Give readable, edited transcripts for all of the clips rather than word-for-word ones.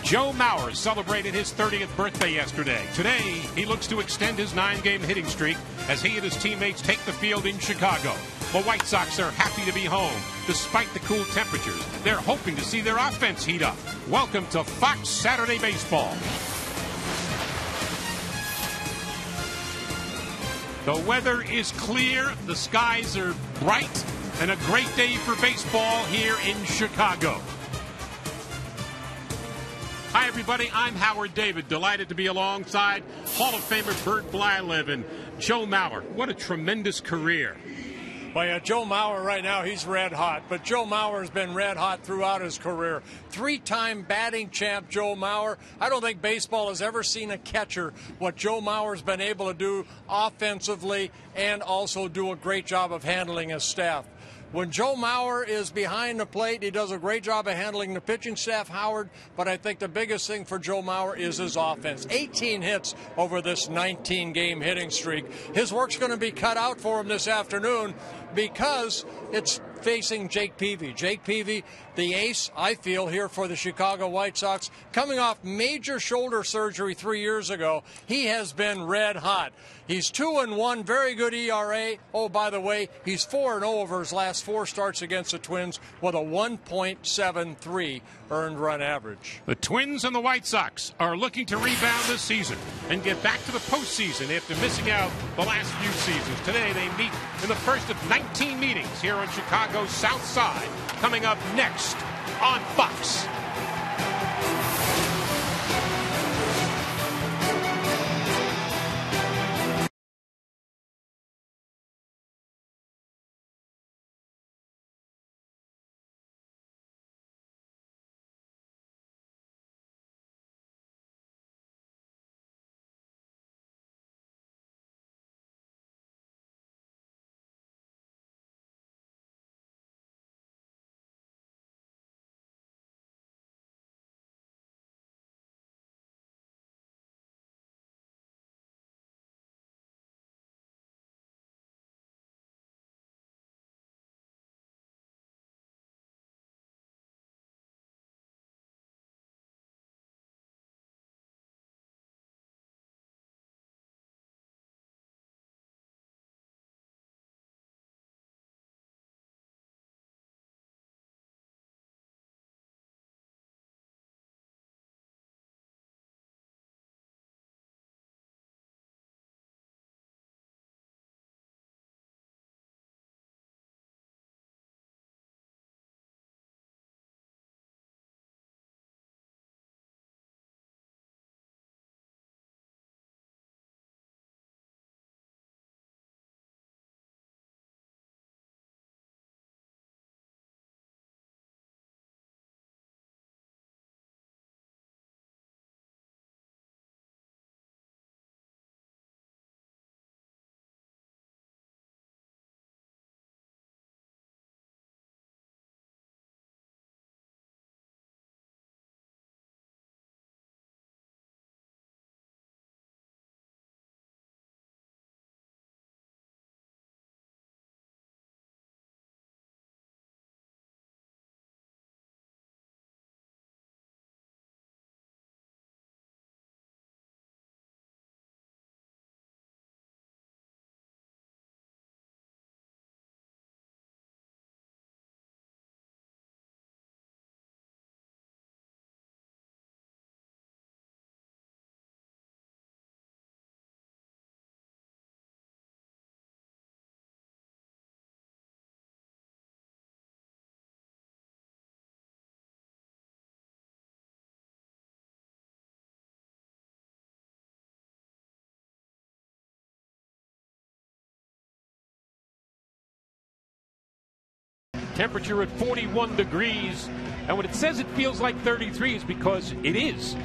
Joe Mauer celebrated his 30th birthday yesterday. Today, he looks to extend his 9-game hitting streak as he and his teammates take the field in Chicago. The White Sox are happy to be home. Despite the cool temperatures, they're hoping to see their offense heat up. Welcome to Fox Saturday Baseball. The weather is clear, the skies are bright, and a great day for baseball here in Chicago. Hi, everybody. I'm Howard David. Delighted to be alongside Hall of Famer Bert Blyleven and Joe Mauer. What a tremendous career. Well, yeah, Joe Mauer right now, he's red hot. But Joe Mauer has been red hot throughout his career. 3-time batting champ Joe Mauer. I don't think baseball has ever seen a catcher what Joe Mauer's been able to do offensively and also do a great job of handling his staff. When Joe Mauer is behind the plate, he does a great job of handling the pitching staff, Howard, but I think the biggest thing for Joe Mauer is his offense. 18 hits over this 19-game hitting streak. His work's going to be cut out for him this afternoon because it's facing Jake Peavy. Jake Peavy, the ace, I feel, here for the Chicago White Sox. Coming off major shoulder surgery 3 years ago, he has been red hot. He's 2-1, very good ERA. Oh, by the way, he's 4-0 over his last 4 starts against the Twins with a 1.73 earned run average. The Twins and the White Sox are looking to rebound this season and get back to the postseason after missing out the last few seasons. Today they meet in the first of 19 meetings here on Chicago's South Side. Coming up next on Fox. Temperature at 41 degrees. And when it says it feels like 33, it's because it is.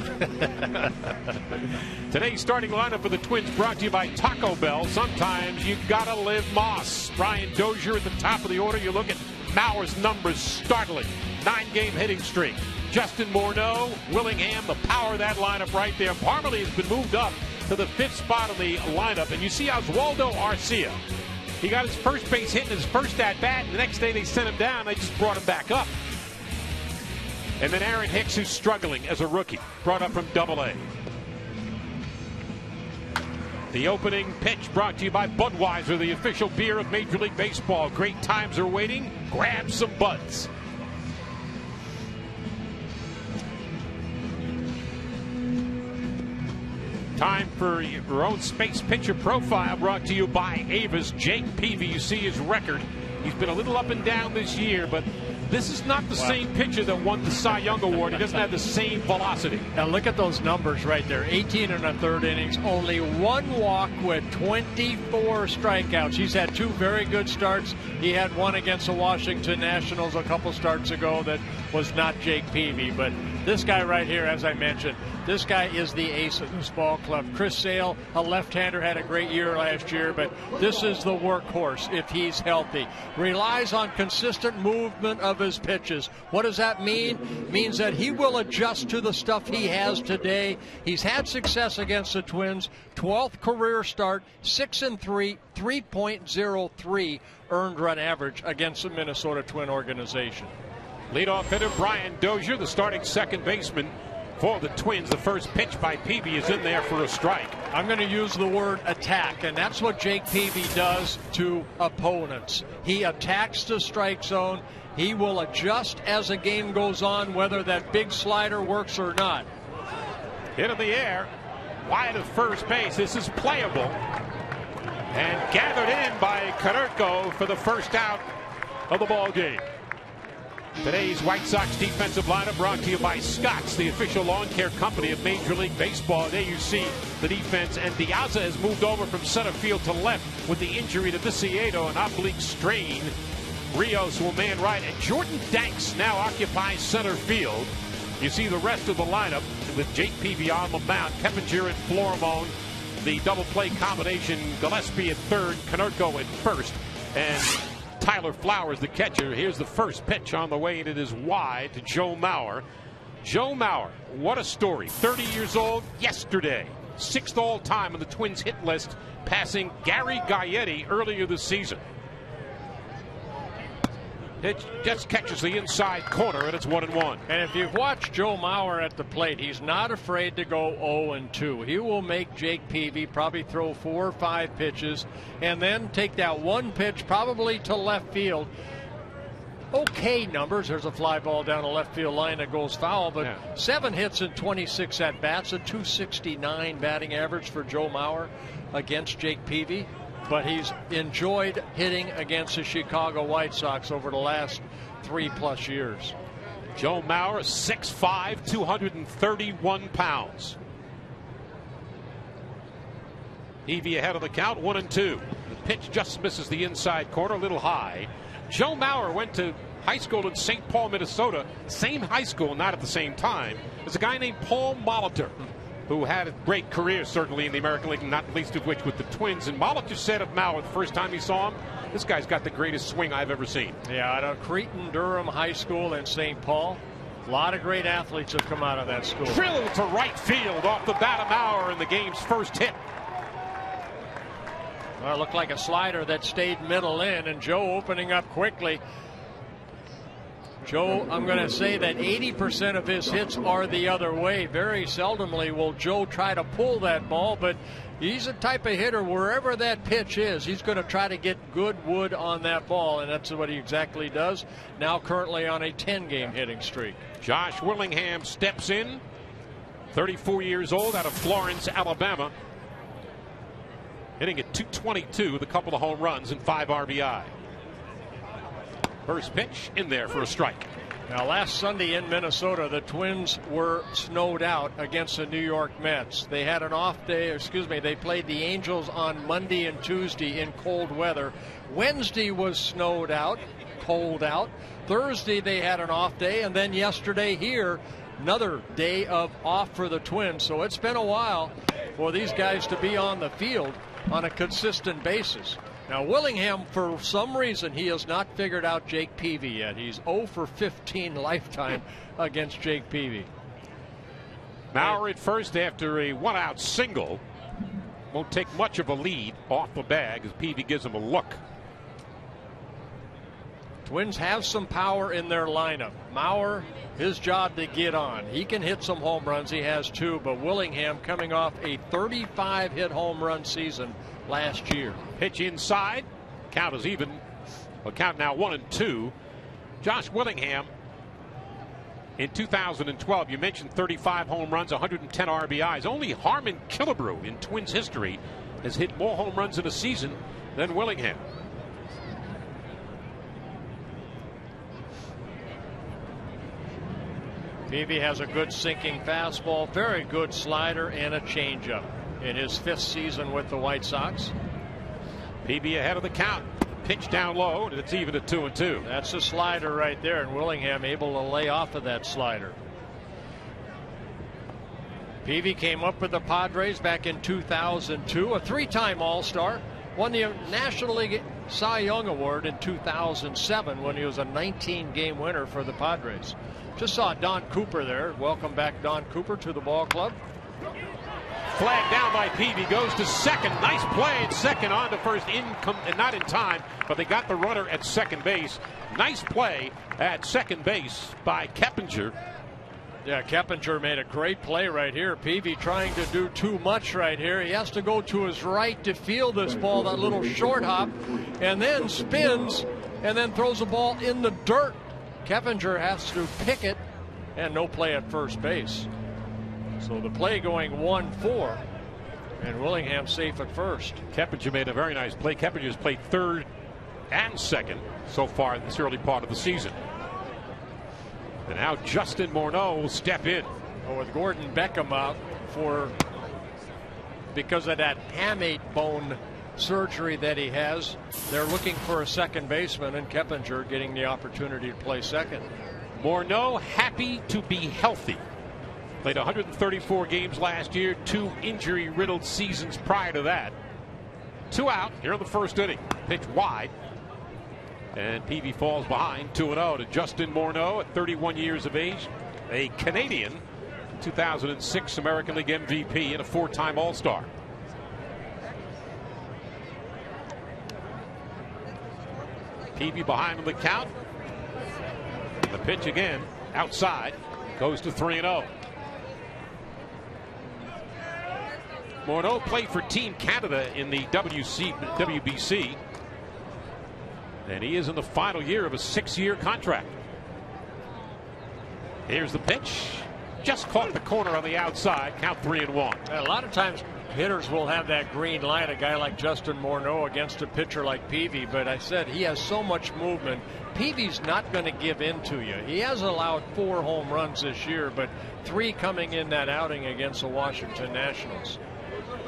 Today's starting lineup for the Twins brought to you by Taco Bell. Sometimes you gotta live Moss. Brian Dozier at the top of the order. You look at Mauer's numbers, startling. 9-game hitting streak. Justin Morneau, Willingham, the power of that lineup right there. Parmalee has been moved up to the 5th spot of the lineup. And you see Oswaldo Arcia. He got his first base hit in his first at-bat. The next day they sent him down. They just brought him back up. And then Aaron Hicks, who's struggling as a rookie, brought up from Double-A. The opening pitch brought to you by Budweiser, the official beer of Major League Baseball. Great times are waiting. Grab some Buds. Time for your own space pitcher profile, brought to you by Avis. Jake Peavy, you see his record. He's been a little up and down this year, but this is not the same pitcher that won the Cy Young Award. He doesn't have the same velocity. Now look at those numbers right there. 18 1/3 innings, only one walk with 24 strikeouts. He's had two very good starts. He had one against the Washington Nationals a couple starts ago that was not Jake Peavy. But this guy right here, as I mentioned, this guy is the ace of this ball club. Chris Sale, a left-hander, had a great year last year, but this is the workhorse if he's healthy. Relies on consistent movement of his pitches. What does that mean? Means that he will adjust to the stuff he has today. He's had success against the Twins. 12th career start, 6-3, 3.03 earned run average against the Minnesota Twin organization. Leadoff hitter Brian Dozier, the starting second baseman for the Twins. The first pitch by Peavy is in there for a strike. I'm going to use the word attack, and that's what Jake Peavy does to opponents. He attacks the strike zone. He will adjust as the game goes on, whether that big slider works or not. Hit in the air, wide of first base. This is playable. And gathered in by Konerko for the first out of the ball game. Today's White Sox defensive lineup brought to you by Scotts, the official lawn care company of Major League Baseball. There you see the defense, and Diaza has moved over from center field to left with the injury to Viciedo, an oblique strain. Rios will man right, and Jordan Danks now occupies center field. You see the rest of the lineup with Jake Peavy on the mound, Keppinger and Florimon, the double play combination, Gillespie at third, Konerko at first, and Tyler Flowers, the catcher. Here's the first pitch on the way, and it is wide to Joe Mauer. Joe Mauer, what a story. 30 years old yesterday. 6th all-time on the Twins hit list, passing Gary Gaetti earlier this season. It just catches the inside corner, and it's 1-1. And if you've watched Joe Mauer at the plate, he's not afraid to go 0-2. He will make Jake Peavy probably throw 4 or 5 pitches and then take that one pitch probably to left field. Okay numbers. There's a fly ball down the left field line that goes foul, but 7 hits and 26 at-bats, a .269 batting average for Joe Mauer against Jake Peavy. But he's enjoyed hitting against the Chicago White Sox over the last 3+ years. Joe Mauer, 6'5", 231 pounds. Peavy ahead of the count, 1-2. The pitch just misses the inside corner, a little high. Joe Mauer went to high school in St. Paul, Minnesota. Same high school, not at the same time, as a guy named Paul Molitor, who had a great career, certainly, in the American League, not least of which with the Twins. And Molitor said of Mauer the first time he saw him, this guy's got the greatest swing I've ever seen. Yeah, out of Cretin-Durham High School in St. Paul. A lot of great athletes have come out of that school. Drilled to right field off the bat of Mauer in the game's first hit. Well, it looked like a slider that stayed middle in, and Joe opening up quickly. Joe, I'm going to say that 80% of his hits are the other way. Very seldomly will Joe try to pull that ball, but he's a type of hitter wherever that pitch is. He's going to try to get good wood on that ball, and that's what he exactly does. Now currently on a 10-game hitting streak. Josh Willingham steps in, 34 years old, out of Florence, Alabama. Hitting at .222 with a couple of home runs and 5 RBI. First pitch in there for a strike. Now, last Sunday in Minnesota, the Twins were snowed out against the New York Mets. They had an off day, they played the Angels on Monday and Tuesday in cold weather. Wednesday was snowed out, cold out. Thursday they had an off day, and then yesterday here, another day of off for the Twins. So it's been a while for these guys to be on the field on a consistent basis. Now, Willingham, for some reason, he has not figured out Jake Peavy yet. He's 0 for 15 lifetime against Jake Peavy. Mauer at first after a one-out single. Won't take much of a lead off the bag as Peavy gives him a look. Twins have some power in their lineup. Mauer, his job to get on. He can hit some home runs. He has 2, but Willingham coming off a 35-hit home run season last year. Pitch inside. Count is even. Well, count now 1-2. Josh Willingham in 2012, you mentioned 35 home runs, 110 RBIs. Only Harmon Killebrew in Twins history has hit more home runs in a season than Willingham. Peavy has a good sinking fastball, very good slider, and a changeup in his 5th season with the White Sox. Peavy ahead of the count. Pitch down low, and it's even at 2-2. That's a slider right there, and Willingham able to lay off of that slider. Peavy came up with the Padres back in 2002, a 3-time All-Star, won the National League Cy Young Award in 2007 when he was a 19-game winner for the Padres. Just saw Don Cooper there. Welcome back, Don Cooper, to the ball club. Flag down by Peavy, goes to second. Nice play at second, on to first, and not in time, but they got the runner at second base. Nice play at second base by Keppinger. Yeah, Keppinger made a great play right here. Peavy trying to do too much right here. He has to go to his right to field this ball, that little short hop, and then spins and then throws the ball in the dirt. Keppinger has to pick it, and no play at first base. So the play going 1-4, and Willingham safe at first. Keppinger made a very nice play. Keppinger's played third and second so far in this early part of the season. And now Justin Morneau will step in. Well, with Gordon Beckham out because of that hamate bone surgery that he has, they're looking for a second baseman, and Keppinger getting the opportunity to play second. Morneau happy to be healthy. Played 134 games last year, 2 injury-riddled seasons prior to that. 2 out here in the first inning. Pitch wide. And Peavy falls behind 2-0 to Justin Morneau at 31 years of age. A Canadian, 2006 American League MVP and a 4-time All-Star. Peavy behind on the count. The pitch again outside, goes to 3-0. Morneau played for Team Canada in the WBC, and he is in the final year of a 6-year contract. Here's the pitch, just caught the corner on the outside. Count 3-1. A lot of times hitters will have that green light, a guy like Justin Morneau against a pitcher like Peavy, but I said he has so much movement. Peavy's not going to give in to you. He has allowed 4 home runs this year, but 3 coming in that outing against the Washington Nationals.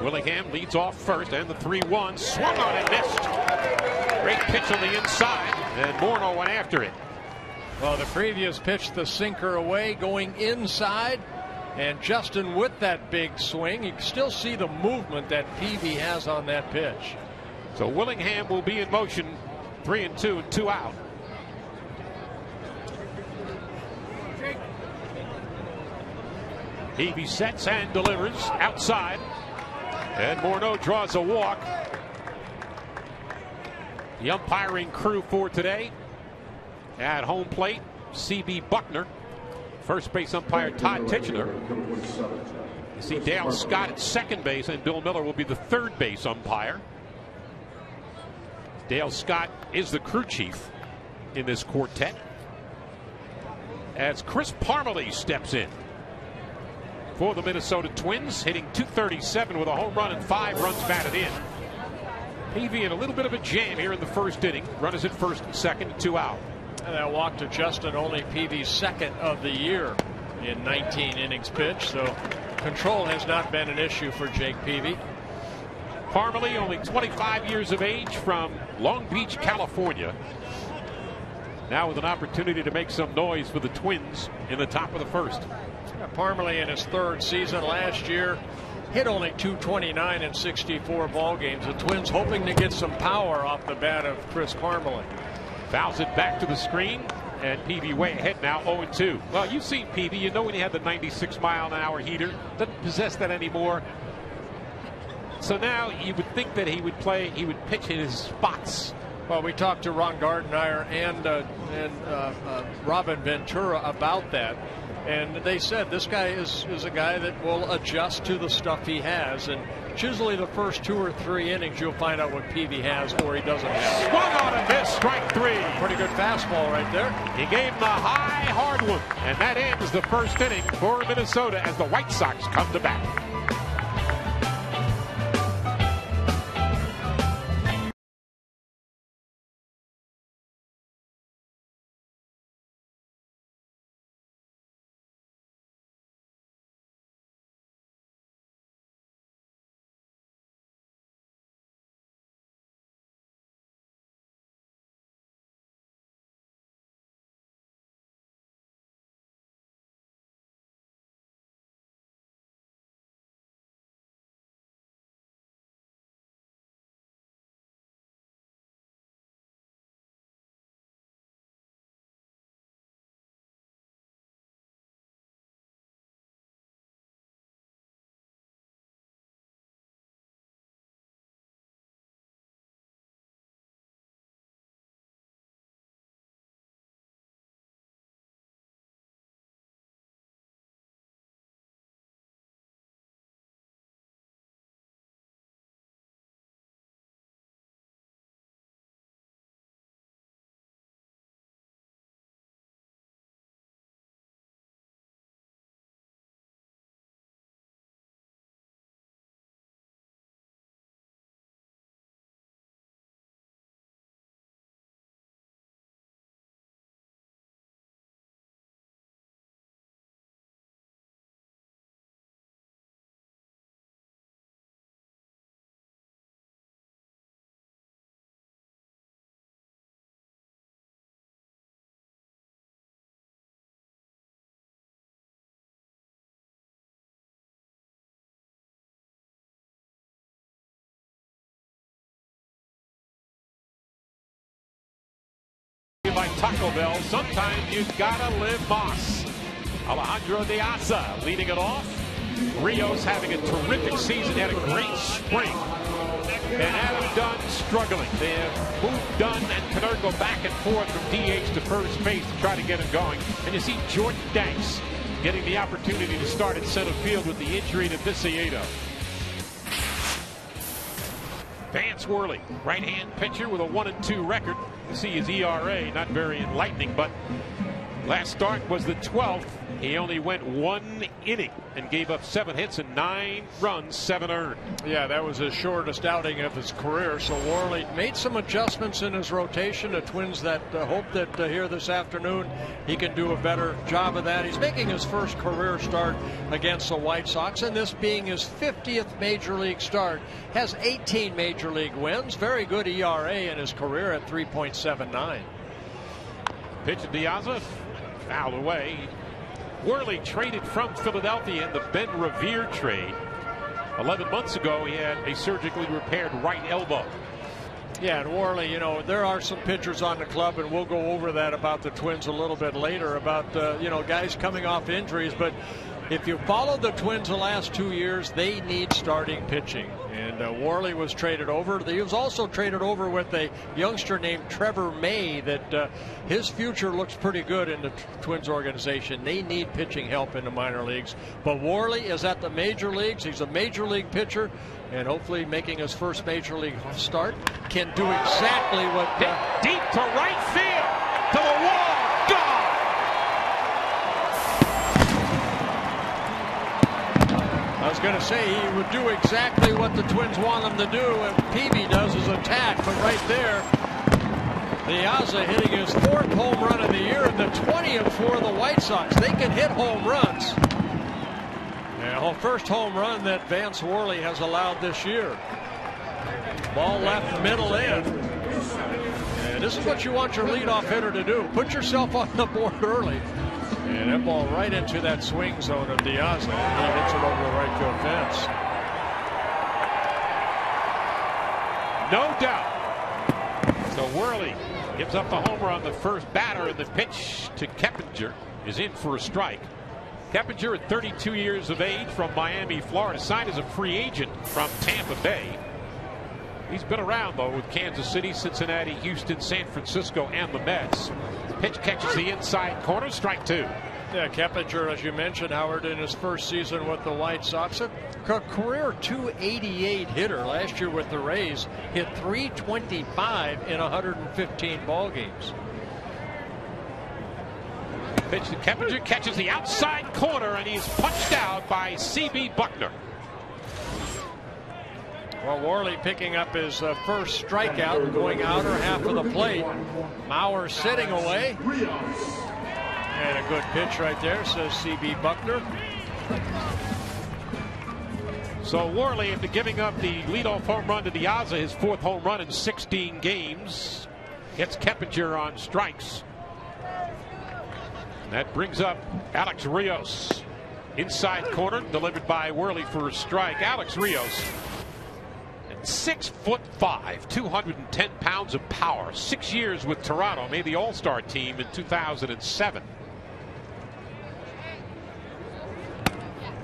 Willingham leads off first, and the 3-1 swung on and missed. Great pitch on the inside, and Morneau went after it. Well, the previous pitch, the sinker away, going inside, and Justin with that big swing. You can still see the movement that Peavy has on that pitch. So Willingham will be in motion, 3-2 and 2 out. Peavy sets and delivers outside. And Morneau draws a walk. The umpiring crew for today at home plate, C.B. Buckner. First base umpire Todd Tichenor. You see Dale Scott at second base, and Bill Miller will be the third base umpire. Dale Scott is the crew chief in this quartet, as Chris Parmelee steps in for the Minnesota Twins, hitting .237 with a home run and 5 runs batted in. Peavy in a little bit of a jam here in the first inning. Runners at first and second, 2 out. And that walk to Justin, only Peavy's second of the year in 19 innings pitched, so control has not been an issue for Jake Peavy. Parmelee, only 25 years of age, from Long Beach, California. Now with an opportunity to make some noise for the Twins in the top of the first. Parmelee in his 3rd season last year hit only .229 in 64 ball games. The Twins hoping to get some power off the bat of Chris Parmelee. Fouls it back to the screen, and Peavy way ahead now, 0-2. Well, you've seen Peavy. You know when he had the 96-mile-an-hour heater. Doesn't possess that anymore. So now you would think that he would pitch in his spots Well, we talked to Ron Gardenhire and Robin Ventura about that, and they said this guy is a guy that will adjust to the stuff he has, and usually the first 2 or 3 innings you'll find out what Peavy has or he doesn't have. Swung on and missed, strike 3. Pretty good fastball right there. He gave him a high, hard one, and that ends the first inning for Minnesota as the White Sox come to bat. By Taco Bell, sometimes you've got to live Moss. Alejandro De Aza leading it off. Rios having a terrific season, had a great spring. And Adam Dunn struggling. They have moved Dunn and Konerko back and forth from DH to first base to try to get him going. And you see Jordan Danks getting the opportunity to start at center field with the injury to Viciedo. Vance Worley, right-hand pitcher with a 1-2 record. You see his ERA, not very enlightening, but last start was the 12th. He only went 1 inning and gave up 7 hits and 9 runs, 7 earned. Yeah, that was his shortest outing of his career. So Worley made some adjustments in his rotation. The Twins that hope that here this afternoon he can do a better job of that. He's making his first career start against the White Sox, and this being his 50th major league start, has 18 major league wins. Very good ERA in his career at 3.79. Pitch to De Aza, fouled away. Worley traded from Philadelphia in the Ben Revere trade. 11 months ago, he had a surgically repaired right elbow. Yeah, and Worley, you know, there are some pitchers on the club, and we'll go over that about the Twins a little bit later about, you know, guys coming off injuries. But if you follow the Twins the last 2 years, they need starting pitching. And Worley was traded over. He was also traded over with a youngster named Trevor May that his future looks pretty good in the Twins organization. They need pitching help in the minor leagues. But Worley is at the major leagues. He's a major league pitcher, and hopefully making his first major league start can do exactly what... deep to right field, to the wall. I was going to say he would do exactly what the Twins want him to do, and Peavy does his attack. But right there, De Aza hitting his 4th home run of the year and the 20th for the White Sox. They can hit home runs. And first home run that Vance Worley has allowed this year. Ball left middle in. And this is what you want your leadoff hitter to do. Put yourself on the board early. And that ball right into that swing zone of De Aza. He hits it over the right field fence. No doubt. So Worley gives up the homer on the first batter, and the pitch to Keppinger is in for a strike. Keppinger at 32 years of age from Miami, Florida, signed as a free agent from Tampa Bay. He's been around, though, with Kansas City, Cincinnati, Houston, San Francisco, and the Mets. Pitch catches the inside corner, strike 2. Yeah, Keppinger, as you mentioned, Howard, in his first season with the White Sox, a career .288 hitter. Last year with the Rays, hit .325 in 115 ball games. Pitch to Keppinger, catches the outside corner, and he's punched out by C.B. Buckner. Well, Worley picking up his first strikeout, going outer half of the plate. Mauer sitting away. And a good pitch right there, says C.B. Buckner. So Worley, after giving up the leadoff home run to Diaza, his 4th home run in 16 games, gets Keppinger on strikes. That brings up Alex Rios. Inside corner, delivered by Worley for a strike. Alex Rios, 6'5", 210 pounds of power. 6 years with Toronto, made the All-Star team in 2007.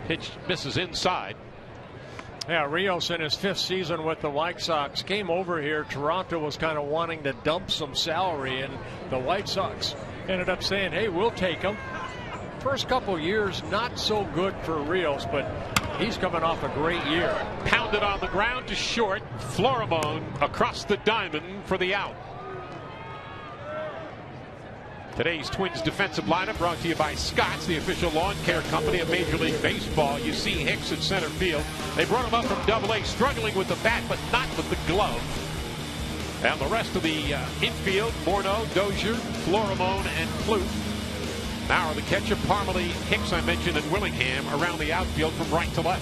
Pitch misses inside. Yeah, Rios in his 5th season with the White Sox came over here. Toronto was kind of wanting to dump some salary, and the White Sox ended up saying, hey, we'll take him. First couple years, not so good for Rios, but he's coming off a great year. Pounded on the ground to short. Florimon across the diamond for the out. Today's Twins defensive lineup brought to you by Scott's, the official lawn care company of Major League Baseball. You see Hicks in center field. They brought him up from Double-A, struggling with the bat, but not with the glove. And the rest of the infield, Morneau, Dozier, Florimon, and Flute. Mauer, the catcher, Parmelee, Hicks, I mentioned, and Willingham around the outfield from right to left.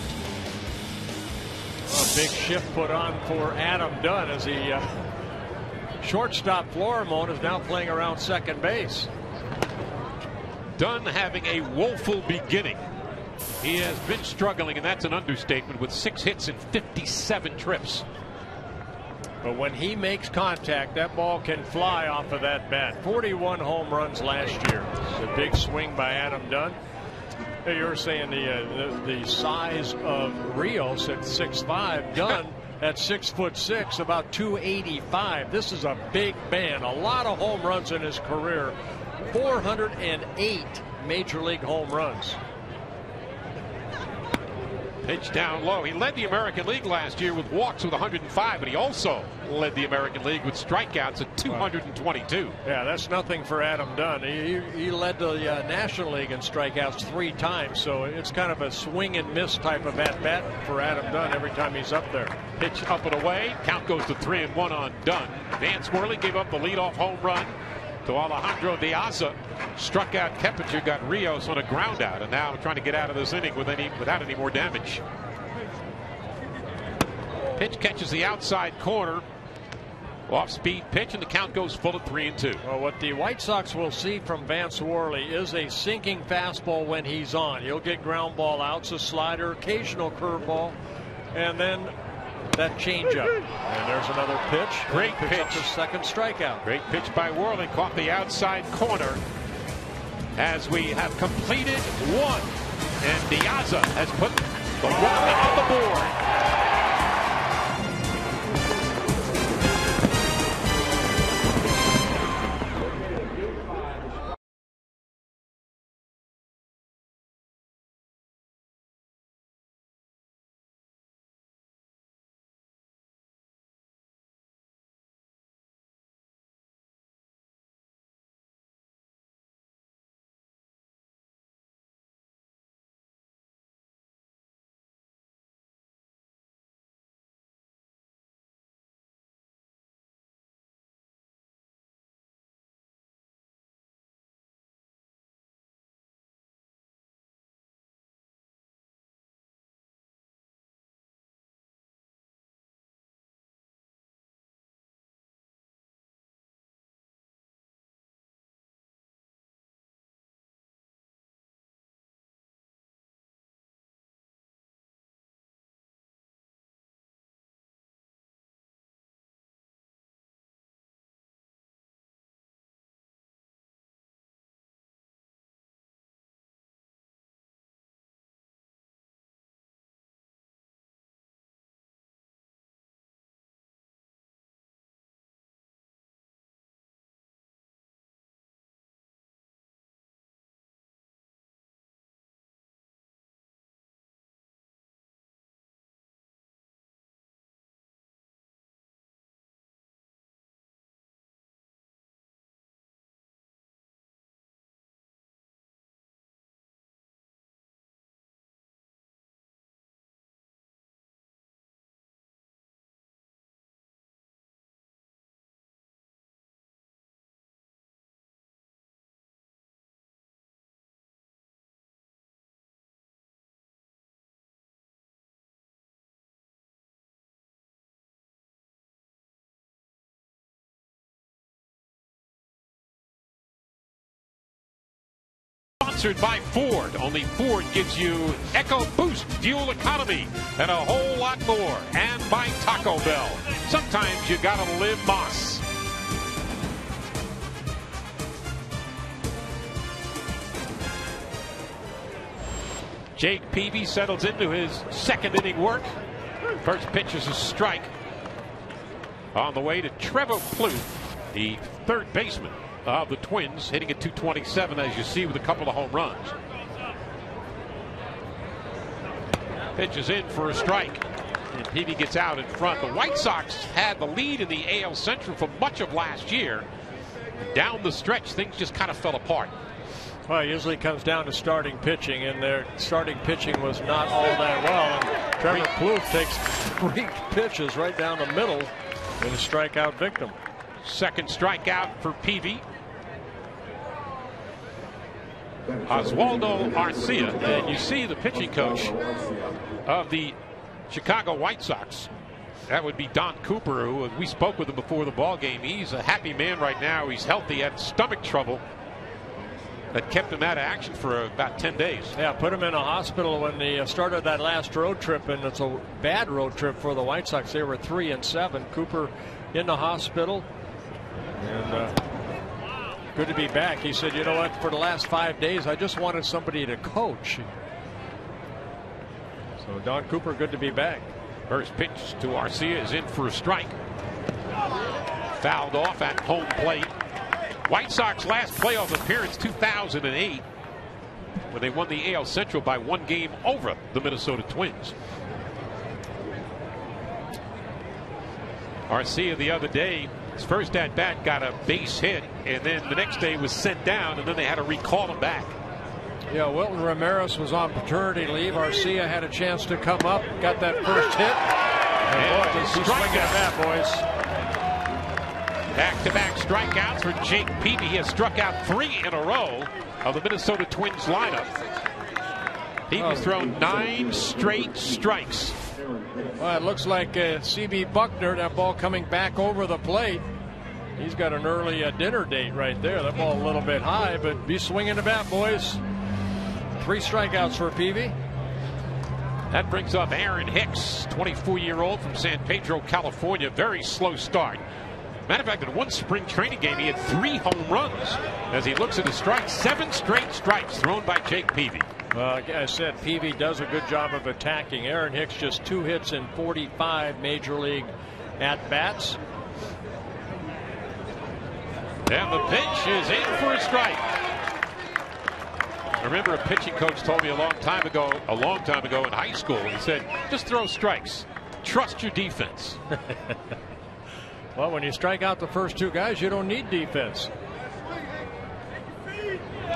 A big shift put on for Adam Dunn as he shortstop Florimon is now playing around second base. Dunn having a woeful beginning. He has been struggling, and that's an understatement, with 6 hits and 57 trips. But when he makes contact, that ball can fly off of that bat. 41 home runs last year. It's a big swing by Adam Dunn. You're saying the size of Rios at 6'5", Dunn at 6'6", about 285. This is a big man. A lot of home runs in his career. 408 major league home runs. Pitch down low. He led the American League last year with walks with 105, but he also led the American League with strikeouts at 222. Yeah, that's nothing for Adam Dunn. He led the National League in strikeouts 3 times, so it's kind of a swing and miss type of at-bat for Adam Dunn every time he's up there. Pitch up and away. Count goes to 3-1 on Dunn. Vance Worley gave up the leadoff home run to Alejandro Diaza. Struck out Keppinger, got Rios on a ground out, and now trying to get out of this inning without any more damage. Pitch catches the outside corner. Off-speed pitch, and the count goes full at 3-2. Well, what the White Sox will see from Vance Worley is a sinking fastball when he's on. He'll get ground ball outs, a slider, occasional curveball, and then that changeup. And there's another pitch. Great pitch. Up his second strikeout. Great pitch by Worley. Caught the outside corner as we have completed 1. And Diaza has put the one on the board. sponsored by Ford. Only Ford gives you EcoBoost fuel economy and a whole lot more. And by Taco Bell. Sometimes you gotta live Moss. Jake Peavy settles into his second inning work. First pitch is a strike. On the way to Trevor Plouffe, the third baseman of the Twins, hitting at 227, as you see, with a couple of home runs. Pitch is in for a strike, and Peavy gets out in front. The White Sox had the lead in the AL Central for much of last year. Down the stretch, things just kind of fell apart. Well, it usually comes down to starting pitching, and their starting pitching was not all that well. And Trevor Plouffe takes 3 pitches right down the middle and a strikeout victim. Second strikeout for Peavy. Oswaldo Arcia, and you see the pitching coach of the Chicago White Sox. That would be Don Cooper, who we spoke with him before the ball game. He's a happy man right now. He's healthy, had stomach trouble that kept him out of action for about 10 days. Yeah, put him in a hospital when they started that last road trip, and it's a bad road trip for the White Sox. They were 3-7. Cooper in the hospital, and good to be back. He said, you know what, for the last 5 days, I just wanted somebody to coach. So Don Cooper, good to be back. First pitch to Arcia is in for a strike. Fouled off at home plate. White Sox last playoff appearance 2008, when they won the AL Central by 1 game over the Minnesota Twins. Arcia the other day, his first at bat, got a base hit, and then the next day was sent down, and then they had to recall him back. Yeah, Wilton Ramirez was on paternity leave. Arcia had a chance to come up, got that first hit. And boy, does he swing at that, boys. Back-to-back strikeouts for Jake Peavy. He has struck out 3 in a row of the Minnesota Twins lineup. Peavy's thrown 9 straight strikes. Well, it looks like C.B. Buckner, that ball coming back over the plate. He's got an early dinner date right there. That ball a little bit high, but be swinging the bat, boys. 3 strikeouts for Peavy. That brings up Aaron Hicks, 24-year-old from San Pedro, California. Very slow start. Matter of fact, in one spring training game, he had 3 home runs. As he looks at his strikes, 7 straight strikes thrown by Jake Peavy. Well, like I said, Peavy does a good job of attacking. Aaron Hicks just 2 hits in 45 major league at-bats. And the pitch is in for a strike. I remember a pitching coach told me a long time ago in high school, he said, just throw strikes. Trust your defense. Well, when you strike out the first 2 guys, you don't need defense.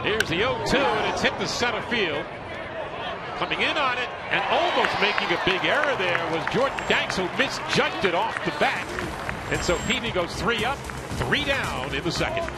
Here's the 0-2, and it's hit the center field. Coming in on it and almost making a big error there was Jordan Danks, who misjudged it off the bat. And so Peavy goes 3 up, 3 down in the second.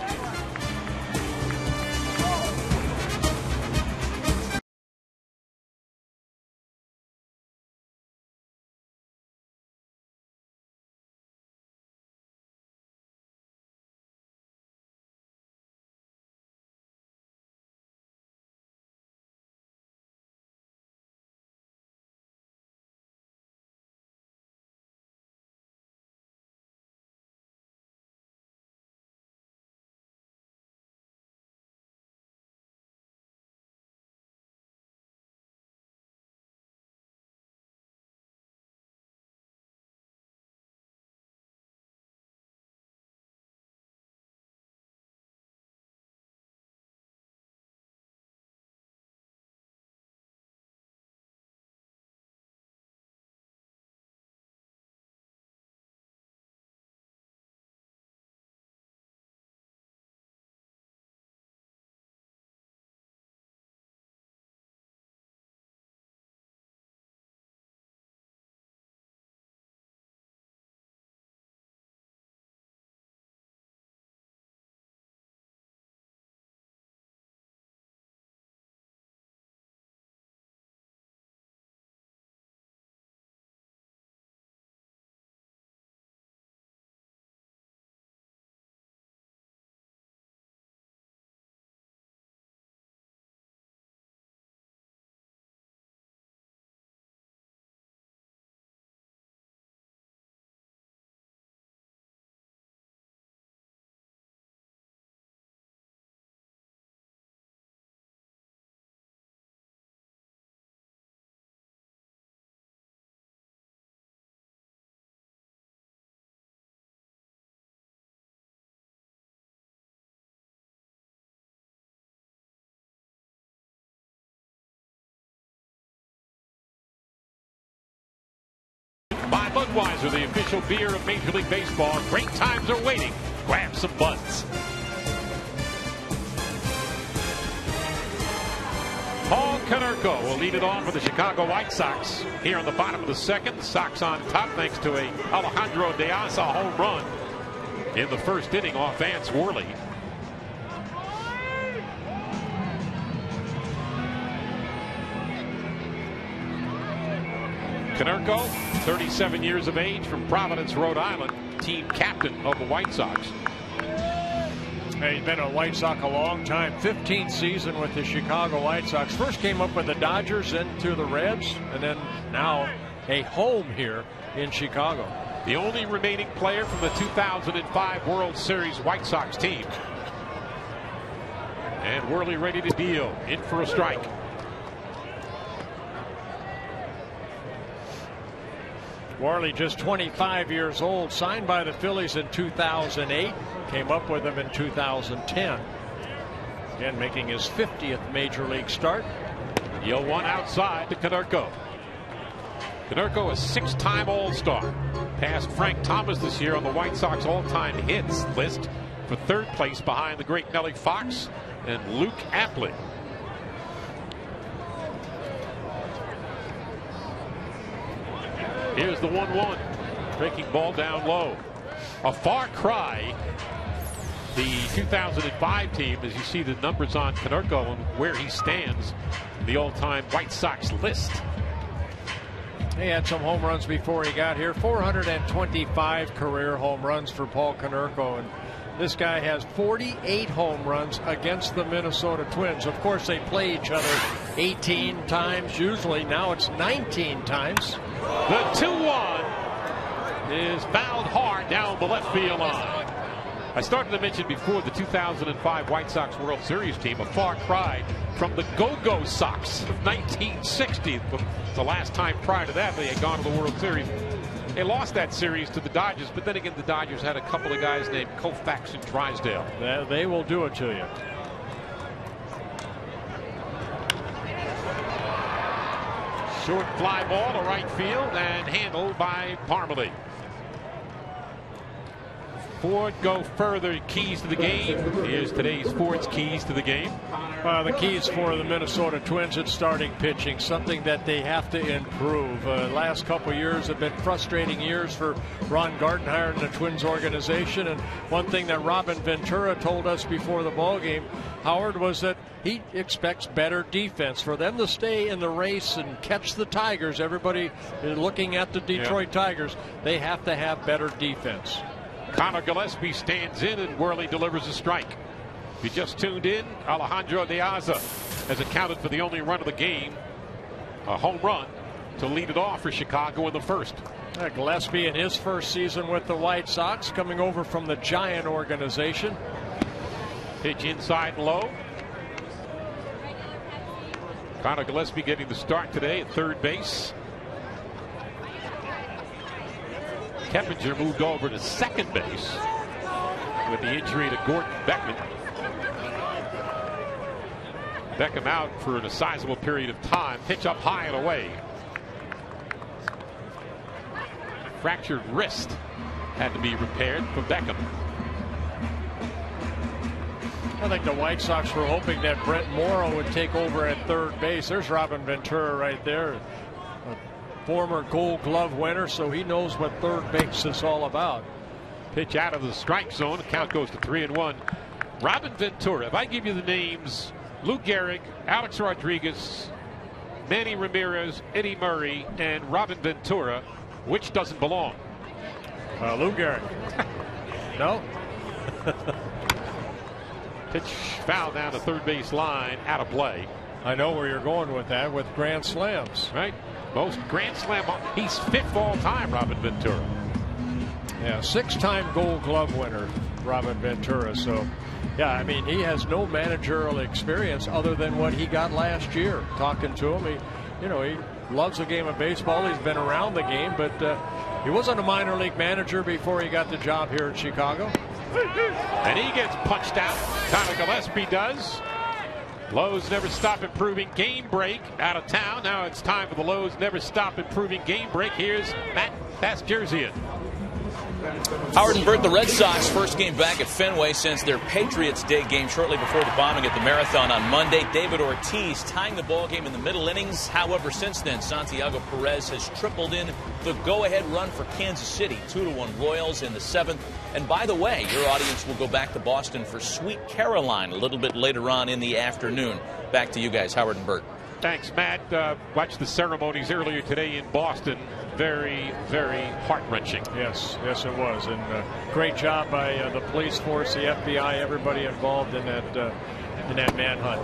By Budweiser, the official beer of Major League Baseball. Great times are waiting. Grab some Buds. Paul Konerko will lead it on for the Chicago White Sox here in the bottom of the second. Sox on top thanks to a Alejandro De Aza home run in the first inning off Vance Worley. Konerko, 37 years of age, from Providence, Rhode Island, team captain of the White Sox. He's been a White Sox a long time. 15th season with the Chicago White Sox. First came up with the Dodgers, then to the Reds, and then now a home here in Chicago. The only remaining player from the 2005 World Series White Sox team. And Worley ready to deal. In for a strike. Worley, just 25 years old, signed by the Phillies in 2008. Came up with them in 2010. Again, making his 50th Major League start. 0-1 outside to Konerko. Konerko, a six-time All-Star. Passed Frank Thomas this year on the White Sox all-time hits list for third place behind the great Nellie Fox and Luke Apley. Here's the 1-1. Breaking ball down low. A far cry. The 2005 team, as you see the numbers on Konerko and where he stands in the all-time White Sox list. He had some home runs before he got here. 425 career home runs for Paul Konerko. And this guy has 48 home runs against the Minnesota Twins. Of course, they play each other 18 times usually. Now it's 19 times. The 2-1 is fouled hard down the left field line. I started to mention before the 2005 White Sox World Series team, a far cry from the Go-Go Sox of 1960. The last time prior to that they had gone to the World Series. They lost that series to the Dodgers, but then again the Dodgers had a couple of guys named Koufax and Drysdale. They will do it to you. Short fly ball to right field and handled by Parmelee. Ford go further. Keys to the game. Here's today's Ford's keys to the game. The keys for the Minnesota Twins at starting pitching, something that they have to improve. Last couple years have been frustrating years for Ron Gardenhire and the Twins organization. And one thing that Robin Ventura told us before the ball game, Howard, was that he expects better defense. For them to stay in the race and catch the Tigers, everybody is looking at the Detroit Tigers, they have to have better defense. Connor Gillespie stands in and Worley delivers a strike. If you just tuned in, Alejandro De Aza has accounted for the only run of the game, a home run to lead it off for Chicago in the first. Gillespie in his first season with the White Sox, coming over from the Giant organization. Pitch inside low. Connor Gillespie getting the start today at third base. Keppinger moved over to second base with the injury to Gordon Beckman. Beckham out for a sizable period of time. Pitch up high and away. Fractured wrist had to be repaired for Beckham. I think the White Sox were hoping that Brent Morrow would take over at third base. There's Robin Ventura right there, a former Gold Glove winner, so he knows what third base is all about. Pitch out of the strike zone. The count goes to 3-1. Robin Ventura. If I give you the names Lou Gehrig, Alex Rodriguez, Manny Ramirez, Eddie Murray, and Robin Ventura, which doesn't belong? Lou Gehrig. No. Pitch foul down the third base line, out of play. I know where you're going with that, with Grand Slams. Right. Most Grand Slam. He's fifth all time, Robin Ventura. Yeah, six-time Gold Glove winner, Robin Ventura. So, yeah, I mean, he has no managerial experience other than what he got last year. Talking to him, he loves the game of baseball. He's been around the game, but he wasn't a minor league manager before he got the job here in Chicago. And he gets punched out. Connor Gillespie does. Lowe's Never Stop Improving Game Break out of town. Now it's time for the Lowe's Never Stop Improving Game Break. Here's Matt Pasterzian. Howard and Bert, the Red Sox first game back at Fenway since their Patriots Day game shortly before the bombing at the Marathon on Monday. David Ortiz tying the ball game in the middle innings. However, since then, Santiago Perez has tripled in the go-ahead run for Kansas City. 2-1 Royals in the 7th. And by the way, your audience will go back to Boston for Sweet Caroline a little bit later on in the afternoon. Back to you guys, Howard and Bert. Thanks, Matt. Watched the ceremonies earlier today in Boston. Very, very heart-wrenching. Yes, it was. And great job by the police force, the FBI, everybody involved in that manhunt.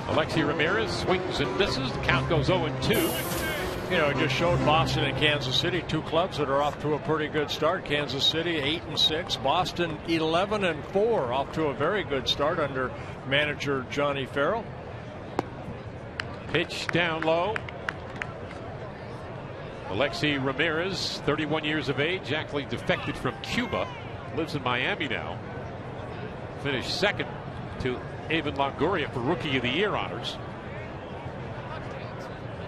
Alexi Ramirez swings and misses. The count goes 0-2. You know, it just showed Boston and Kansas City, two clubs that are off to a pretty good start. Kansas City 8-6, Boston 11-4, off to a very good start under manager Johnny Farrell. Pitch down low. Alexi Ramirez, 31 years of age, actually defected from Cuba, lives in Miami now. Finished second to Evan Longoria for Rookie of the Year honors.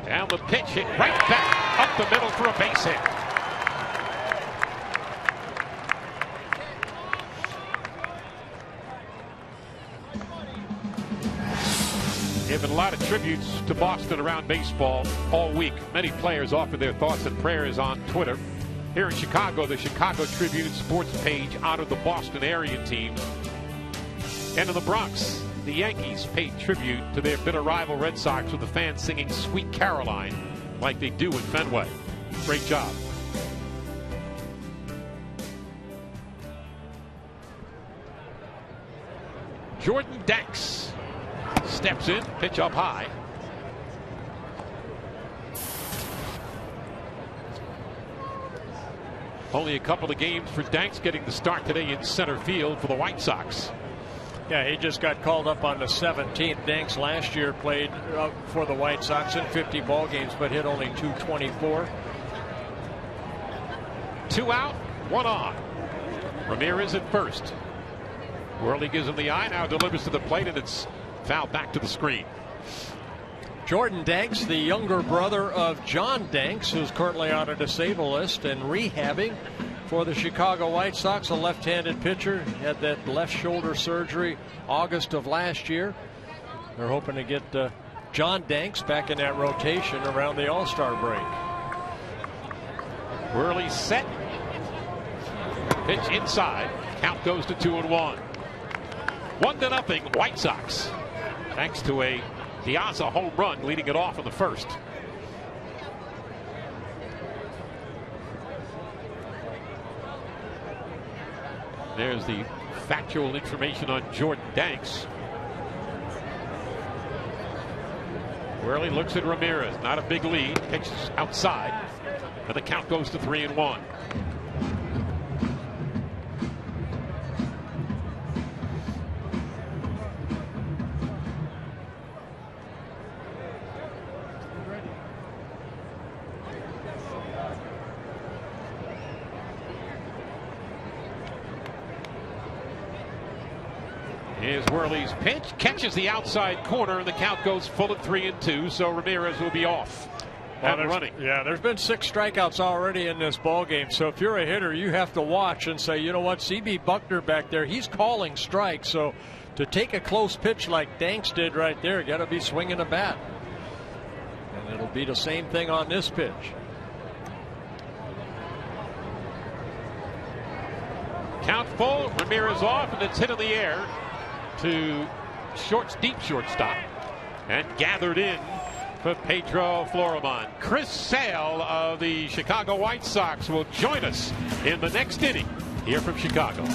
Down the pitch, hit right back up the middle for a base hit. There have been a lot of tributes to Boston around baseball all week. Many players offered their thoughts and prayers on Twitter. Here in Chicago, the Chicago Tribune sports page honored the Boston area teams. And in the Bronx, the Yankees paid tribute to their bitter rival Red Sox with the fans singing Sweet Caroline like they do in Fenway. Great job. Jordan Danks steps in, pitch up high. Only a couple of games for Danks, getting the start today in center field for the White Sox. Yeah, he just got called up on the 17th. Danks last year played for the White Sox in 50 ball games, but hit only .224. 2 out, 1 on. Ramirez at first. Worley gives him the eye, now delivers to the plate, and it's fouled back to the screen. Jordan Danks, the younger brother of John Danks, who's currently on a disabled list and rehabbing for the Chicago White Sox, a left-handed pitcher. Had that left shoulder surgery August of last year. They're hoping to get John Danks back in that rotation around the All-Star break. Worley set. Pitch inside. Count goes to 2-1. 1-0 White Sox. Thanks to a Piazza home run leading it off in the first. There's the factual information on Jordan Danks. Worley looks at Ramirez. Not a big lead. Pitches outside. And the count goes to 3-1. Here's Worley's pitch, catches the outside corner, and the count goes full at 3-2. So Ramirez will be off. Running. Yeah, there's been 6 strikeouts already in this ball game. So if you're a hitter, you have to watch and say, you know what, CB Buckner back there, he's calling strikes. So to take a close pitch like Danks did right there, you got to be swinging a bat. And it'll be the same thing on this pitch. Count full, Ramirez off, and it's hit in the air to deep shortstop, and gathered in for Pedro Florimon. Chris Sale of the Chicago White Sox will join us in the next inning here from Chicago.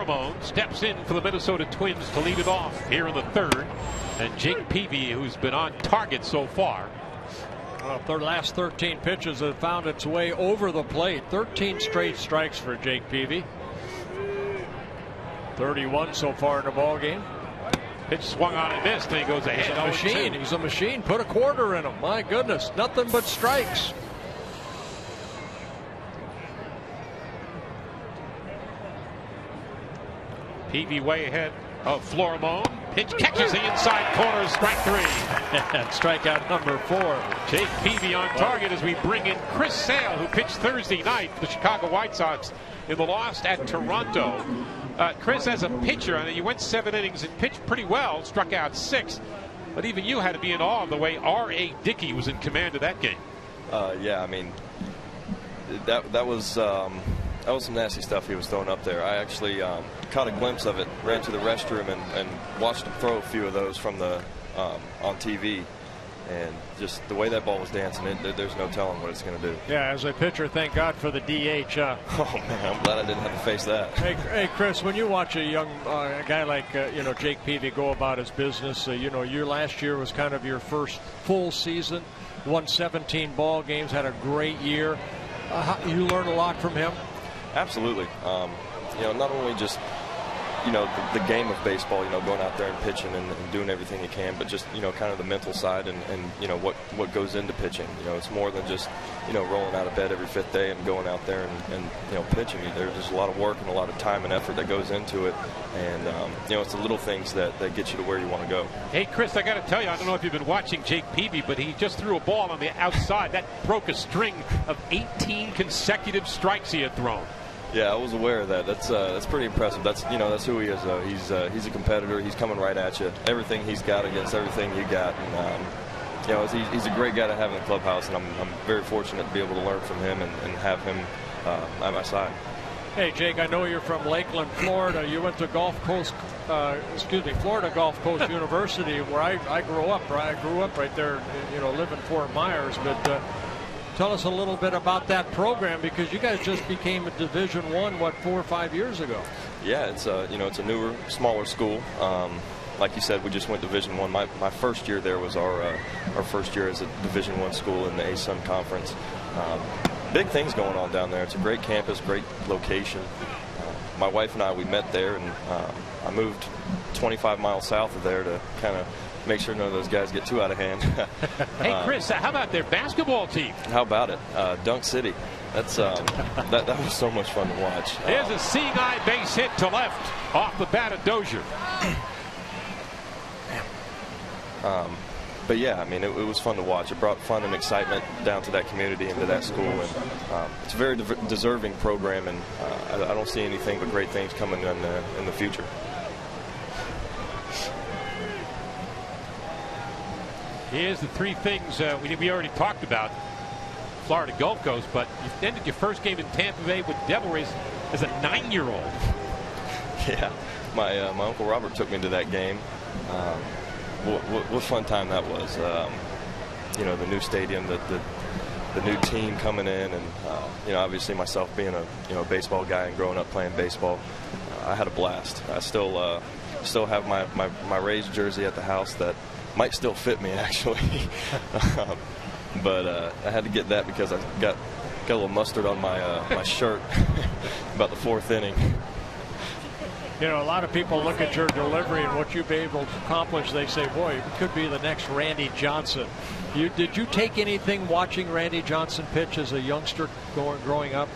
Florimone steps in for the Minnesota Twins to lead it off here in the third. And Jake Peavy, who's been on target so far. Their last 13 pitches have found its way over the plate. 13 straight strikes for Jake Peavy. 31 so far in the ball game. Pitch swung on and missed, and he goes ahead. He's a machine. He's a machine. Put a quarter in him. My goodness, nothing but strikes. Peavy way ahead of Florimone. Pitch catches the inside corner, strike three. Strikeout number 4. Jake Peavy on target as we bring in Chris Sale, who pitched Thursday night for the Chicago White Sox in the loss at Toronto. Chris, as a pitcher, I mean, you went 7 innings and pitched pretty well, struck out 6. But even you had to be in awe of the way R.A. Dickey was in command of that game. Yeah, I mean, that was some nasty stuff he was throwing up there. I actually caught a glimpse of it, ran to the restroom and watched him throw a few of those from the on TV. And just the way that ball was dancing, there's no telling what it's going to do. Yeah, as a pitcher, thank God for the DH. Oh man, I'm glad I didn't have to face that. Hey, Chris, when you watch a young guy like Jake Peavy go about his business, your last year was kind of your first full season, won 17 ball games, had a great year. You learned a lot from him. Absolutely. Not only just the game of baseball, going out there and pitching and doing everything you can, but just kind of the mental side and what goes into pitching. It's more than just rolling out of bed every 5th day and going out there and pitching. There's just a lot of work and a lot of time and effort that goes into it, and it's the little things that get you to where you want to go. Hey Chris, I got to tell you, I don't know if you've been watching Jake Peavy, but he just threw a ball on the outside that broke a string of 18 consecutive strikes he had thrown. Yeah, I was aware of that. That's pretty impressive. That's who he is, though. He's a competitor. He's coming right at you. Everything he's got against everything you got. And he's a great guy to have in the clubhouse, and I'm very fortunate to be able to learn from him and have him at my side. Hey Jake, I know you're from Lakeland, Florida. You went to Florida Gulf Coast University, where I grew up. I grew up right there, live in Fort Myers, but. Tell us a little bit about that program, because you guys just became a Division I, 4 or 5 years ago? Yeah, it's a newer, smaller school. Like you said, we just went Division I. My first year there was our first year as a Division I school in the ASUN Conference. Big things going on down there. It's a great campus, great location. My wife and we met there, and I moved 25 miles south of there to kind of make sure none of those guys get too out of hand. Hey Chris, how about their basketball team? How about it? Dunk City. That's that was so much fun to watch. Here's a seeing eye base hit to left off the bat of Dozier. But yeah, I mean, it was fun to watch. It brought fun and excitement down to that community and to that school, and it's a very deserving program, and I don't see anything but great things coming in the future. Here's the 3 things we already talked about. Florida Gulf Coast, but you ended your first game in Tampa Bay with Devil Rays as a 9-year-old. Yeah, my Uncle Robert took me to that game. What fun time that was. The new stadium, the new team coming in, and obviously myself being a baseball guy and growing up playing baseball, I had a blast. I still have my Rays jersey at the house that might still fit me, actually. But I had to get that because I got a little mustard on my shirt about the 4th inning. A lot of people look at your delivery and what you've been able to accomplish. They say, boy, it could be the next Randy Johnson. Did you take anything watching Randy Johnson pitch as a youngster growing up?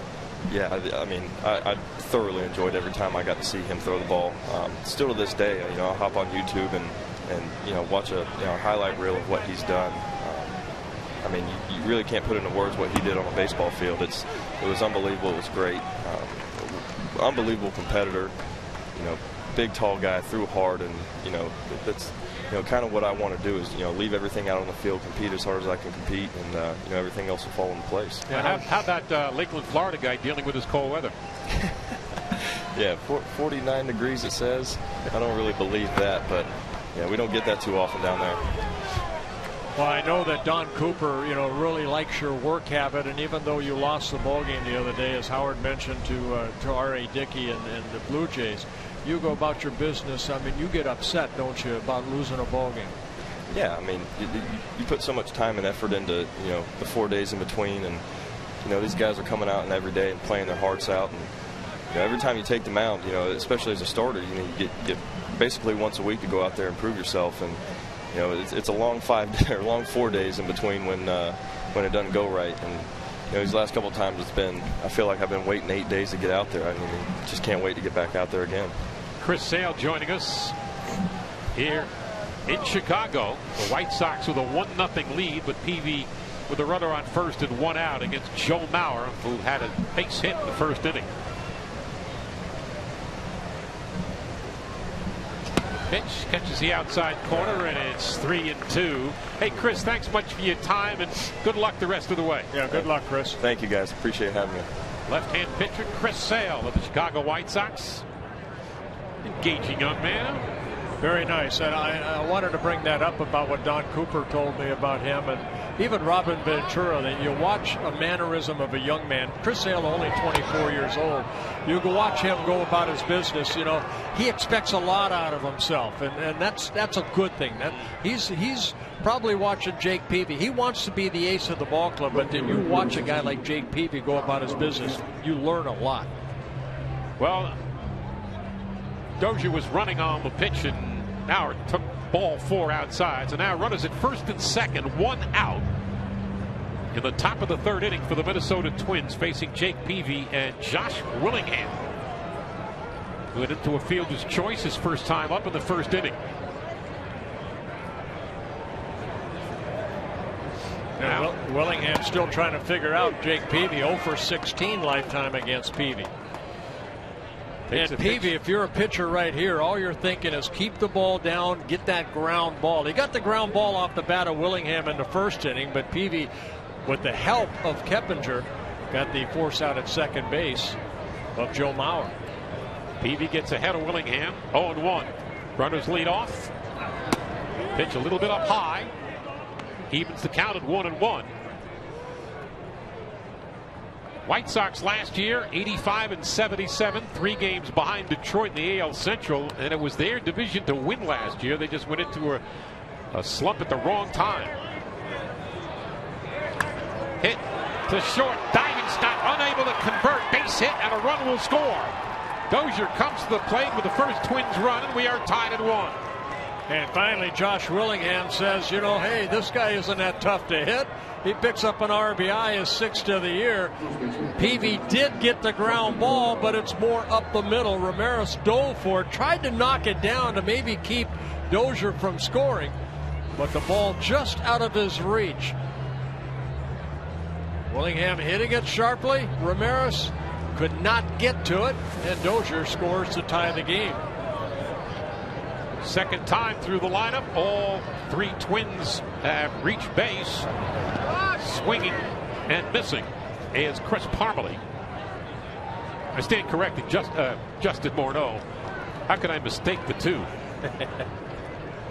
Yeah, I mean, I thoroughly enjoyed every time I got to see him throw the ball. Still to this day, I'll hop on YouTube and watch a highlight reel of what he's done. I mean, you really can't put into words what he did on a baseball field. It was unbelievable. It was great. Unbelievable competitor. Big, tall guy, threw hard, and that's kind of what I want to do is leave everything out on the field, compete as hard as I can compete, and everything else will fall into place. Yeah, how about Lakeland, Florida guy dealing with his cold weather? Yeah, 49 degrees it says. I don't really believe that, but yeah, we don't get that too often down there. Well, I know that Don Cooper, really likes your work habit, and even though you lost the ball game the other day, as Howard mentioned to R.A. Dickey and the Blue Jays, you go about your business. I mean, you get upset, don't you, about losing a ball game? Yeah, I mean, you put so much time and effort into the 4 days in between, and these guys are coming out and every day and playing their hearts out, and every time you take the mound, especially as a starter, you get basically once a week to go out there and prove yourself, and it's a long 4 days in between when it doesn't go right, and these last couple of times I feel like I've been waiting 8 days to get out there. I mean, just can't wait to get back out there again. Chris Sale joining us here in Chicago. The White Sox with a 1-0 lead, but Peavy with a runner on first and 1 out against Joe Mauer, who had a base hit in the first inning. Pitch catches the outside corner, and it's 3-2. Hey, Chris, thanks much for your time, and good luck the rest of the way. Yeah, good luck, Chris. Thank you, guys. Appreciate having me. Left-hand pitcher Chris Sale of the Chicago White Sox. Engaging young man. Very nice. And I wanted to bring that up about what Don Cooper told me about him, and even Robin Ventura, that you watch a mannerism of a young man. Chris Sale, only 24 years old. You can watch him go about his business. He expects a lot out of himself, and that's a good thing. He's probably watching Jake Peavy. He wants to be the ace of the ball club, but then you watch a guy like Jake Peavy go about his business, you learn a lot. Well, Dozier was running on the pitch, and Mauer took ball 4 outside. So now runners at first and second, 1 out in the top of the 3rd inning for the Minnesota Twins, facing Jake Peavy and Josh Willingham, who went into a fielder's choice his first time up in the 1st inning. Now, Willingham still trying to figure out Jake Peavy. 0 for 16 lifetime against Peavy. And Peavy, if you're a pitcher right here, all you're thinking is keep the ball down, get that ground ball. He got the ground ball off the bat of Willingham in the 1st inning, but Peavy, with the help of Keppinger, got the force out at second base of Joe Mauer. Peavy gets ahead of Willingham, 0-1. Runners lead off. Pitch a little bit up high. Evens the count at 1-1. White Sox last year 85-77, 3 games behind Detroit in the AL Central, and it was their division to win last year. They just went into a slump at the wrong time. Hit to short, diving stop, unable to convert, base hit, and a run will score. Dozier comes to the plate with the first Twins run, and we are tied at 1. And finally, Josh Willingham says, hey, this guy isn't that tough to hit. He picks up an RBI, his 6th of the year. Peavy did get the ground ball, but it's more up the middle. Ramirez dove for it, tried to knock it down to maybe keep Dozier from scoring, but the ball just out of his reach. Willingham hitting it sharply. Ramirez could not get to it, and Dozier scores to tie the game. Second time through the lineup, all 3 Twins have reached base. Swinging and missing is Chris Parmelee. I stand corrected, Justin Morneau. How could I mistake the two?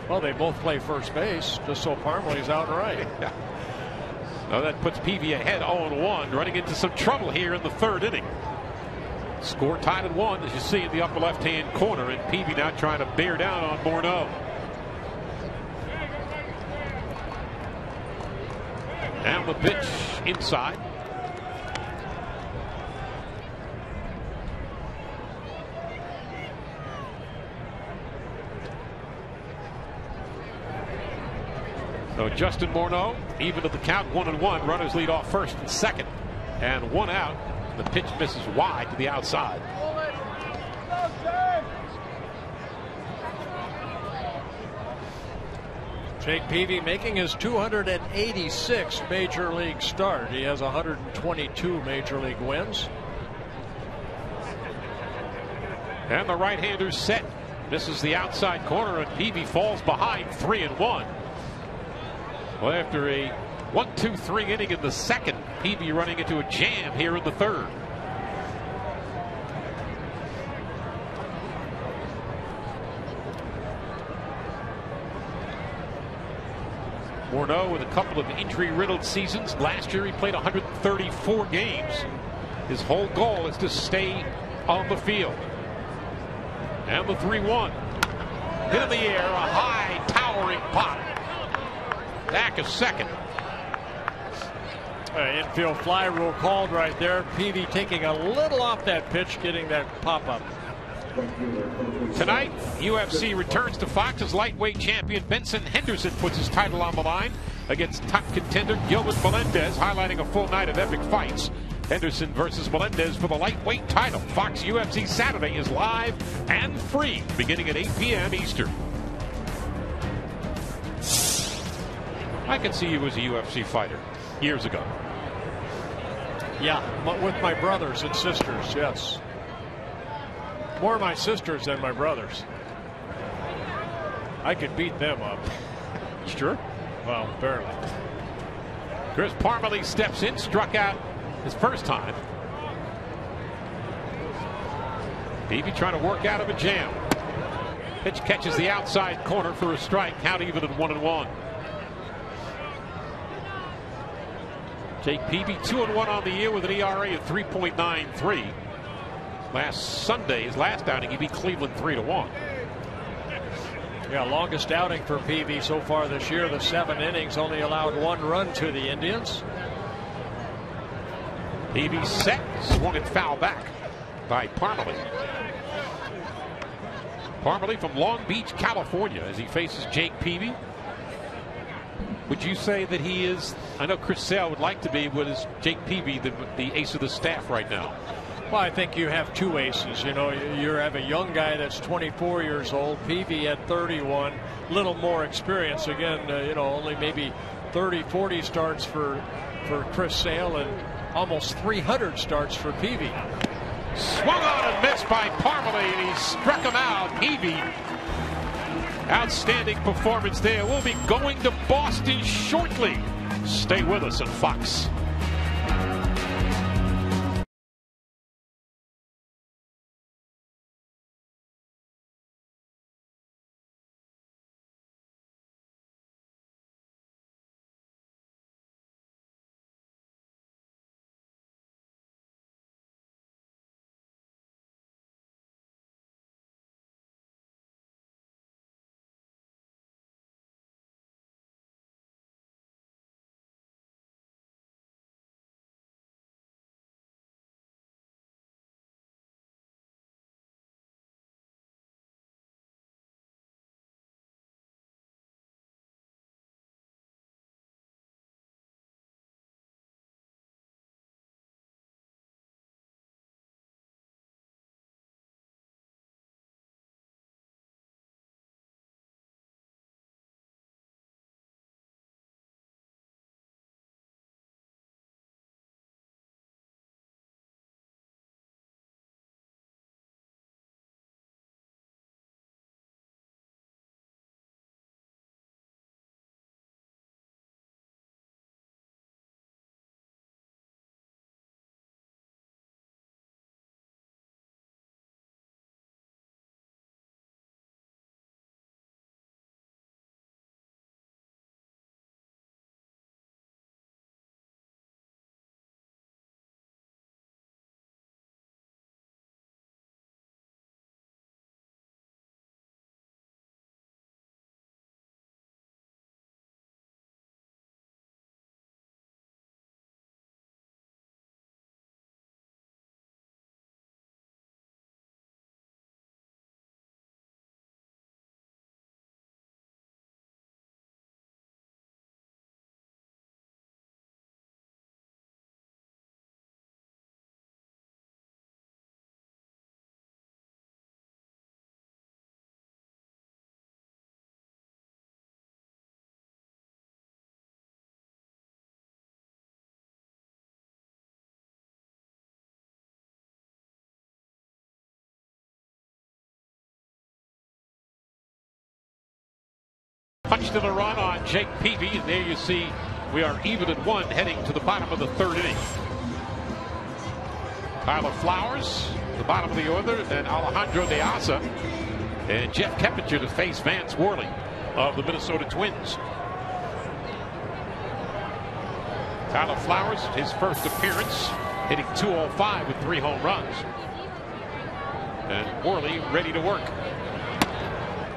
Well, they both play first base, just so Parmelee's out and right. Yeah. Now that puts Peavy ahead 0-1, running into some trouble here in the 3rd inning. Score tied at 1, as you see in the upper left-hand corner, and Peavy now trying to bear down on Morneau. Down the pitch inside. So Justin Morneau, even at the count, 1-1. Runners lead off first and second, and 1 out. The pitch misses wide to the outside. Jake Peavy making his 286th major league start. He has 122 major league wins. And the right-hander's set. Misses the outside corner, and Peavy falls behind 3-1. Well, after a 1-2-3 inning in the second, Peavy running into a jam here in the 3rd. 4-0 with a couple of injury-riddled seasons. Last year he played 134 games. His whole goal is to stay on the field. And the 3-1. Hit in the air, a high, towering pop. Back a second. Infield fly rule called right there. Peavy taking a little off that pitch, getting that pop up. Tonight, UFC returns to Fox as lightweight champion Benson Henderson puts his title on the line against top contender Gilbert Melendez, highlighting a full night of epic fights. Henderson versus Melendez for the lightweight title. Fox UFC Saturday is live and free beginning at 8 p.m. Eastern. I can see you as a UFC fighter years ago. Yeah, with my brothers and sisters, yes. More my sisters than my brothers. I could beat them up. Sure. Well, barely. Chris Parmelee steps in, struck out his first time. Peavy trying to work out of a jam. Pitch catches the outside corner for a strike. Count even at 1-1. Jake Peavy 2-1 on the year with an ERA of 3.93. Last Sunday, his last outing, he beat Cleveland 3-1. Yeah, longest outing for Peavy so far this year. The 7 innings, only allowed 1 run to the Indians. Peavy set, swung and foul back by Parmelee. Parmelee from Long Beach, California, as he faces Jake Peavy. Would you say that he is, I know Chris Sale would like to be, but is Jake Peavy the ace of the staff right now? Well, I think you have 2 aces. You know, you have a young guy that's 24 years old. Peavy at 31, little more experience. Again, you know, only maybe 30, 40 starts for Chris Sale and almost 300 starts for Peavy. Swung on and missed by Parmelee, and he struck him out. Peavy, outstanding performance there. We'll be going to Boston shortly. Stay with us on Fox. Punched in a run on Jake Peavy, and there you see we are even at 1 heading to the bottom of the 3rd inning. Tyler Flowers, the bottom of the order, and Alejandro De Asa, and Jeff Keppinger to face Vance Worley of the Minnesota Twins. Tyler Flowers, his first appearance, hitting .205 with 3 home runs. And Worley ready to work.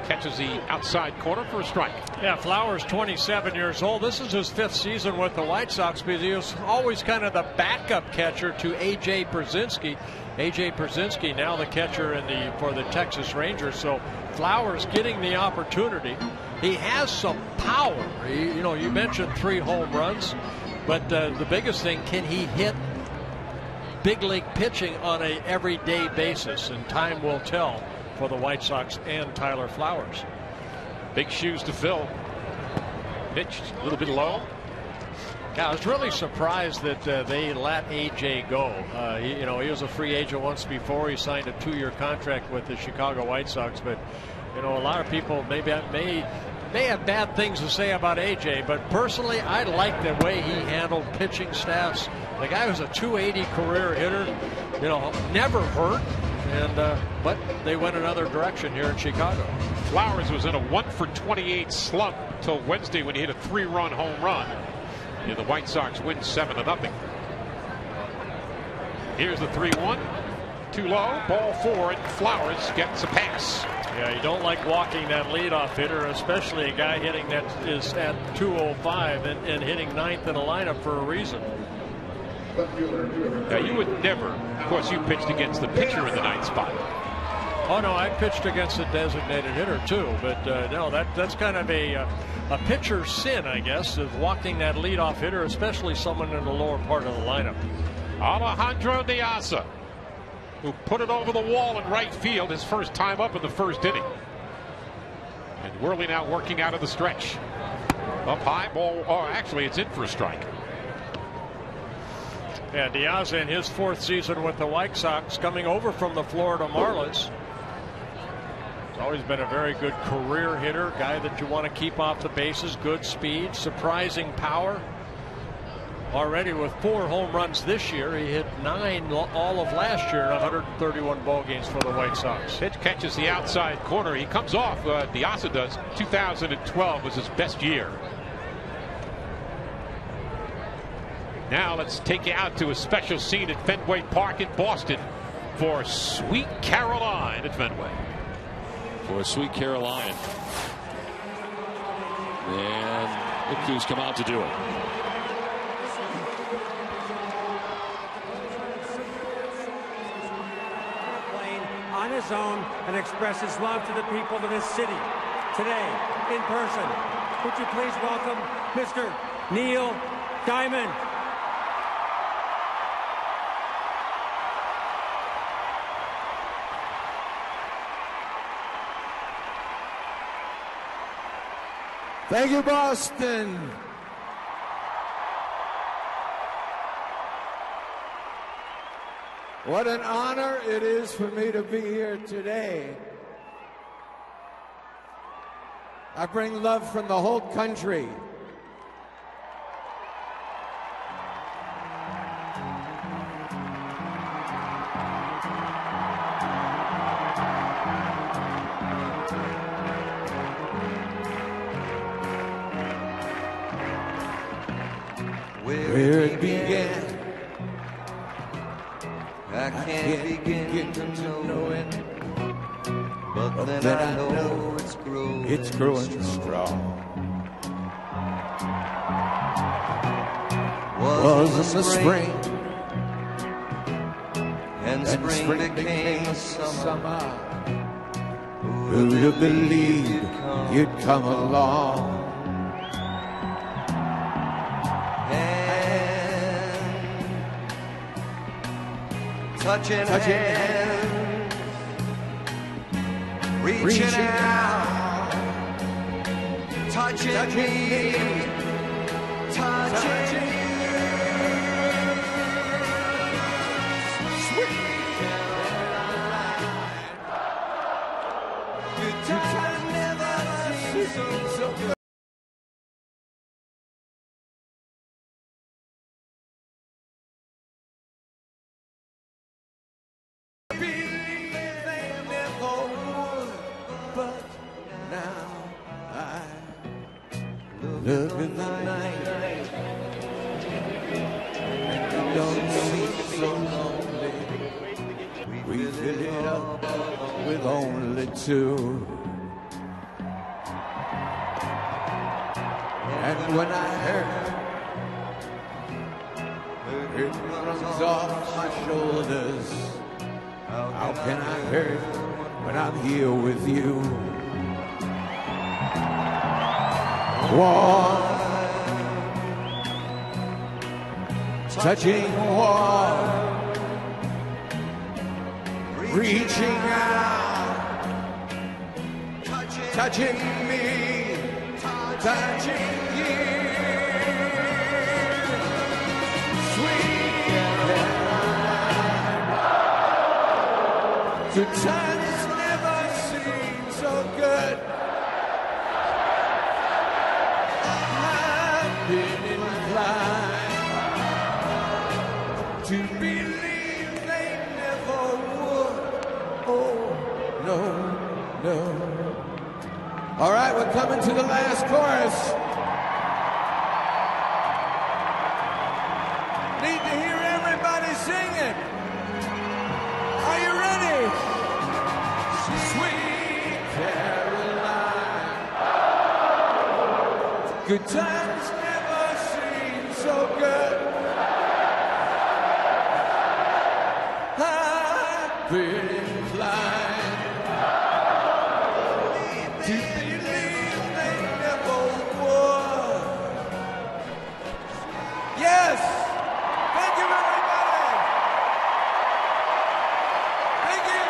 Catches the outside corner for a strike. Yeah, Flowers, 27 years old. This is his 5th season with the White Sox because he was always kind of the backup catcher to A.J. Pierzynski. A.J. Pierzynski now the catcher for the Texas Rangers. So Flowers getting the opportunity. He has some power. You mentioned 3 home runs, but the biggest thing, can he hit big league pitching on a everyday basis? And time will tell for the White Sox and Tyler Flowers. Big shoes to fill. Pitched a little bit low. Yeah, I was really surprised that they let AJ go. He was a free agent once before. He signed a 2-year contract with the Chicago White Sox. But a lot of people may have bad things to say about AJ. But personally, I like the way he handled pitching staffs. The guy was a .280 career hitter. Never hurt. But they went another direction here in Chicago. Flowers was in a 1-for-28 slump till Wednesday when he hit a 3-run home run. And the White Sox win 7-0. Here's the 3-1. Too low. Ball 4, and Flowers gets a pass. Yeah, you don't like walking that leadoff hitter, especially a guy hitting that is at .205 and hitting 9th in the lineup for a reason. Now, you would never, of course, you pitched against the pitcher in the 9th spot. Oh, no, I pitched against a designated hitter, too. But, no, that's kind of a pitcher's sin, I guess, of walking that leadoff hitter, especially someone in the lower part of the lineup. Alejandro De Asa, who put it over the wall in right field his first time up in the 1st inning. And Worley now working out of the stretch. Up high, ball, actually it's in for a strike. Yeah, De Asa in his 4th season with the White Sox, coming over from the Florida Marlins. He's always been a very good career hitter, guy that you want to keep off the bases, good speed, surprising power. Already with 4 home runs this year. He hit 9 all of last year in 131 ball games for the White Sox. Pitch catches the outside corner. He comes off. De Asa does. 2012 was his best year. Now let's take you out to a special scene at Fenway Park in Boston for Sweet Caroline at Fenway. For Sweet Caroline. And look who's come out to do it. On his own and express his love to the people of this city. Today, in person, would you please welcome Mr. Neil Diamond. Thank you, Boston. What an honor it is for me to be here today. I bring love from the whole country. Where it began, I can't begin to know it, but then I know it's growing strong. Was in the spring, and spring became the summer. Who'd have believed you'd come along? Touching hands, reaching out, touching me, touching you. Sweet Caroline, good times never seem so good. Look at the night, with only two. And when I hurt, it runs off my shoulders. How can I hurt when I'm here with you? Warm, touching warm, reaching out, touching me, touching you. Sweet Caroline, good times never seem so good. I've been inclined to believe they never would. Oh, no, no. All right, we're coming to the last chorus. Need to hear everybody singing. Are you ready? Sweet Caroline, good times never seem so good. I've been inclined to believe they never would. Yes! Thank you, everybody! Thank you!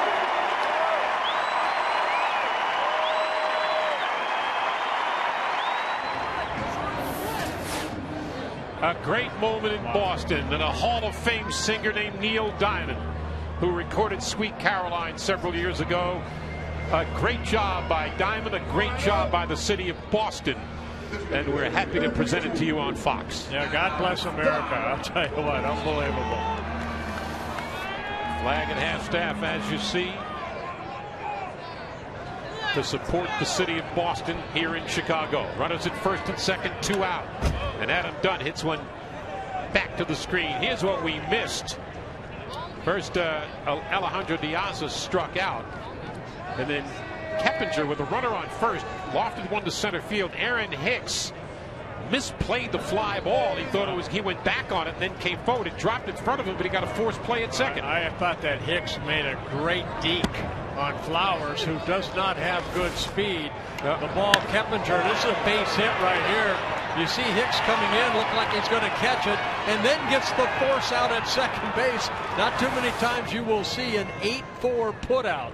A great moment in Boston, and a Hall of Fame singer named Neil Diamond, who recorded Sweet Caroline several years ago. A great job by Diamond, a great job by the city of Boston, and we're happy to present it to you on Fox. Yeah, God bless America. I'll tell you what, unbelievable. Flag at half-staff, as you see, to support the city of Boston here in Chicago. Runners at first and second, 2 out. And Adam Dunn hits one back to the screen. Here's what we missed. First, Alejandro Diaz struck out. And then Keppinger with a runner on first, lofted one to center field. Aaron Hicks misplayed the fly ball. He thought it was, he went back on it and then came forward. It dropped in front of him, but he got a forced play at second. I thought that Hicks made a great deke on Flowers, who does not have good speed. The ball, Keppinger, this is a base hit right here. You see Hicks coming in, look like he's going to catch it, and then gets the force out at second base. Not too many times you will see an 8-4 put out.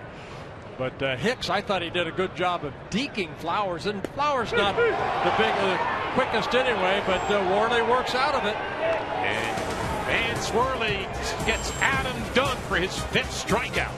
But Hicks, I thought he did a good job of deking Flowers, and Flowers not the quickest anyway, but Worley works out of it. And Van Swirly gets Adam Dunn for his 5th strikeout.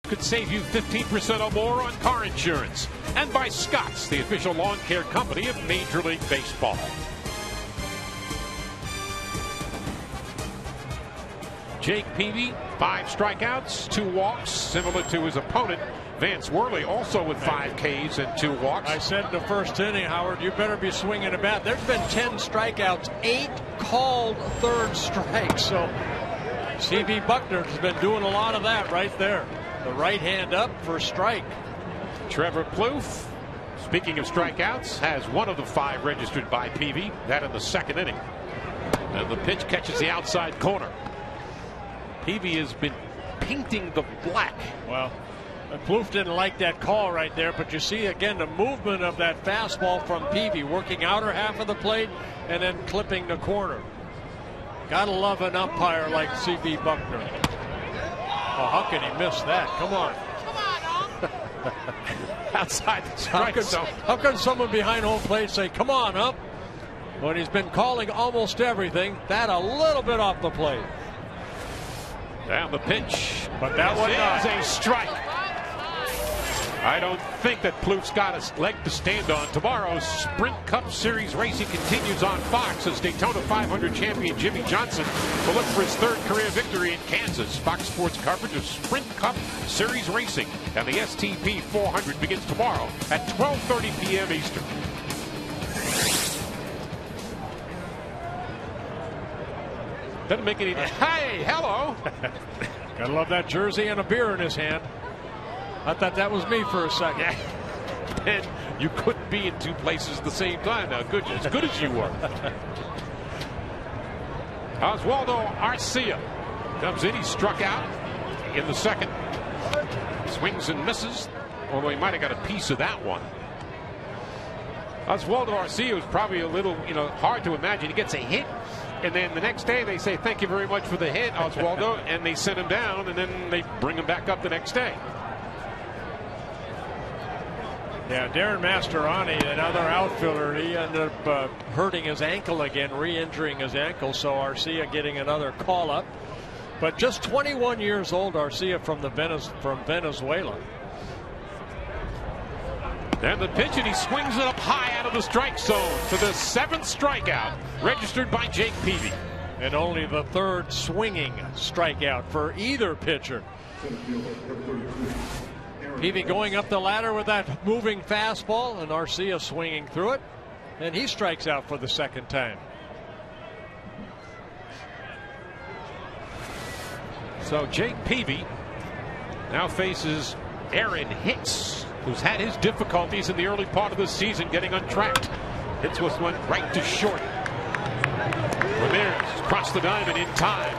could save you 15% or more on car insurance. And by Scotts, the official lawn care company of Major League Baseball. Jake Peavy, 5 strikeouts, 2 walks, similar to his opponent. Vance Worley also with 5 Ks and 2 walks. I said in the first inning, Howard, you better be swinging a bat. There's been 10 strikeouts, 8 called third strikes. So C.B. Buckner has been doing a lot of that right there. The right hand up for strike. Trevor Plouffe, speaking of strikeouts, has 1 of the 5 registered by Peavy. That in the second inning. And the pitch catches the outside corner. Peavy has been painting the black. Well, Plouffe didn't like that call right there, but you see again the movement of that fastball from Peavy, working outer half of the plate and then clipping the corner. Gotta love an umpire like C.B. Buckner. Oh, how can he miss that? Come on. Outside the strike zone. How can someone behind home plate say, come on, ump? When he's been calling almost everything, that a little bit off the plate. Down the pitch. But that one is a strike. I don't think that Plouffe's got a leg to stand on. Tomorrow's Sprint Cup Series racing continues on Fox as Daytona 500 champion Jimmy Johnson will look for his 3rd career victory in Kansas. Fox Sports coverage of Sprint Cup Series racing and the STP 400 begins tomorrow at 12:30 p.m. Eastern. Doesn't make any. Hey, hello. Gotta love that jersey and a beer in his hand. I thought that was me for a second. Yeah. And you couldn't be in 2 places at the same time now, could you? As good as you were. Oswaldo Arcia comes in. He struck out in the second. Swings and misses, although he might have got a piece of that one. Oswaldo Arcia was probably a little, hard to imagine. He gets a hit, and then the next day they say, thank you very much for the hit, Oswaldo, and they send him down, and then they bring him back up the next day. Yeah, Darren Mastroianni, another outfielder, he ended up hurting his ankle again, re-injuring his ankle, so Arcia getting another call-up. But just 21 years old, Arcia from Venezuela. And the pitch, and he swings it up high out of the strike zone for the 7th strikeout, registered by Jake Peavy. And only the 3rd swinging strikeout for either pitcher. Peavy going up the ladder with that moving fastball, and Arcia swinging through it, and he strikes out for the 2nd time. So Jake Peavy now faces Aaron Hicks, who's had his difficulties in the early part of the season getting untracked. Hicks went right to short. Ramirez crossed the diamond in time.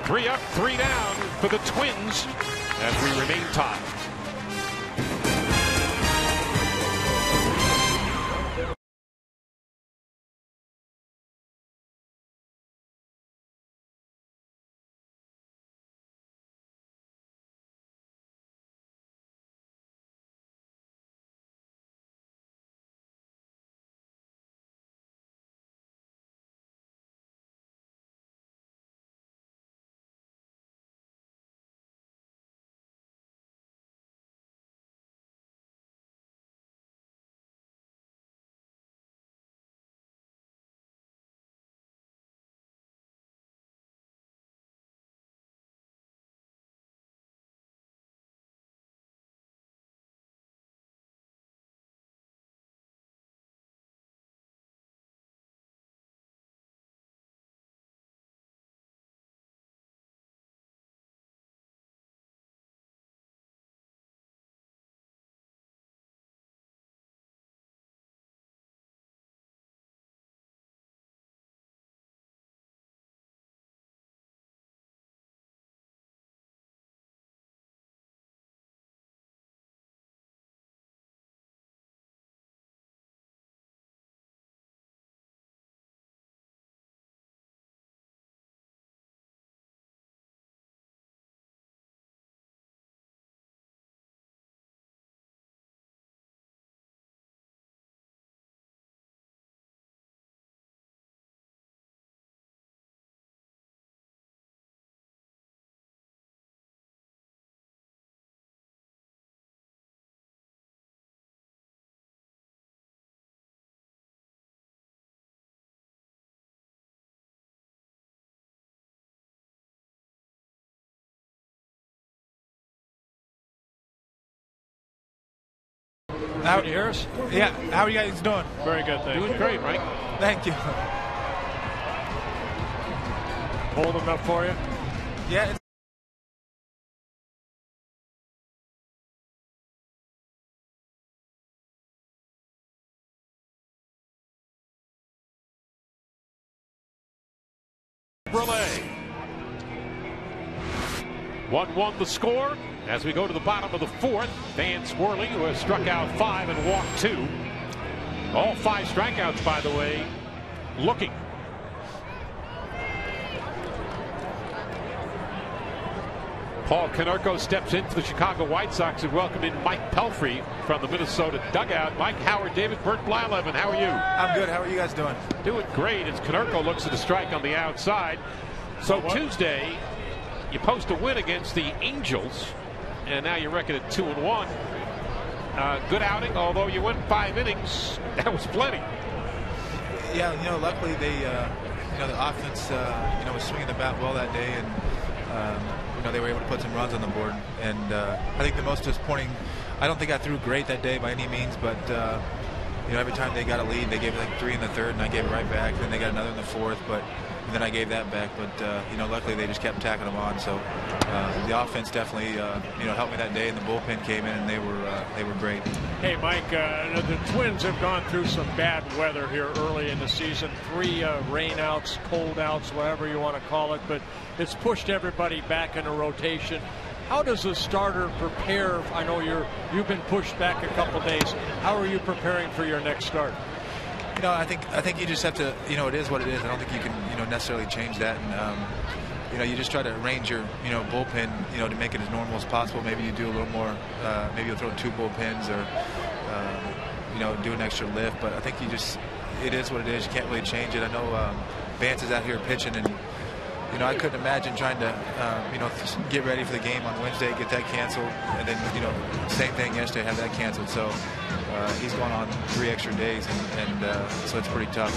3 up, 3 down for the Twins as we remain tied. Can you hear us? Yeah. How are you guys doing? Very good, thank you. Doing great, Mike. Thank you. Cold enough for you? Yeah. It's Relay. 1-1 the score as we go to the bottom of the fourth. Van Swirling, who has struck out 5 and walked 2. All 5 strikeouts, by the way, looking. Paul Konerko steps in for the Chicago White Sox and welcome in Mike Pelfrey from the Minnesota dugout. Mike, Howard, David, Bert Blyleven, how are you? I'm good. How are you guys doing? Doing great as Konerko looks at the strike on the outside. So Tuesday, you post a win against the Angels, and now you're reckoned at 2-1. Good outing, although you went 5 innings. That was plenty. Yeah, luckily they, the offense, was swinging the bat well that day, and they were able to put some runs on the board. And I think the most disappointing, I don't think I threw great that day by any means, but every time they got a lead, they gave like 3 in the third, and I gave it right back. Then they got another in the fourth, and then I gave that back. But luckily they just kept tacking them on. So the offense definitely helped me that day, and the bullpen came in, and they were great. Hey, Mike, the Twins have gone through some bad weather here early in the season. 3 rainouts, cold outs, whatever you want to call it, but it's pushed everybody back into rotation. How does a starter prepare? I know you've been pushed back a couple days. How are you preparing for your next start? I think you just have to, it is what it is. I don't think you can, necessarily change that. And, you just try to arrange your, bullpen, to make it as normal as possible. Maybe you do a little more, maybe you'll throw 2 bullpens or, do an extra lift. But I think it is what it is. You can't really change it. I know Vance is out here pitching, and, I couldn't imagine trying to, get ready for the game on Wednesday, get that canceled, and then, same thing yesterday, have that canceled. So he's gone on 3 extra days, and so it's pretty tough.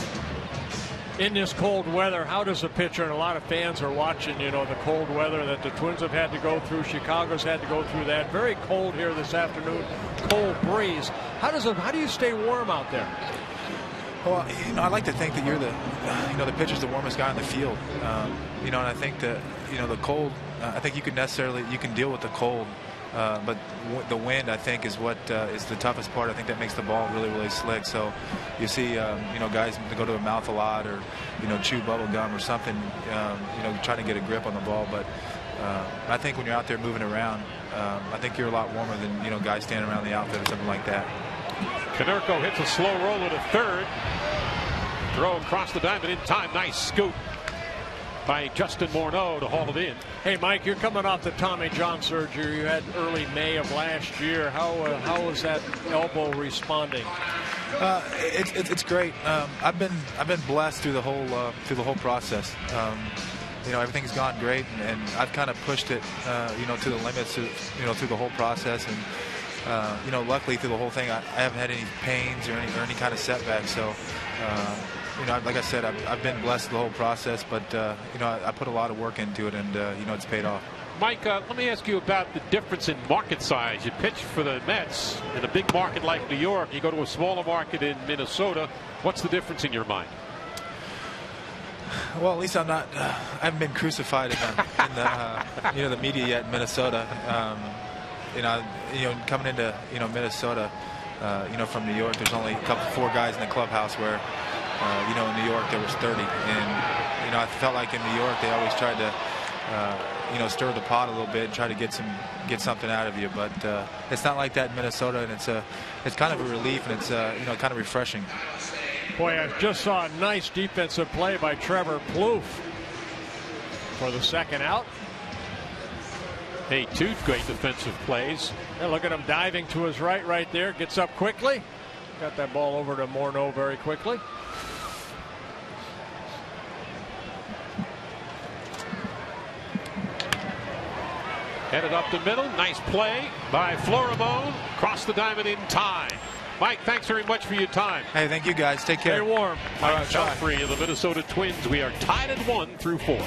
In this cold weather, how does a pitcher, and a lot of fans are watching, the cold weather that the Twins have had to go through, Chicago's had to go through that. Very cold here this afternoon, cold breeze. How do you stay warm out there? Well, I like to think that you're the pitcher's the warmest guy on the field. And I think that, the cold, I think you can deal with the cold. But the wind, I think, is what is the toughest part. I think that makes the ball really, really slick. So you see, guys go to their mouth a lot, or chew bubble gum or something, trying to get a grip on the ball. But I think when you're out there moving around, I think you're a lot warmer than guys standing around the outfield or something like that. Konerko hits a slow roller to third. Throw across the diamond in time. Nice scoop by Justin Morneau to haul it in. Hey, Mike, you're coming off the Tommy John surgery you had early May of last year. How is that elbow responding? It's great. I've been blessed through the whole process. Everything's gone great, and I've kind of pushed it to the limits through the whole process, and luckily through the whole thing I haven't had any pains or any kind of setbacks. So like I said, I've been blessed the whole process, but I put a lot of work into it, and it's paid off. Mike, let me ask you about the difference in market size. You pitch for the Mets in a big market like New York. You go to a smaller market in Minnesota. What's the difference in your mind? Well, at least I haven't been crucified in the media yet in Minnesota. Coming into Minnesota, from New York, there's only 4 guys in the clubhouse where. In New York there was 30, and I felt like in New York they always tried to stir the pot a little bit and try to get something out of you, but it's not like that in Minnesota, and it's kind of a relief, and it's kind of refreshing. Boy, I just saw a nice defensive play by Trevor Plouffe for the second out. Hey, 2 great defensive plays. Yeah, look at him diving to his right there, gets up quickly, got that ball over to Morneau very quickly. Headed up the middle. Nice play by Florimone. Cross the diamond in time. Mike, thanks very much for your time. Hey, thank you guys. Take care. Stay warm. Mike Pelfrey of the Minnesota Twins. We are tied at 1 through 4.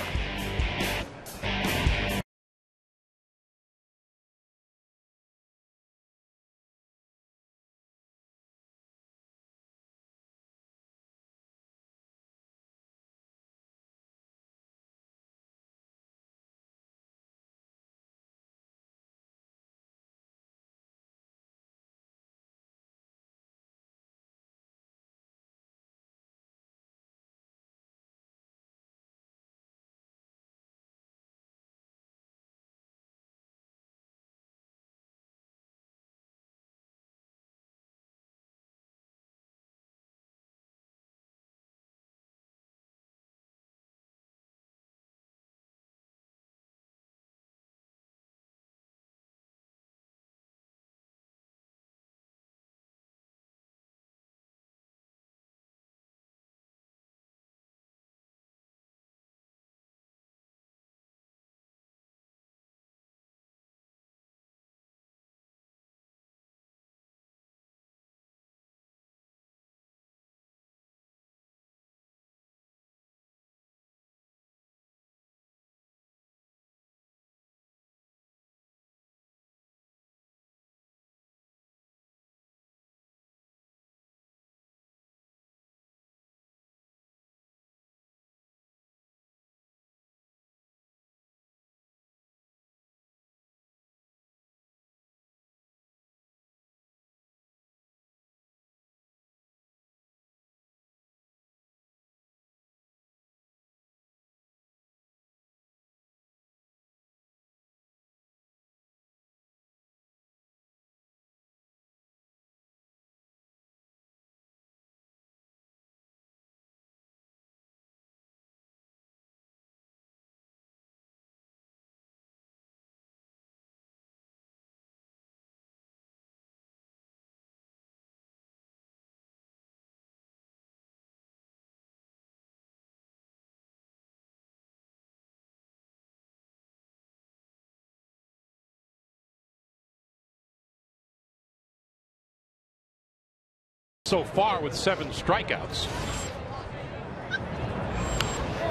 so far with 7 strikeouts.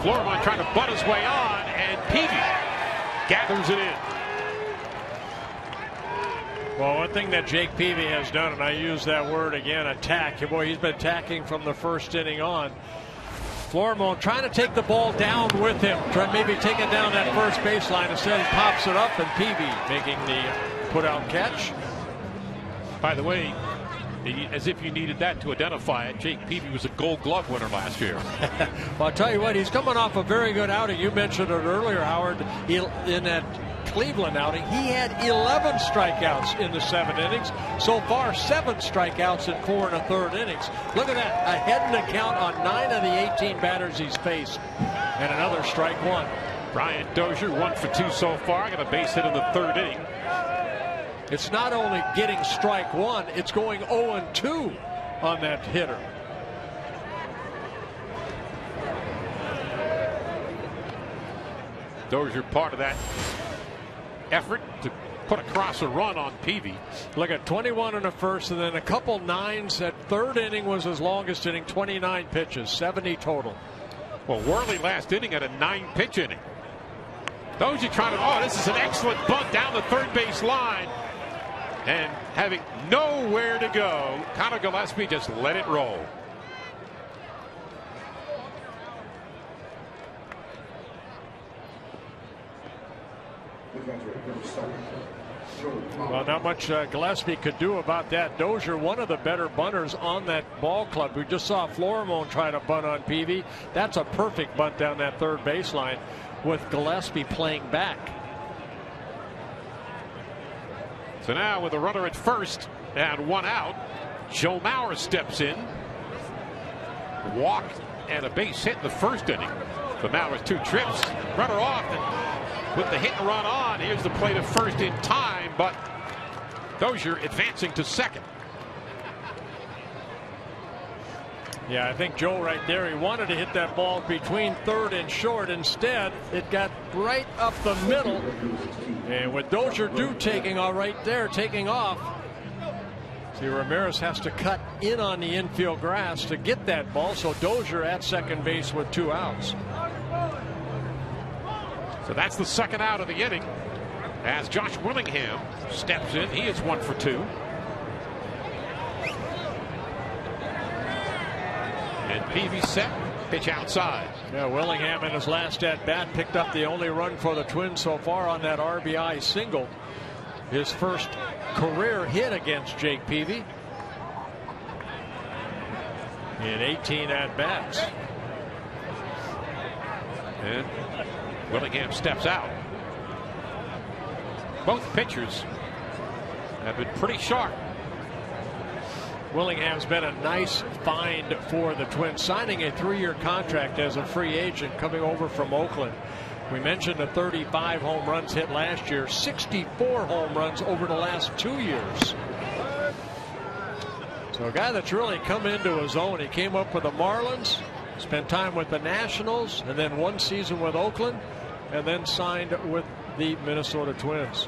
Florimon trying to butt his way on, and Peavy gathers it in. Well, one thing that Jake Peavy has done, and I use that word again, attack. Boy, he's been attacking from the first inning on. Florimon trying to take the ball down with him, try maybe take it down that first baseline. Instead, he pops it up, and Peavy making the put-out catch. By the way, as if you needed that to identify it, Jake Peavy was a Gold Glove winner last year. Well, I'll tell you what, he's coming off a very good outing. You mentioned it earlier, Howard, in that Cleveland outing. He had 11 strikeouts in the 7 innings. So far, 7 strikeouts in 4 1/3 innings. Look at that, ahead in the count on 9 of the 18 batters he's faced. And another strike 1. Brian Dozier 1 for 2 so far. Got a base hit in the 3rd inning. It's not only getting strike 1, it's going 0-2 on that hitter. Dozier part of that effort to put across a run on Peavy. Look at 21 in the first, and then a couple 9s. That 3rd inning was his longest inning, 29 pitches, 70 total. Well, Worley last inning had a 9-pitch inning. Dozier trying to, oh, this is an excellent bunt down the third base line. And having nowhere to go, Conor Gillaspie just let it roll. Well, not much Gillaspie could do about that. Dozier, one of the better bunters on that ball club. We just saw Florimon try to bunt on Peavy. That's a perfect bunt down that third baseline with Gillaspie playing back. So now with a runner at first and 1 out, Joe Mauer steps in. Walk and a base hit in the first inning. But Mauer's 2 trips, runner off, and with the hit and run on, here's the play to first in time, but Dozier advancing to second. Yeah, I think Joe right there, he wanted to hit that ball between third and short. Instead, it got right up the middle. And with Dozier taking off. See, Ramirez has to cut in on the infield grass to get that ball. So Dozier at second base with 2 outs. So that's the second out of the inning as Josh Willingham steps in. He is 1 for 2. And Peavy set, pitch outside. Yeah, Willingham in his last at bat picked up the only run for the Twins so far on that RBI single. His first career hit against Jake Peavy in 18 at bats. And Willingham steps out. Both pitchers have been pretty sharp. Willingham's been a nice find for the Twins, signing a 3-year contract as a free agent coming over from Oakland. We mentioned the 35 home runs hit last year, 64 home runs over the last 2 years. So a guy that's really come into his own. He came up with the Marlins, spent time with the Nationals, and then 1 season with Oakland, and then signed with the Minnesota Twins.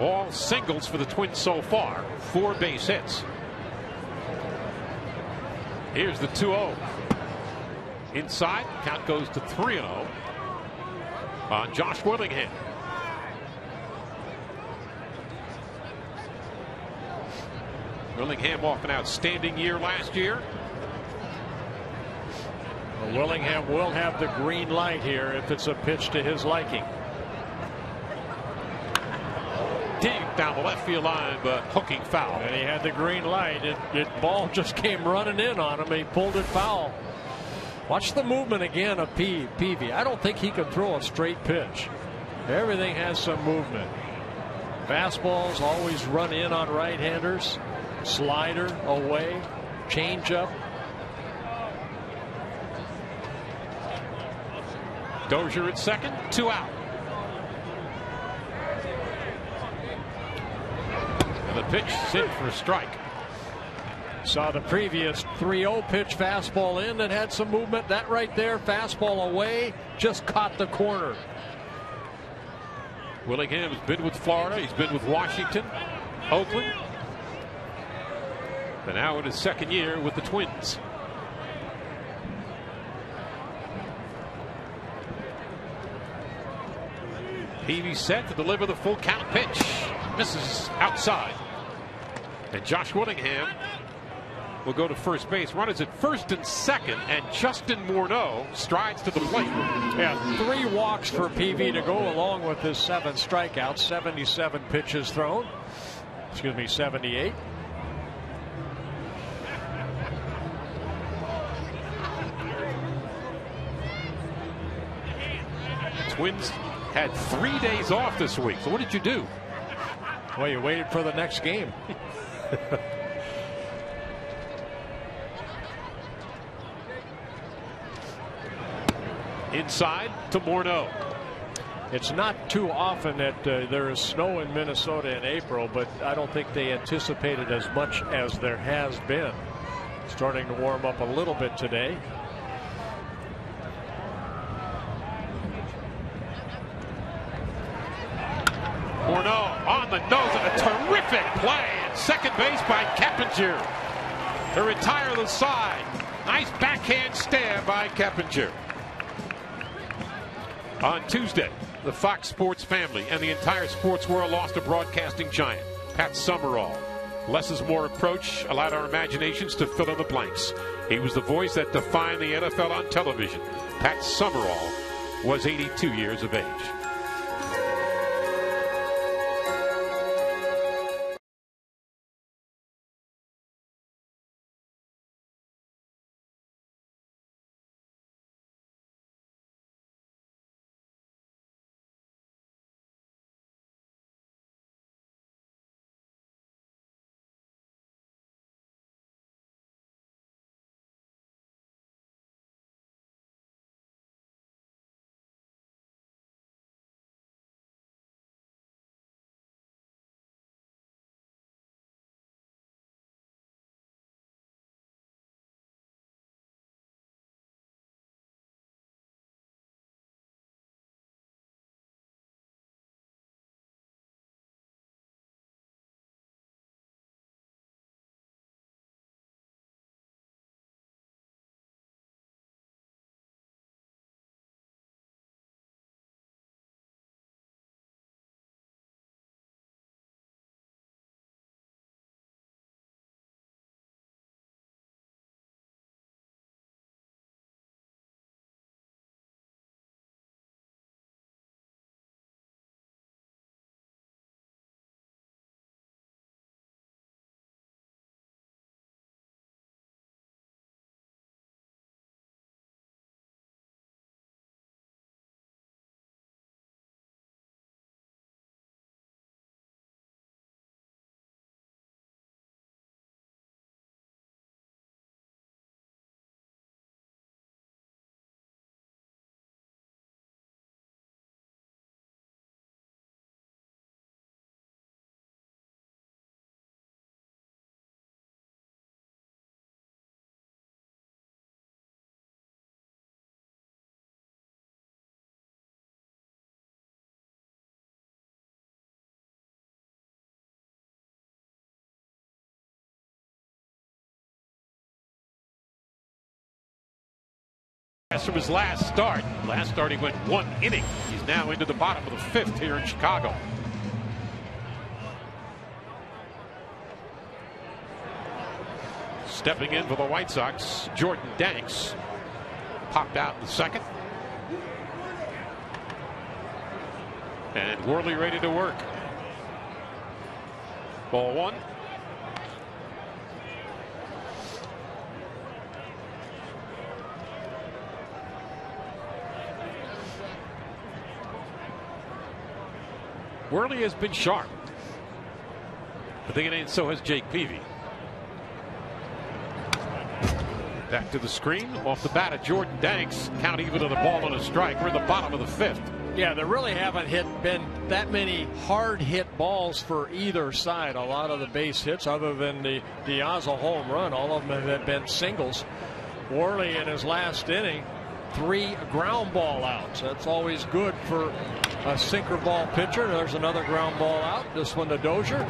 All singles for the Twins so far, 4 base hits. Here's the 2-0. Inside, count goes to 3-0 on Josh Willingham. Willingham off an outstanding year last year. Well, Willingham will have the green light here if it's a pitch to his liking. Deep down the left field line, but hooking foul. And he had the green light. Ball just came running in on him. He pulled it foul. Watch the movement again of Peavy. I don't think he can throw a straight pitch. Everything has some movement. Fastballs always run in on right-handers. Slider away. Changeup. Dozier at second, 2 out. And the pitch is in for a strike. Saw the previous 3-0 pitch fastball in that had some movement. That right there, fastball away, just caught the corner. Willingham has been with Florida. He's been with Washington, Oakland. But now in his second year with the Twins. Peavy set to deliver the full count pitch. Misses outside. And Josh Willingham will go to first base. Runners at first and second, and Justin Morneau strides to the plate. Yeah, 3 walks for Peavy to go along with his 7 strikeouts, 77 pitches thrown. Excuse me, 78. Twins had 3 days off this week. So what did you do? Well, you waited for the next game. Inside to Morneau. It's not too often that there is snow in Minnesota in April, but I don't think they anticipated as much as there has been. Starting to warm up a little bit today. Morneau on the nose and a terrific play at second base by Keppinger to retire the side. Nice backhand stab by Keppinger. On Tuesday, the Fox Sports family and the entire sports world lost a broadcasting giant, Pat Summerall. Less is more approach allowed our imaginations to fill in the blanks. He was the voice that defined the NFL on television. Pat Summerall was 82 years of age. From his last start. Last start he went 1 inning. He's now into the bottom of the 5th here in Chicago. Stepping in for the White Sox, Jordan Danks popped out in the second. And Worley ready to work. Ball 1. Worley has been sharp. But then again, so has Jake Peavy. Back to the screen. Off the bat of Jordan Danks. Count even to the ball and a strike. We're in the bottom of the 5th. Yeah, there really haven't been that many hard hit balls for either side. A lot of the base hits, other than the Diaza home run, all of them have been singles. Worley in his last inning, 3 ground ball outs. That's always good for a sinker ball pitcher. There's another ground ball out. This one to Dozier.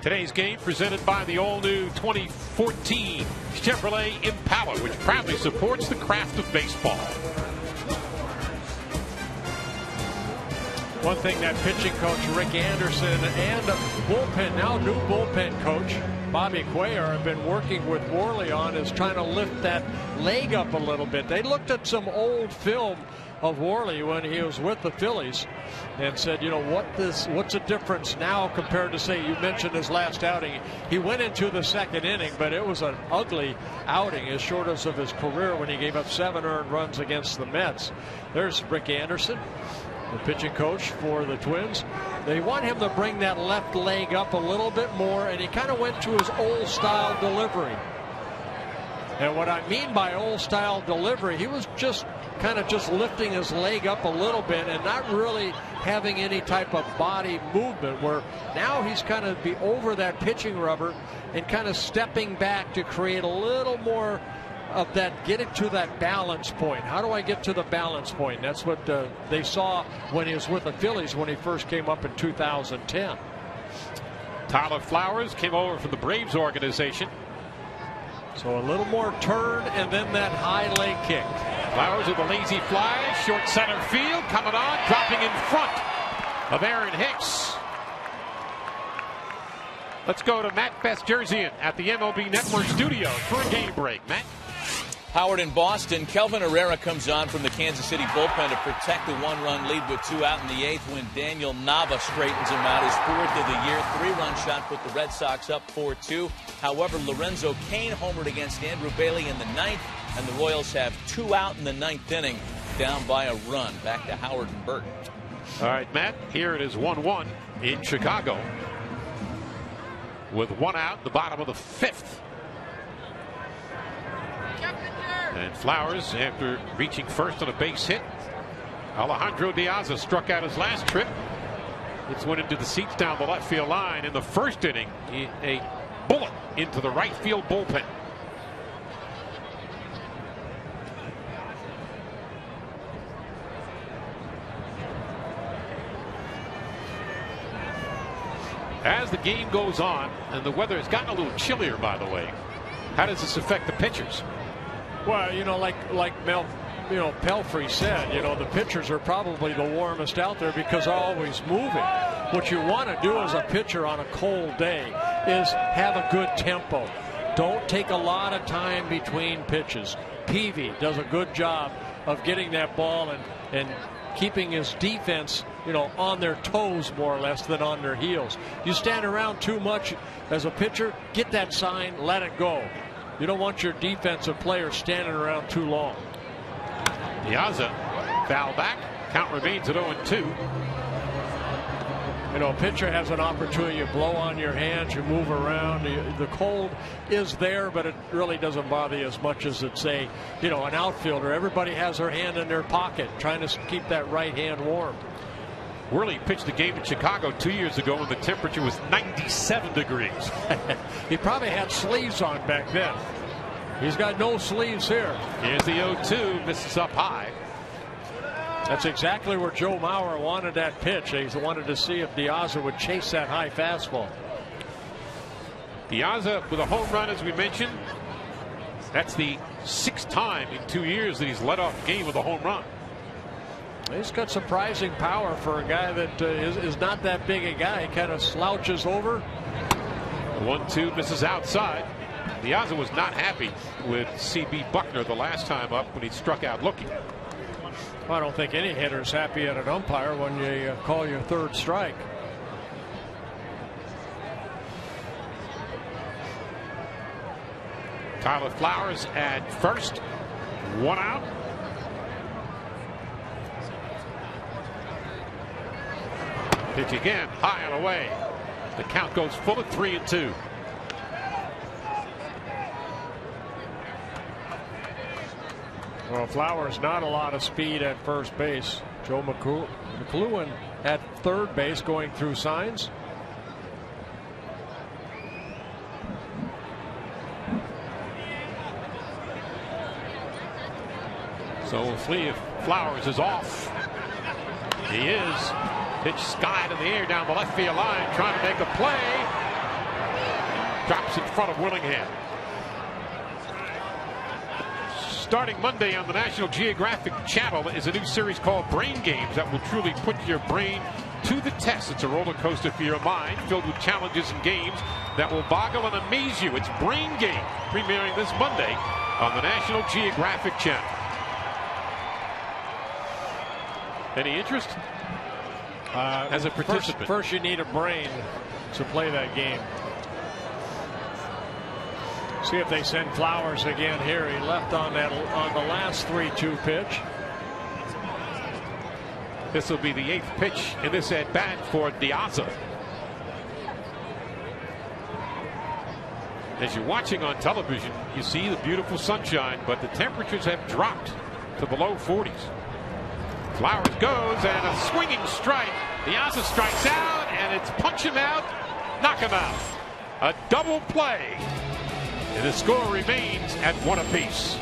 Today's game presented by the all-new 2014 Chevrolet Impala, which proudly supports the craft of baseball. One thing that pitching coach Rick Anderson and bullpen, now new bullpen coach Bobby Cuellar have been working with Worley on is trying to lift that leg up a little bit. They looked at some old film of Worley when he was with the Phillies and said, you know, what's the difference now compared to, say, you mentioned his last outing. He went into the second inning, but it was an ugly outing, as shortest of his career, when he gave up 7 earned runs against the Mets. There's Rick Anderson, the pitching coach for the Twins. They want him to bring that left leg up a little bit more, and he kind of went to his old style delivery. And what I mean by old style delivery, he was just kind of just lifting his leg up a little bit and not really having any type of body movement, where now he's kind of be over that pitching rubber and kind of stepping back to create a little more of that, getting to that balance point. How do I get to the balance point? That's what they saw when he was with the Phillies when he first came up in 2010. Tyler Flowers came over from the Braves organization. So a little more turn and then that high leg kick. Flowers with a lazy fly, short center field, coming on, dropping in front of Aaron Hicks. Let's go to Matt Bestjerzian at the MLB Network studio for a game break. Matt? Howard in Boston. Kelvin Herrera comes on from the Kansas City bullpen to protect the 1-run lead with 2 out in the 8th when Daniel Nava straightens him out. His 4th of the year. 3-run shot put the Red Sox up 4-2. However, Lorenzo Cain homered against Andrew Bailey in the 9th, and the Royals have 2 out in the 9th inning, down by a run. Back to Howard and Burt. All right, Matt, here it is 1-1 in Chicago with 1 out in the bottom of the 5th. And Flowers, after reaching first on a base hit, Alejandro Diaz struck out his last trip. It's went into the seats down the left field line in the first inning. A bullet into the right field bullpen. As the game goes on, and the weather has gotten a little chillier, by the way, how does this affect the pitchers? Well, you know, like Pelfrey said, you know, the pitchers are probably the warmest out there because they're always moving. What you want to do as a pitcher on a cold day is have a good tempo. Don't take a lot of time between pitches. Peavy does a good job of getting that ball and keeping his defense, you know, on their toes more or less than on their heels. You stand around too much as a pitcher, get that sign, let it go. You don't want your defensive players standing around too long. Piazza foul back. Count remains at 0-2. You know, a pitcher has an opportunity. You blow on your hands, you move around. The cold is there, but it really doesn't bother you as much as it's an outfielder. Everybody has their hand in their pocket trying to keep that right hand warm. Worley pitched the game in Chicago 2 years ago when the temperature was 97 degrees. He probably had sleeves on back then. He's got no sleeves here. Here's the 0-2, misses up high. That's exactly where Joe Mauer wanted that pitch. He wanted to see if Piazza would chase that high fastball. Piazza with a home run, as we mentioned. That's the 6th time in 2 years that he's led off the game with a home run. He's got surprising power for a guy that is not that big a guy. He kind of slouches over. 1-2, misses outside. Piazza was not happy with C.B. Buckner the last time up when he struck out looking. Well, I don't think any hitter's happy at an umpire when you call your 3rd strike. Tyler Flowers at first. 1 out. Pitch again, high and away. The count goes full at 3-2. Well, Flowers not a lot of speed at first base. Joe McLuhan at 3rd base going through signs. So we'll see if Flowers is off. He is. Pitch skied in the air down the left field line, trying to make a play. drops in front of Willingham. Starting Monday on the National Geographic Channel is a new series called Brain Games that will truly put your brain to the test. It's a roller coaster for your mind, filled with challenges and games that will boggle and amaze you. It's Brain Game, premiering this Monday on the National Geographic Channel. Any interest as a participant? First you need a brain to play that game. See if they send Flowers again here. He left on the last 3-2 pitch. This will be the 8th pitch in this at bat for De Aza. As you're watching on television, you see the beautiful sunshine, but the temperatures have dropped to the low 40s. Flowers goes, and a swinging strike. De Aza strikes out, and it's punch him out, knock him out. A double play. And the score remains at 1 apiece.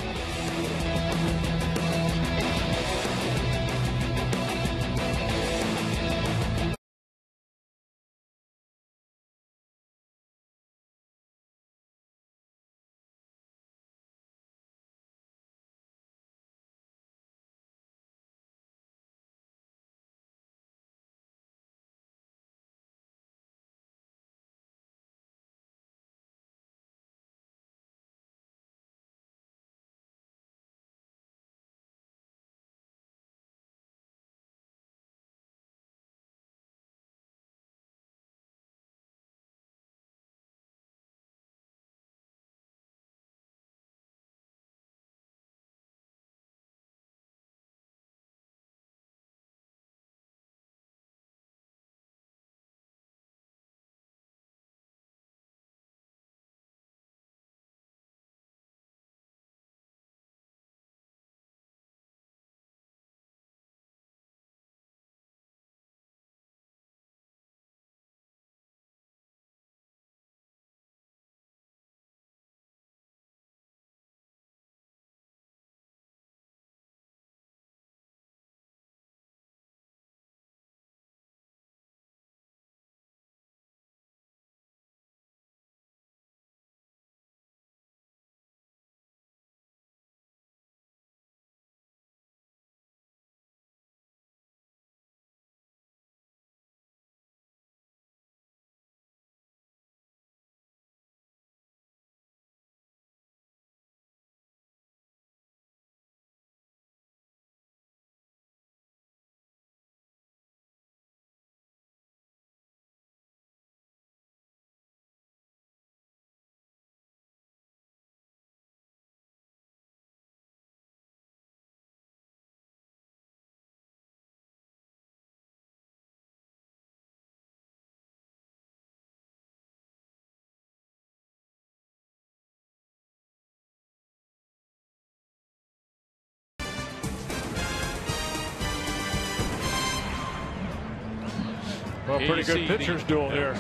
Well, pretty good pitchers duel here.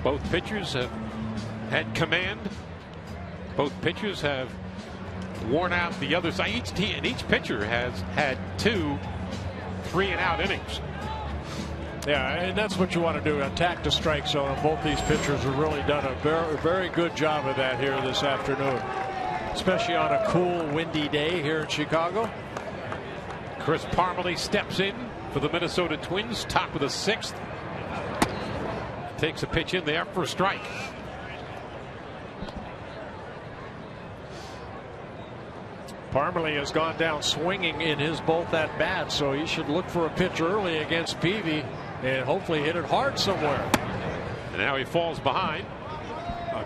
Both pitchers have had command. Both pitchers have worn out the other side. Each pitcher has had 2 3-and-out innings. Yeah, and that's what you want to do, attack the strike zone. And both these pitchers have really done a very good job of that here this afternoon, especially on a cool, windy day here in Chicago. Chris Parmelee steps in for the Minnesota Twins, top of the 6th. Takes a pitch in there for a strike. Parmelee has gone down swinging in his both at bats, so he should look for a pitch early against Peavy and hopefully hit it hard somewhere. And now he falls behind.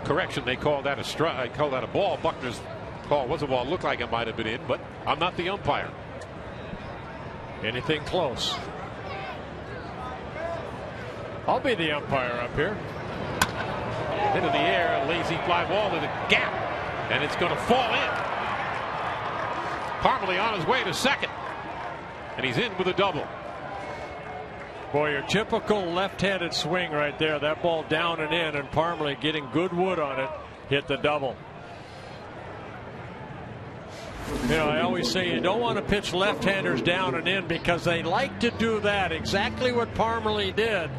Correction, they call that a strike. I call that a ball. Buckner's call was a ball. Looked like it might have been in, but I'm not the umpire. Anything close. I'll be the umpire up here. Hit in the air, a lazy fly ball to the gap, and it's going to fall in. Parmelee on his way to second, and he's in with a double. Boy, your typical left-handed swing right there. That ball down and in, and Parmelee getting good wood on it, hit the double. You know, I always say you don't want to pitch left-handers down and in because they like to do that. Exactly what Parmelee did.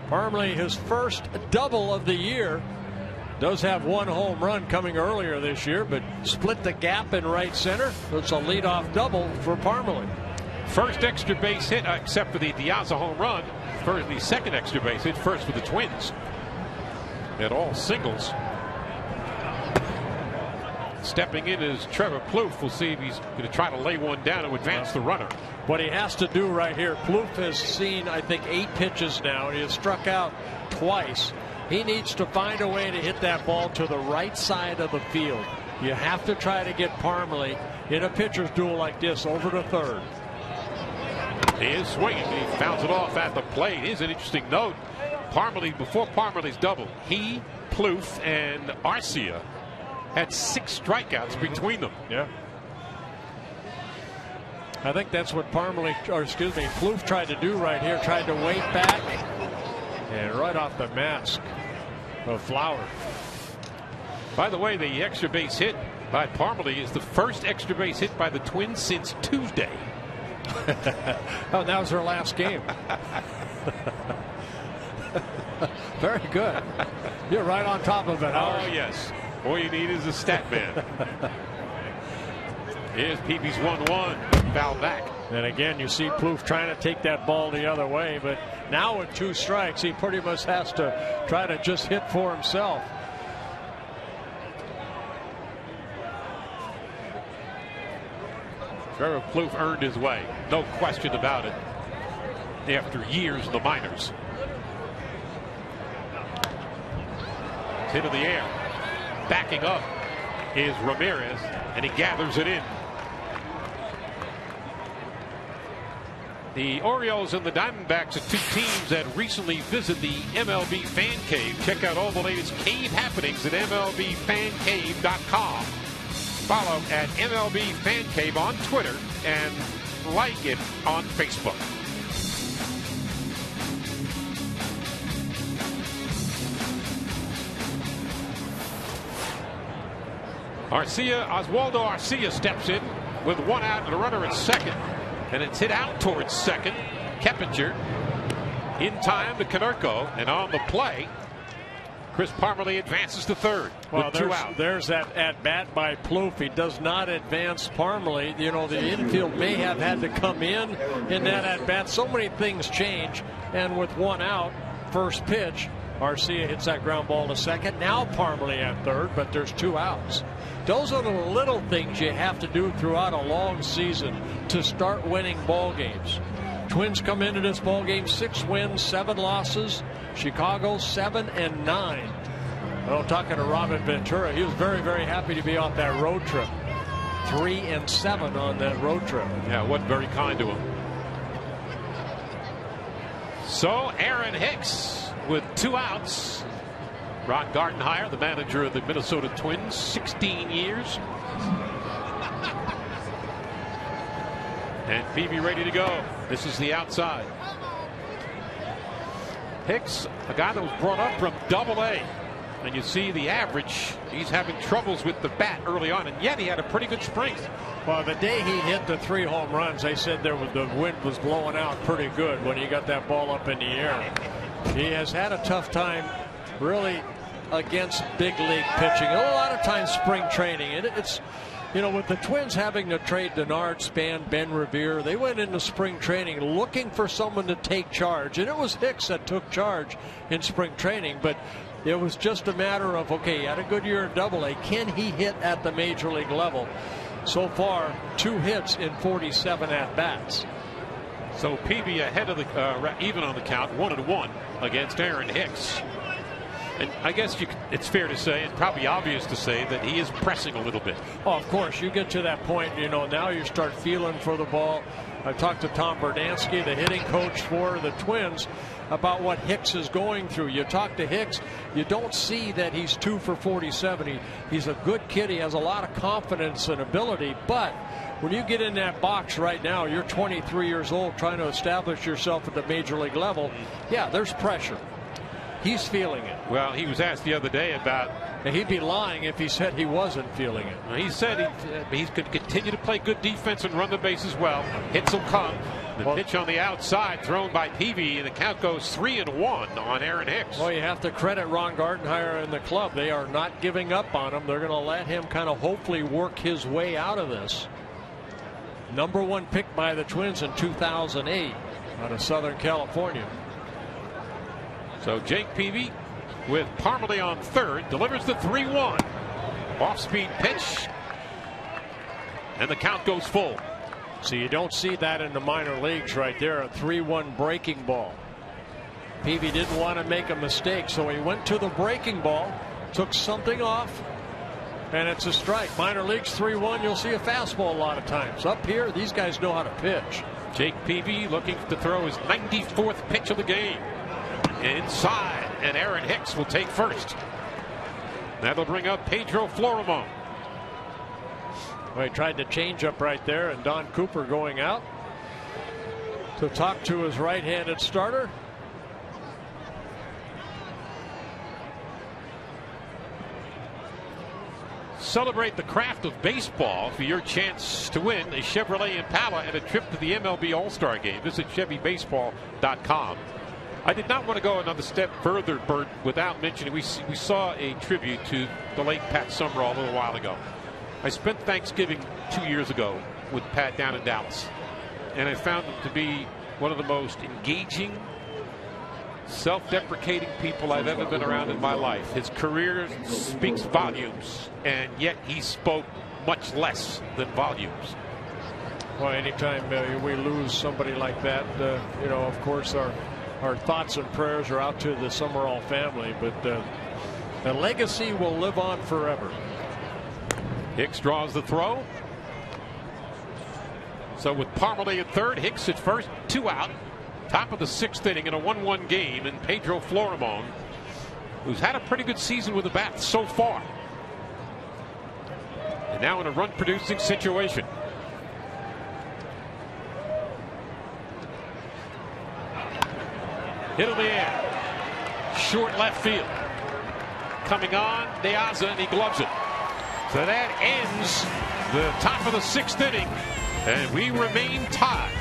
Parmelee, his first double of the year, Does have one home run coming earlier this year, but split the gap in right center. It's a leadoff double for Parmalee. First extra base hit, except for the Diaz home run. For the second extra base hit, first for the Twins. At all singles. Stepping in is Trevor Plouffe. We'll see if he's going to try to lay one down to advance the runner. What he has to do right here, Plouffe has seen, I think, 8 pitches now, and he has struck out twice. He needs to find a way to hit that ball to the right side of the field. You have to try to get Parmalee in a pitcher's duel like this over to third. He is swinging. He fouls it off at the plate. Here's an interesting note. Parmalee, before Parmalee's double, he, Plouffe, and Arcia had 6 strikeouts between them. Yeah. I think that's what Plouffe tried to do right here. Tried to wait back and right off the mask of Flower. By the way, the extra base hit by Parmalee is the first extra base hit by the Twins since Tuesday. Oh, that was her last game. Very good. You're right on top of it, Howard. Oh, yes. All you need is a stat man. Here's Peavy's 1-1. Foul back. And again, you see Plouffe trying to take that ball the other way, but now with 2 strikes, he pretty much has to try to just hit for himself. Trevor Plouffe earned his way. No question about it. After years in the minors. Hit in the air. Backing up is Ramirez, and he gathers it in. The Orioles and the Diamondbacks are 2 teams that recently visited the MLB Fan Cave. Check out all the latest cave happenings at MLBFanCave.com. Follow at MLB Fan Cave on Twitter and like it on Facebook. Oswaldo Arcia steps in with 1 out and a runner at second. And it's hit out towards second. Keppinger in time to Konerko, and on the play, Chris Parmalee advances to third with 2 out. There's that at bat by Plouffe. He does not advance Parmalee. You know, the infield may have had to come in that at bat. So many things change, and with 1 out, first pitch, Arcia hits that ground ball to second. Now Parmalee at third, but there's 2 outs. Those are the little things you have to do throughout a long season to start winning ball games. Twins come into this ball game 6 wins, 7 losses. Chicago 7-9. Well, talking to Robin Ventura, he was very, very happy to be off that road trip. 3-7 on that road trip. Yeah, wasn't very kind to him. So Aaron Hicks with 2 outs. Ron Gardenhire, the manager of the Minnesota Twins, 16 years. And Peavy ready to go. This is the outside. Hicks, a guy that was brought up from Double-A. And you see the average, he's having troubles with the bat early on, and yet he had a pretty good spring. Well, the day he hit the 3 home runs, they said the wind was blowing out pretty good when he got that ball up in the air. He has had a tough time really against big league pitching. A lot of times spring training. It's, you know, with the Twins having to trade Denard Span, Ben Revere, they went into spring training looking for someone to take charge. And it was Hicks that took charge in spring training. But it was just a matter of, okay, he had a good year at Double-A. Can he hit at the major league level? So far, 2 hits in 47 at-bats. So Peavy ahead of the even on the count, 1-1 against Aaron Hicks. And I guess it's fair to say, and probably obvious to say, that he is pressing a little bit. Oh, of course, you get to that point, you know, now you start feeling for the ball. I talked to Tom Berdansky, the hitting coach for the Twins, about what Hicks is going through. You talk to Hicks, you don't see that he's 2 for 47. He's a good kid. He has a lot of confidence and ability, but when you get in that box right now, you're 23 years old trying to establish yourself at the major league level. Yeah, there's pressure. He's feeling it. Well, he was asked the other day about And he'd be lying if he said he wasn't feeling it. Well, he said he's going to continue to play good defense and run the bases well. Hits will come. The pitch on the outside thrown by Peavy, and the count goes 3-1 on Aaron Hicks. Well, you have to credit Ron Gardenhire and the club. They are not giving up on him. They're going to let him kind of hopefully work his way out of this. #1 pick by the Twins in 2008 out of Southern California. So Jake Peavy with Parmelee on third delivers the 3-1. Off-speed pitch, and the count goes full. So you don't see that in the minor leagues right there. A 3-1 breaking ball. Peavy didn't want to make a mistake, so he went to the breaking ball, took something off, and it's a strike. Minor leagues 3-1, you'll see a fastball a lot of times. Up here, these guys know how to pitch. Jake Peavy looking to throw his 94th pitch of the game. Inside, and Aaron Hicks will take first. That'll bring up Pedro Florimon. Well, he tried to change up right there, and Don Cooper going out to talk to his right-handed starter. Celebrate the craft of baseball for your chance to win a Chevrolet Impala and a trip to the MLB All-Star Game. Visit ChevyBaseball.com. I did not want to go another step further, Bert, without mentioning we saw a tribute to the late Pat Summerall a little while ago. I spent Thanksgiving 2 years ago with Pat down in Dallas, and I found him to be one of the most engaging, self-deprecating people I've ever been around in my life. His career speaks volumes, and yet he spoke much less than volumes. Well, anytime we lose somebody like that, you know, of course our thoughts and prayers are out to the Summerall family, but the legacy will live on forever. Hicks draws the throw. So with Parmelee at third, Hicks at first, 2 out. Top of the 6th inning in a 1-1 game, and Pedro Florimon, who's had a pretty good season with the bat so far, and now in a run-producing situation. Hit in the air, short left field. Coming on, De Aza, and he gloves it. So that ends the top of the 6th inning, and we remain tied.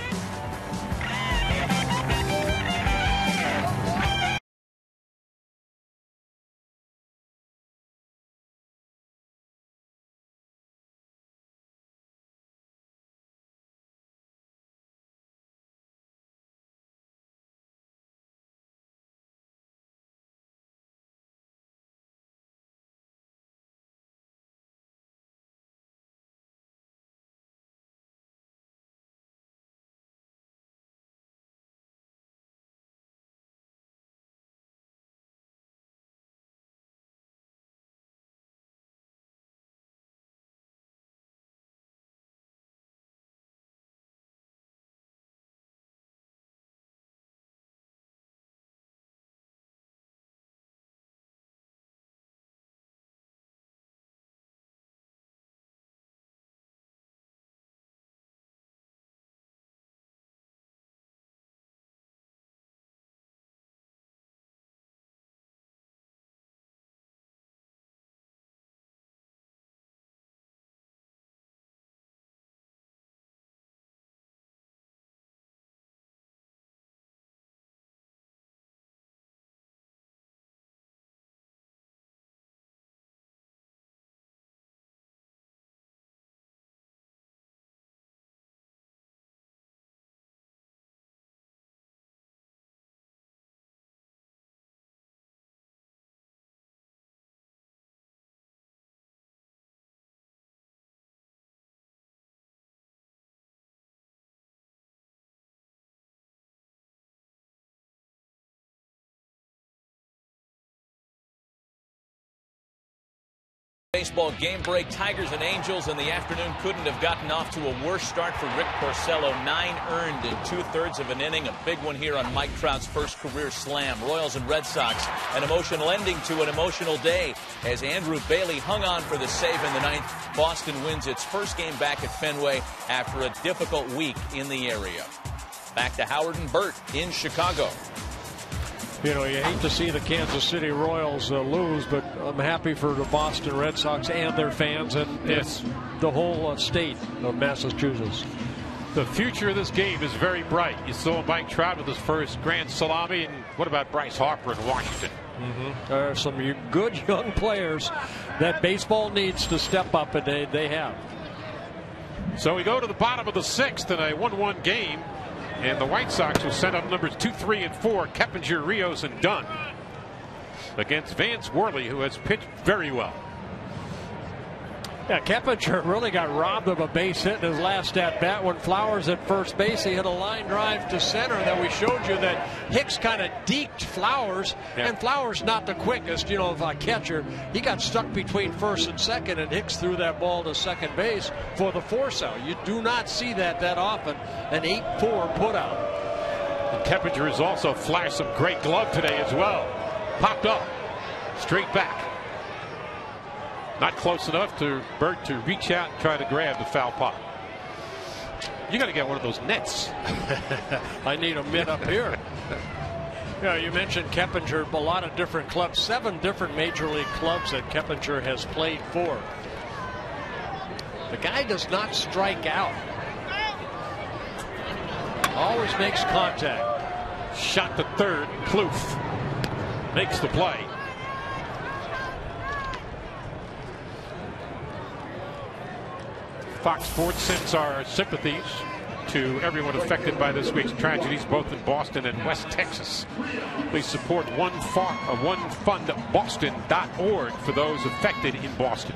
Baseball game break. Tigers and Angels in the afternoon couldn't have gotten off to a worse start for Rick Porcello. 9 earned in 2/3 of an inning. A big one here on Mike Trout's first career slam. Royals and Red Sox, an emotional ending to an emotional day as Andrew Bailey hung on for the save in the 9th. Boston wins its first game back at Fenway after a difficult week in the area. Back to Howard and Bert in Chicago. You know, you hate to see the Kansas City Royals lose, but I'm happy for the Boston Red Sox and their fans and the whole state of Massachusetts. The future of this game is very bright. You saw Mike Trout with his first grand salami, and what about Bryce Harper in Washington? There are some good young players that baseball needs to step up, and they have. So we go to the bottom of the 6th in a 1-1 game, and the White Sox will send up numbers 2, 3, and 4, Keppinger, Rios, and Dunn, against Vance Worley, who has pitched very well. Yeah, Keppinger really got robbed of a base hit in his last at bat when Flowers at first base. He hit a line drive to center that we showed you that Hicks kind of deked Flowers, and Flowers not the quickest, of a catcher. He got stuck between first and second, and Hicks threw that ball to second base for the force out. You do not see that often, an 8-4 put out. And Keppinger has also flashed some great glove today as well. Popped up, straight back. Not close enough to Bert to reach out and try to grab the foul pop. You got to get one of those nets. I need a mitt up here. Yeah, you mentioned Keppinger, a lot of different clubs, 7 different major league clubs that Keppinger has played for. The guy does not strike out. Always makes contact. Shot to third. Kloof makes the play. Fox Sports sends our sympathies to everyone affected by this week's tragedies, both in Boston and West Texas. Please support OneFundBoston.org for those affected in Boston.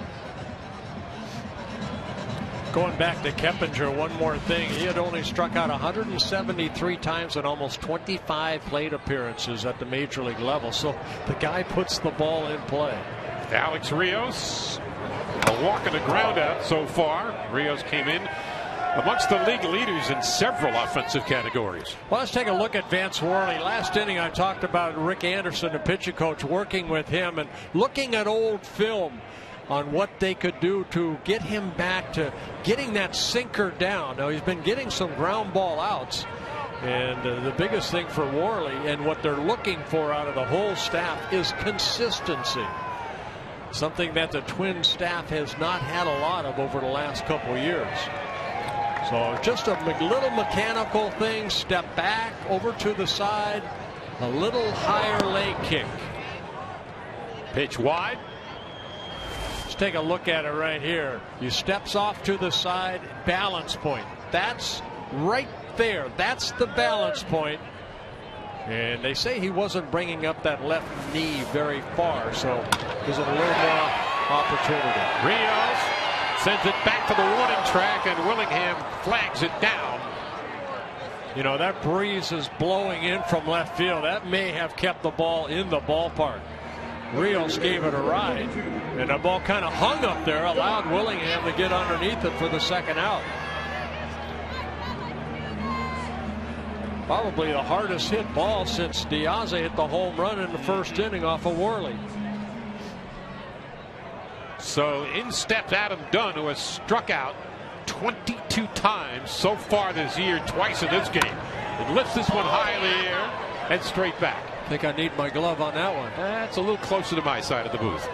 Going back to Keppinger, one more thing. He had only struck out 173 times in almost 25 plate appearances at the major league level. So the guy puts the ball in play. Alex Rios, a walk and a ground out so far. Rios came in amongst the league leaders in several offensive categories. Well, let's take a look at Vance Worley. Last inning I talked about Rick Anderson, the pitching coach, working with him and looking at old film on what they could do to get him back to getting that sinker down. Now, he's been getting some ground ball outs, and the biggest thing for Worley and what they're looking for out of the whole staff is consistency. Something that the Twin staff has not had a lot of over the last couple years. So just a little mechanical thing, step back, over to the side, a little higher leg kick. Pitch wide. Let's take a look at it right here. He steps off to the side, balance point. That's right there. That's the balance point. And they say he wasn't bringing up that left knee very far, so gives it a little more opportunity. Rios sends it back to the warning track, and Willingham flags it down. You know, that breeze is blowing in from left field. That may have kept the ball in the ballpark. Rios gave it a ride, and the ball kind of hung up there, allowed Willingham to get underneath it for the second out. Probably the hardest hit ball since Diaz hit the home run in the first inning off of Worley. So in steps Adam Dunn, who has struck out 22 times so far this year, twice in this game. It lifts this one high in the air and straight back. I think I need my glove on that one. That's a little closer to my side of the booth.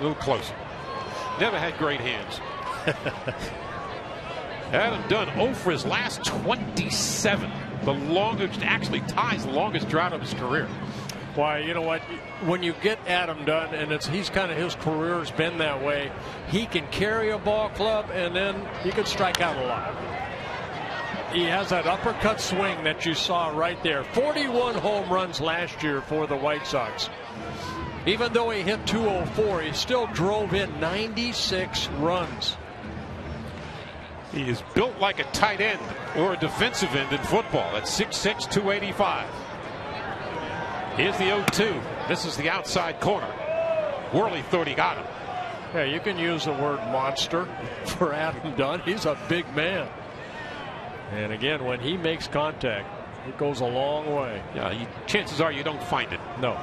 A little closer. Never had great hands. Adam Dunn 0 for his last 27. The longest, actually ties the longest drought of his career. Why, you know what? When you get Adam Dunn, and he's kind of, his career's been that way, he can carry a ball club, and then he can strike out a lot. He has that uppercut swing that you saw right there. 41 home runs last year for the White Sox. Even though he hit 204, he still drove in 96 runs. He is built like a tight end or a defensive end in football. That's 6'6", 285. Here's the 0-2. This is the outside corner. Worley thought he got him. Yeah, you can use the word monster for Adam Dunn. He's a big man. And again, when he makes contact, it goes a long way. Yeah, chances are you don't find it. No.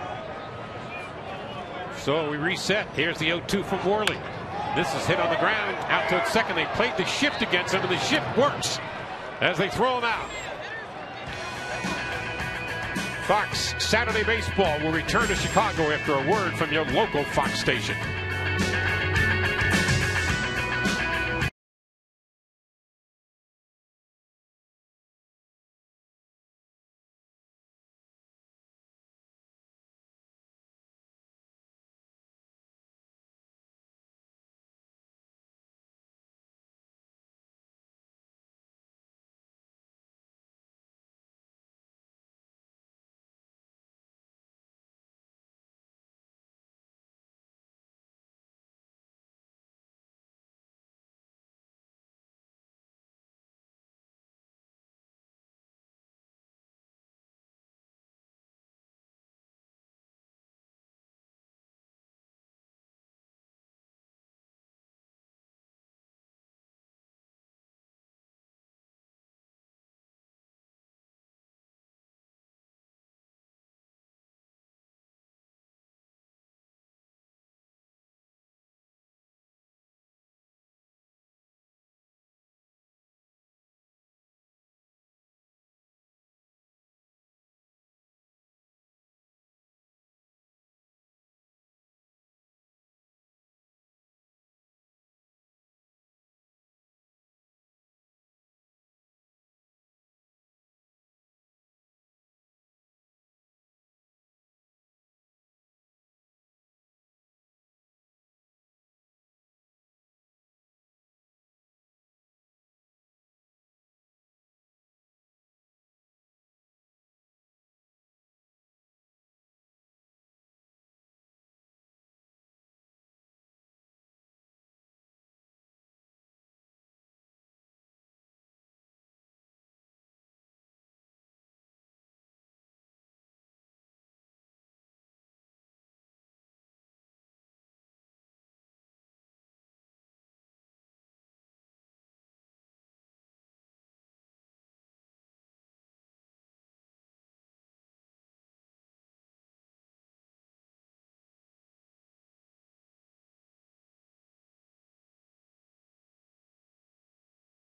So we reset. Here's the 0-2 from Worley. This is hit on the ground out to second. They played the shift against him, and the shift works as they throw him out. Fox Saturday Baseball will return to Chicago after a word from your local Fox station.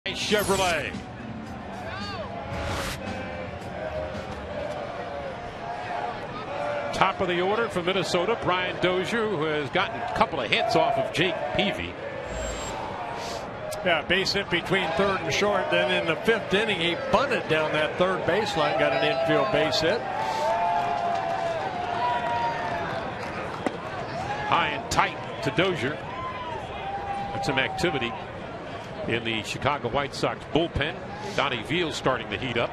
Chevrolet. Top of the order for Minnesota, Brian Dozier, who has gotten a couple of hits off of Jake Peavy. Yeah, base hit between third and short. Then in the 5th inning, he bunted down that third baseline, got an infield base hit. High and tight to Dozier. Got some activity in the Chicago White Sox bullpen. Donnie Veal starting to heat up.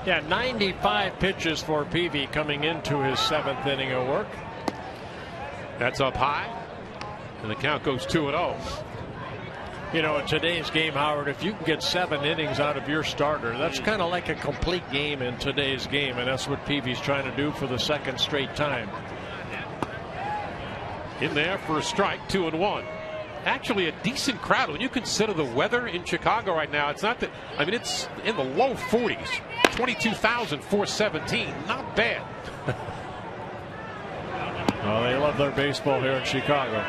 Yeah, 95 pitches for Peavy coming into his 7th inning of work. That's up high, and the count goes 2-0. You know, in today's game, Howard, if you can get 7 innings out of your starter, that's kind of like a complete game in today's game, and that's what Peavy's trying to do for the 2nd straight time. In there for a strike, 2-1. Actually a decent crowd when you consider the weather in Chicago right now. It's not that, I mean, it's in the low 40s. 22,417. Not bad. Well, they love their baseball here in Chicago.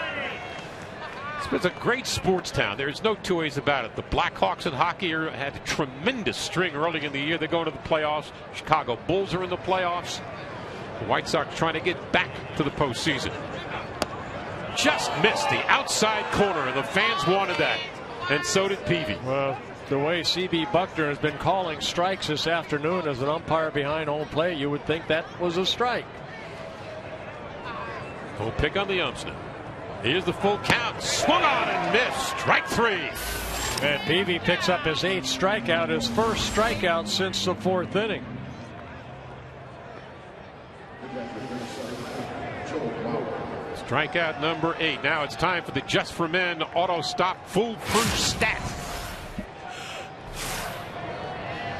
It's a great sports town. There's no two ways about it. The Blackhawks in hockey had a tremendous string early in the year. They're going to the playoffs. Chicago Bulls are in the playoffs. The White Sox trying to get back to the postseason. Just missed the outside corner, and the fans wanted that, and so did Peavy. Well, the way C.B. Buckner has been calling strikes this afternoon as an umpire behind home plate, you would think that was a strike. We'll pick on the umps now. Here's the full count. Swung on and missed. Strike 3. And Peavy picks up his 8th strikeout, his first strikeout since the 4th inning. Strikeout number 8. Now it's time for the Just for Men auto stop foolproof stat.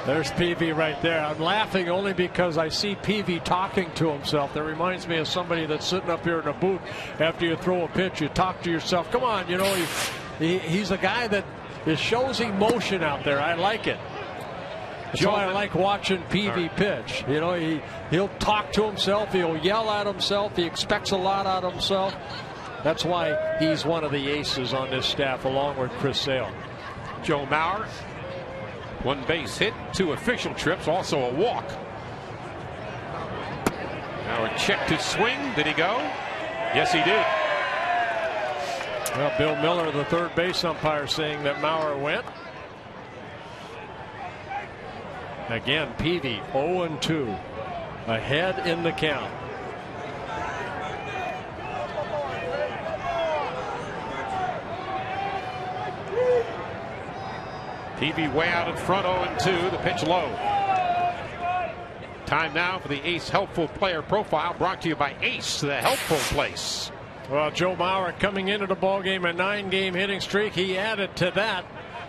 There's Peavy right there. I'm laughing only because I see Peavy talking to himself. That reminds me of somebody that's sitting up here in a booth after you throw a pitch. You talk to yourself. Come on, you know, he's a guy that shows emotion out there. I like it. That's why I like watching Peavy pitch. You know, he'll talk to himself. He'll yell at himself. He expects a lot out of himself. That's why he's one of the aces on this staff, along with Chris Sale. Joe Mauer, 1 base hit, 2 official trips, also a walk. Mauer checked his swing. Did he go? Yes, he did. Well, Bill Miller, the third base umpire, saying that Mauer went. Again, Peavy 0-2, ahead in the count. Peavy way out in front, 0-2. The pitch low. Time now for the Ace Helpful Player Profile, brought to you by Ace, the helpful place. Well, Joe Mauer coming into the ballgame, a 9-game hitting streak. He added to that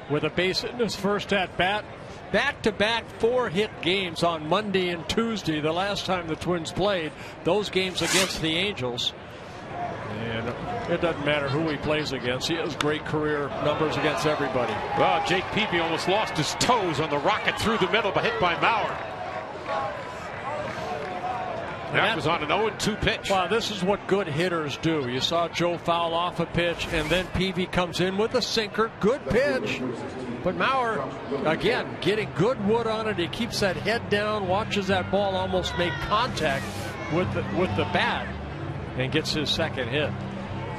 with a base in his first at bat. Back-to-back 4-hit games on Monday and Tuesday, the last time the Twins played. Those games against the Angels. And it doesn't matter who he plays against. He has great career numbers against everybody. Well, Jake Peavy almost lost his toes on the rocket through the middle, but hit by Mauer. That was on an 0-2 pitch. Wow, this is what good hitters do. You saw Joe foul off a pitch, and then Peavy comes in with a sinker. Good pitch. But Mauer, again, getting good wood on it. He keeps that head down, watches that ball almost make contact with the bat, and gets his second hit.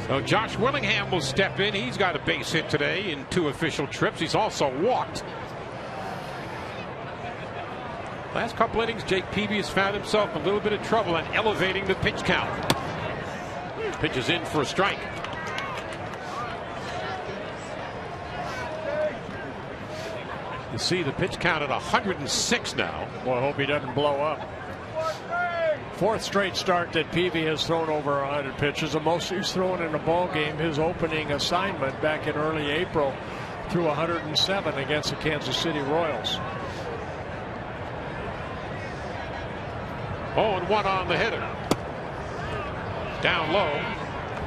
So Josh Willingham will step in. He's got a base hit today in 2 official trips. He's also walked. Last couple innings, Jake Peavy has found himself in a little bit of trouble and elevating the pitch count. Pitch is in for a strike. You see the pitch count at 106 now. Well, I hope he doesn't blow up. 4th straight start that Peavy has thrown over 100 pitches. The most he's thrown in a ball game. His opening assignment back in early April threw 107 against the Kansas City Royals. 0-1 on the hitter. Down low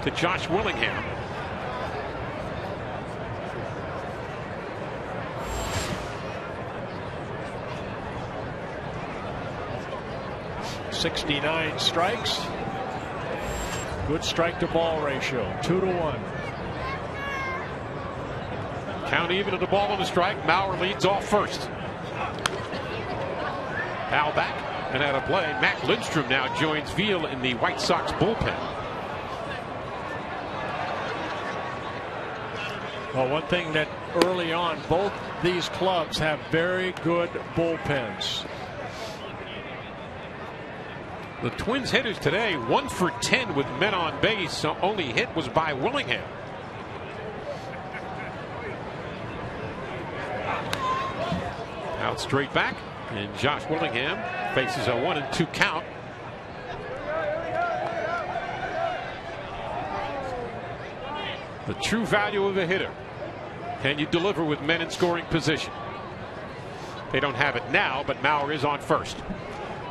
to Josh Willingham. .69 strikes. Good strike to ball ratio, 2-1. Count even at the ball on the strike. Mauer leads off first. Foul back and out of play. Matt Lindstrom now joins Veal in the White Sox bullpen. Well, one thing that early on, both these clubs have very good bullpens. The Twins hitters today 1 for 10 with men on base. So only hit was by Willingham. Out straight back, and Josh Willingham faces a 1-2 count. The true value of a hitter. Can you deliver with men in scoring position? They don't have it now, but Mauer is on first.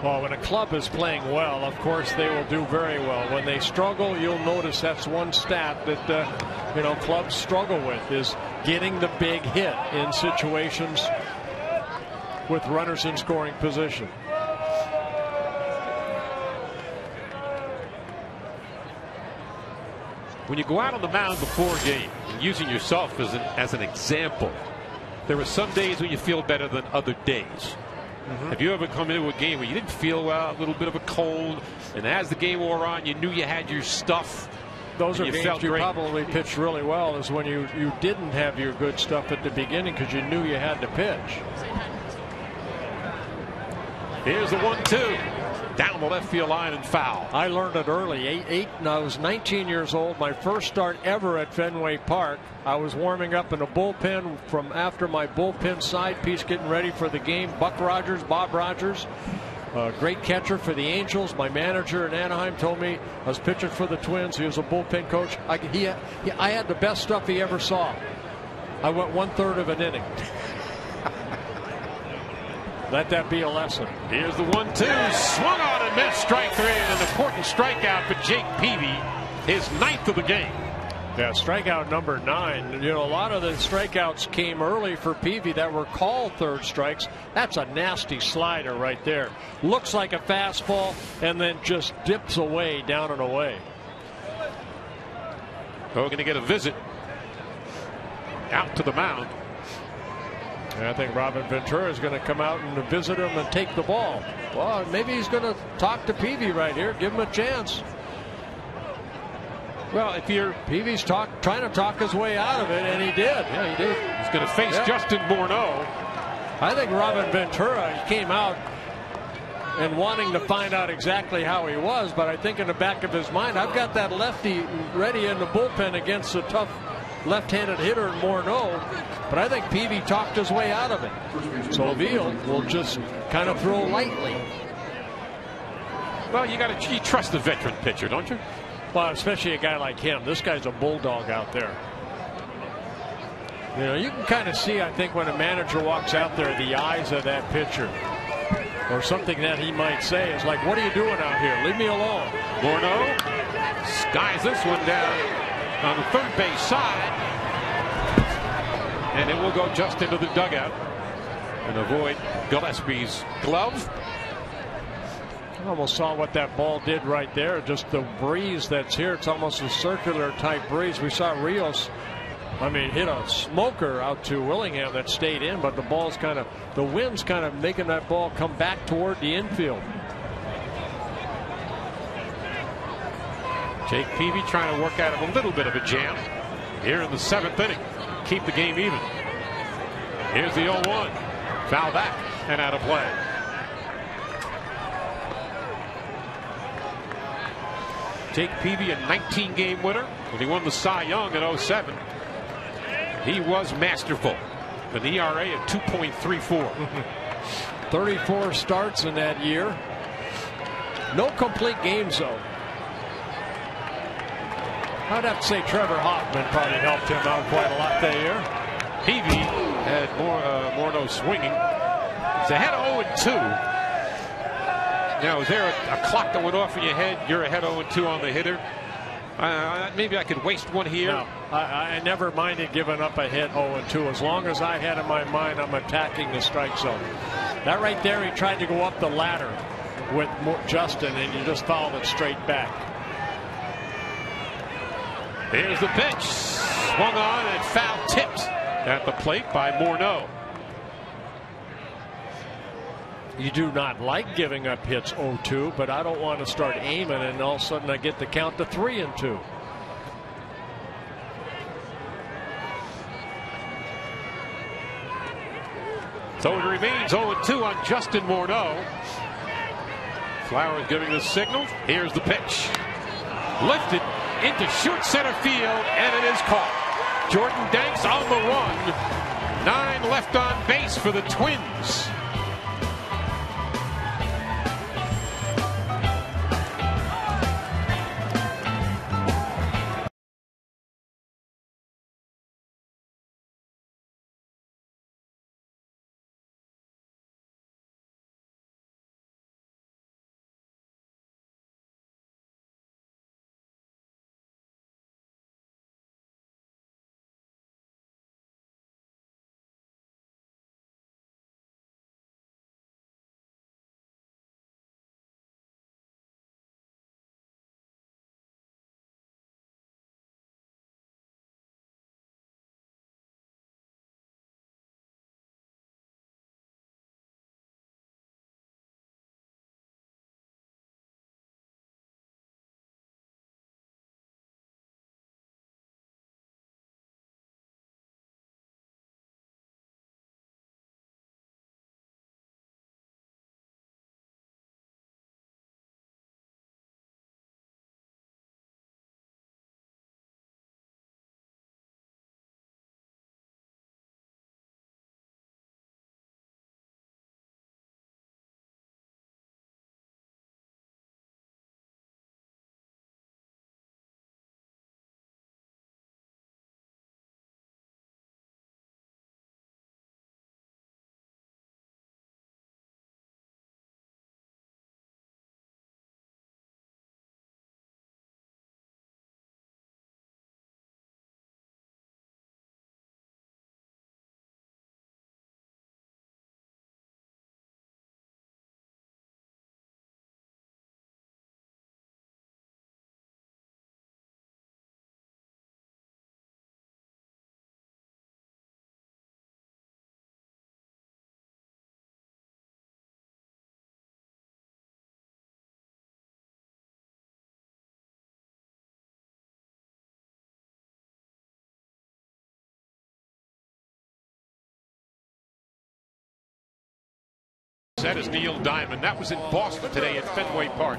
Well, when a club is playing well, of course they will do very well. When they struggle, you'll notice that's one stat that clubs struggle with, is getting the big hit in situations with runners in scoring position. When you go out on the mound before a game, and using yourself as an example, there are some days when you feel better than other days. Have you ever come into a game where you didn't feel well, a little bit of a cold, and as the game wore on, you knew you had your stuff? Those are games you probably pitched really well, is when you didn't have your good stuff at the beginning because you knew you had to pitch. Here's the 1-2. Down the left field line and foul. I learned it early. I was 19 years old. My first start ever at Fenway Park. I was warming up in a bullpen from after my bullpen side piece, getting ready for the game. Bob Rogers, great catcher for the Angels. My manager in Anaheim told me I was pitching for the Twins. He was a bullpen coach. I had the best stuff he ever saw. I went 1/3 of an inning. Let that be a lesson. Here's the 1-2. Swung on and missed. Strike 3. An important strikeout for Jake Peavy. His 9th of the game. Yeah, strikeout number 9. A lot of the strikeouts came early for Peavy that were called third strikes. That's a nasty slider right there. Looks like a fastball and then just dips away, down and away. We're going to get a visit out to the mound. And I think Robin Ventura is going to come out and visit him and take the ball. Well, maybe he's going to talk to Peavy right here, give him a chance. Well, if you're Peavy's trying to talk his way out of it, and he did. Yeah, he did. He's going to face Justin Morneau. I think Robin Ventura came out and wanting to find out exactly how he was, but I think in the back of his mind, I've got that lefty ready in the bullpen against a tough left-handed hitter in Morneau, but I think Peavy talked his way out of it. So Avil will just kind of throw lightly. Well, you trust the veteran pitcher, don't you? Well, especially a guy like him. This guy's a bulldog out there. You know, you can kind of see, I think, when a manager walks out there, the eyes of that pitcher. Or something that he might say is like, what are you doing out here? Leave me alone. Morneau skies this one down on the third base side. And it will go just into the dugout and avoid Gillespie's glove. I almost saw what that ball did right there. Just the breeze that's here. It's almost a circular type breeze. We saw Rios, hit a smoker out to Willingham that stayed in, but the wind's kind of making that ball come back toward the infield. Jake Peavy trying to work out of a little bit of a jam here in the 7th inning. Keep the game even. Here's the 0-1. Foul back and out of play. Jake Peavy, a 19-game winner when he won the Cy Young in 07. He was masterful. An ERA of 2.34. 34 starts in that year. No complete games, though. I'd have to say Trevor Hoffman probably helped him out quite a lot that year. Peavy had Morneau swinging. He's ahead of 0-2. Now, is there a clock that went off in your head? You're ahead 0-2 on the hitter. Maybe I could waste one here. No, I never minded giving up a hit 0-2. As long as I had in my mind I'm attacking the strike zone. That right there, he tried to go up the ladder with Justin, and you just fouled it straight back. Here's the pitch. Swung on and foul tipped at the plate by Morneau. You do not like giving up hits 0-2, but I don't want to start aiming and all of a sudden I get the count to 3-2. So it remains 0-2 on Justin Morneau. Flowers giving the signal. Here's the pitch. Lifted into short center field, and it is caught. Jordan Danks on the run. 9 left on base for the Twins. That is Neil Diamond. That was in Boston today at Fenway Park.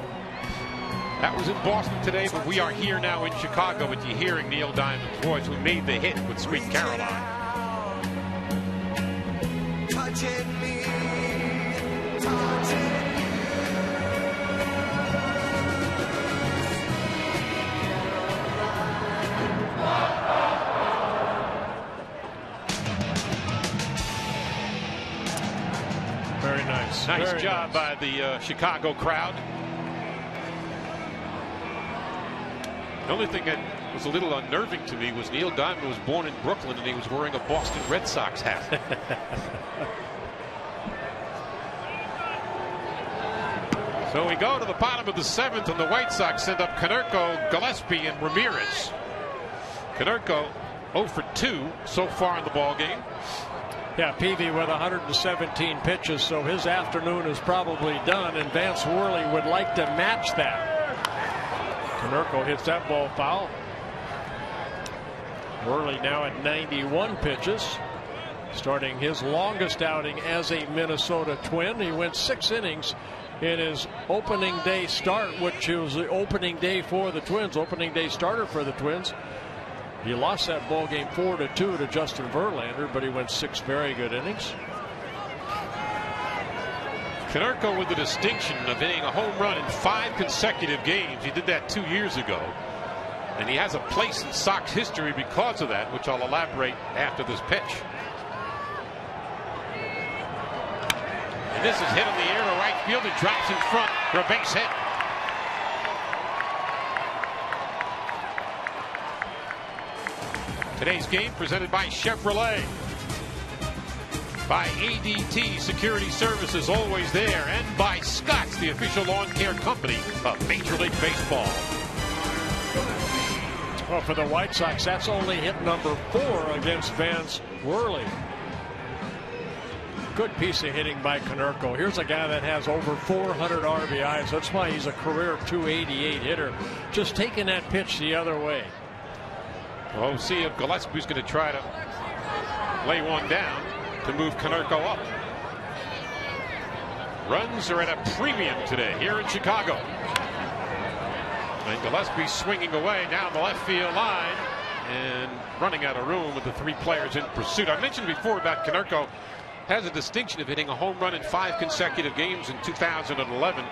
That was in Boston today, but we are here now in Chicago with you hearing Neil Diamond's voice, who made the hit with Sweet Caroline. Touching me, touching me. Very nice. Nice Very job nice. by the Chicago crowd. The only thing that was a little unnerving to me was Neil Diamond was born in Brooklyn and he was wearing a Boston Red Sox hat. So we go to the bottom of the 7th, and the White Sox send up Konerko, Gillespie, and Ramirez. Konerko 0 for 2 so far in the ball game. Yeah, Peavy with 117 pitches, so his afternoon is probably done, and Vance Worley would like to match that. Konerko hits that ball foul. Worley now at 91 pitches, starting his longest outing as a Minnesota Twin. He went 6 innings in his opening day start, which was the opening day for the Twins, opening day starter for the Twins. He lost that ball game 4-2 to Justin Verlander, but he went 6 very good innings. Konerko with the distinction of hitting a home run in 5 consecutive games. He did that 2 years ago. And he has a place in Sox history because of that, which I'll elaborate after this pitch. And this is hit in the air to right field. It drops in front for a base hit. Today's game presented by Chevrolet, by ADT Security Services, always there, and by Scotts, the official lawn care company of Major League Baseball. Well, for the White Sox, that's only hit number 4 against Vance Worley. Good piece of hitting by Konerko. Here's a guy that has over 400 RBIs. That's why he's a career 288 hitter. Just taking that pitch the other way. Well, we'll see if Gillespie's going to try to lay one down to move Konerko up. Runs are at a premium today here in Chicago. And Gillespie swinging away down the left field line and running out of room with the 3 players in pursuit. I mentioned before about Konerko has a distinction of hitting a home run in 5 consecutive games in 2011.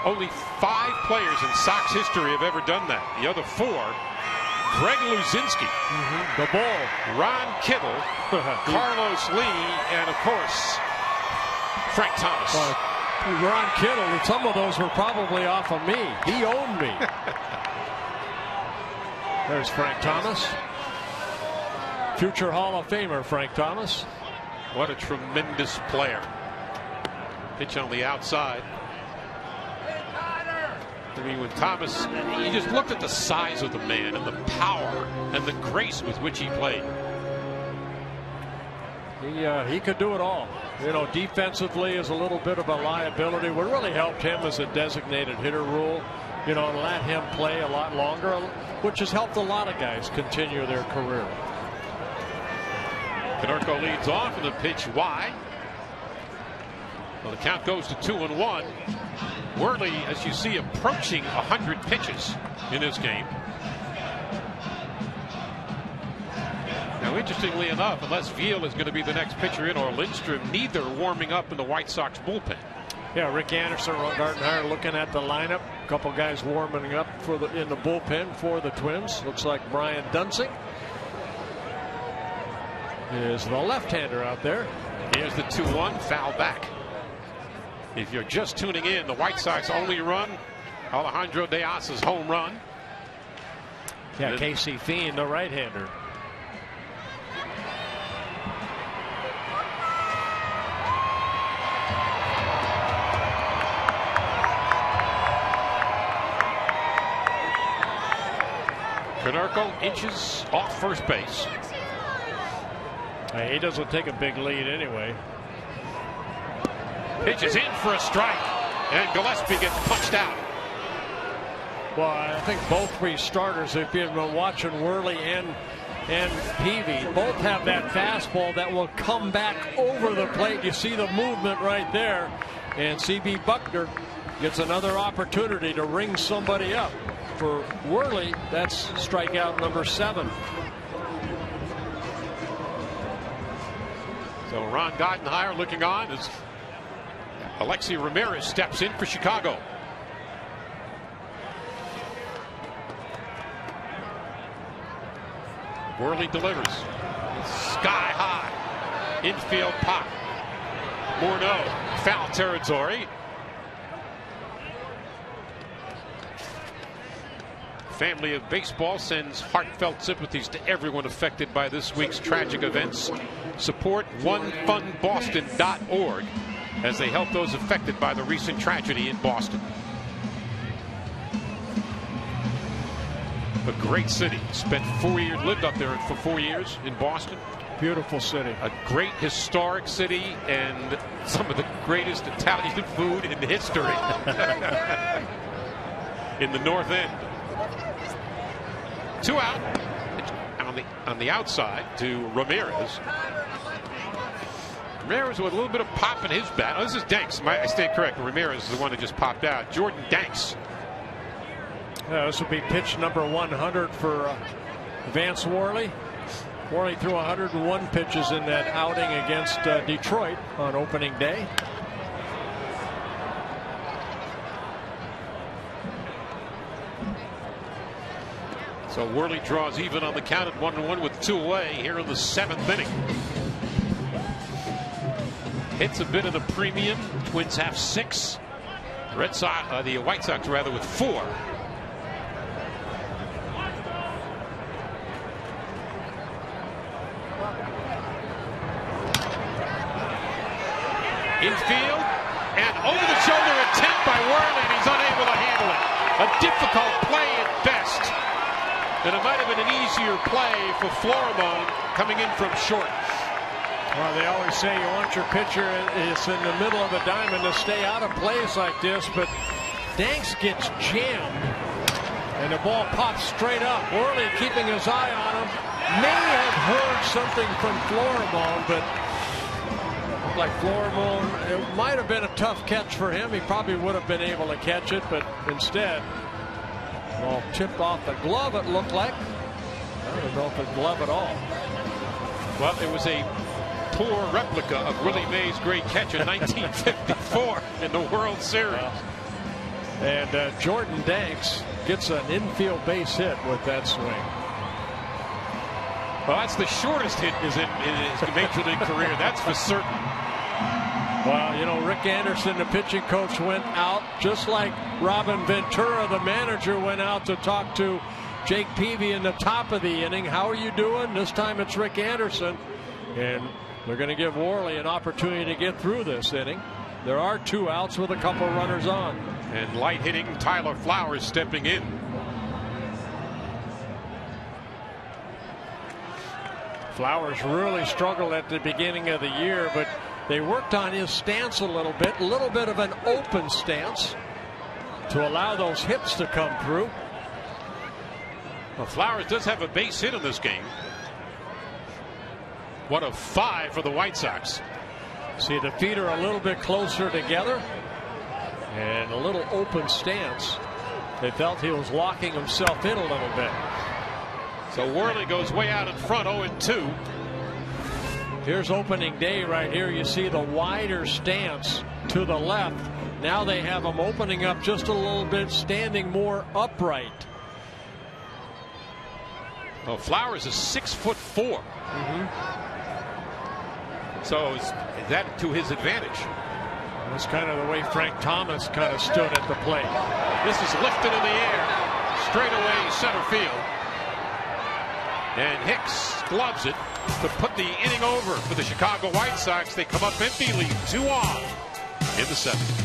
Only 5 players in Sox history have ever done that. The other 4, Greg Luzinski, the Bull, Ron Kittle, Carlos Lee, and of course Frank Thomas. Ron Kittle, some of those were probably off of me. He owned me. There's Frank Thomas, future Hall of Famer Frank Thomas. What a tremendous player. Pitch on the outside. I mean, when Thomas, you just looked at the size of the man and the power and the grace with which he played. He could do it all. You know, defensively is a little bit of a liability. What really helped him is a designated hitter rule. You know, let him play a lot longer, which has helped a lot of guys continue their career. Konerko leads off and the pitch wide. Well, the count goes to 2-1. Worley, as you see, approaching 100 pitches in this game. Now, interestingly enough, unless Veal is going to be the next pitcher in or Lindstrom, neither warming up in the White Sox bullpen. Yeah, Rick Anderson, Ron Gartenhire looking at the lineup. A couple guys warming up in the bullpen for the Twins. Looks like Brian Dunsing is the left-hander out there. Here's the 2-1, foul back. If you're just tuning in, the White Sox only run Alejandro Diaz's home run. Yeah, Casey Fiend, the right-hander. Konerko inches off first base. He doesn't take a big lead anyway. Pitch is in for a strike, and Gillespie gets punched out. Well, I think both 3 starters, if you've been watching Worley and Peavy, both have that fastball that will come back over the plate. You see the movement right there. And C.B. Buckner gets another opportunity to ring somebody up. For Worley, that's strikeout number 7. So Ron Gottenheimer looking on as Alexi Ramirez steps in for Chicago. Worley delivers. Sky high. Infield pop. Morneau. Foul territory. Family of Baseball sends heartfelt sympathies to everyone affected by this week's tragic events. Support onefundboston.org as they help those affected by the recent tragedy in Boston. A great city. Spent 4 years, lived up there for 4 years in Boston. Beautiful city. A great historic city and some of the greatest Italian food in history. In the North End. 2 out on the outside to Ramirez. Ramirez with a little bit of pop in his bat. Oh, this is Danks. I stand correct. Ramirez is the one that just popped out. Jordan Danks. This will be pitch number 100 for Vance Worley. Worley threw 101 pitches in that outing against Detroit on opening day. So Worley draws even on the count at 1-1 with 2 away here in the 7th inning. Hits a bit of the premium. Twins have 6. The White Sox rather with 4. Infield and over the shoulder attempt by Worley, and he's unable to handle it. A difficult play at best. And it might have been an easier play for Florimon coming in from short. Well, they always say you want your pitcher is in the middle of the diamond to stay out of plays like this, but Danks gets jammed and the ball pops straight up. Worley keeping his eye on him. May have heard something from Florimon, but like Florimon, it might have been a tough catch for him. He probably would have been able to catch it, but instead, well, tipped off the glove, it looked like. I don't know if it's glove at all. Well, it was a poor replica of Willie Mays' great catch in 1954 in the World Series. And Jordan Danks gets an infield base hit with that swing. Well, that's the shortest hit in his major league career. That's for certain. Well, you know, Rick Anderson, the pitching coach, went out just like Robin Ventura, the manager, went out to talk to Jake Peavy in the top of the inning. How are you doing? This time it's Rick Anderson. And they're going to give Worley an opportunity to get through this inning. There are 2 outs with a couple runners on. And light hitting Tyler Flowers stepping in. Flowers really struggled at the beginning of the year, but they worked on his stance a little bit of an open stance to allow those hips to come through. Well, Flowers does have a base hit in this game. 1 of 5 for the White Sox. See, the feet are a little bit closer together and a little open stance. They felt he was locking himself in a little bit. So Worley goes way out in front, 0-2. Here's opening day right here. You see the wider stance to the left. Now they have him opening up just a little bit, standing more upright. Well, Flowers is 6'4". So is that to his advantage? That's kind of the way Frank Thomas kind of stood at the plate. This is lifted in the air, straight away center field. And Hicks gloves it to put the inning over for the Chicago White Sox. They come up empty, lead 2 on in the 7th.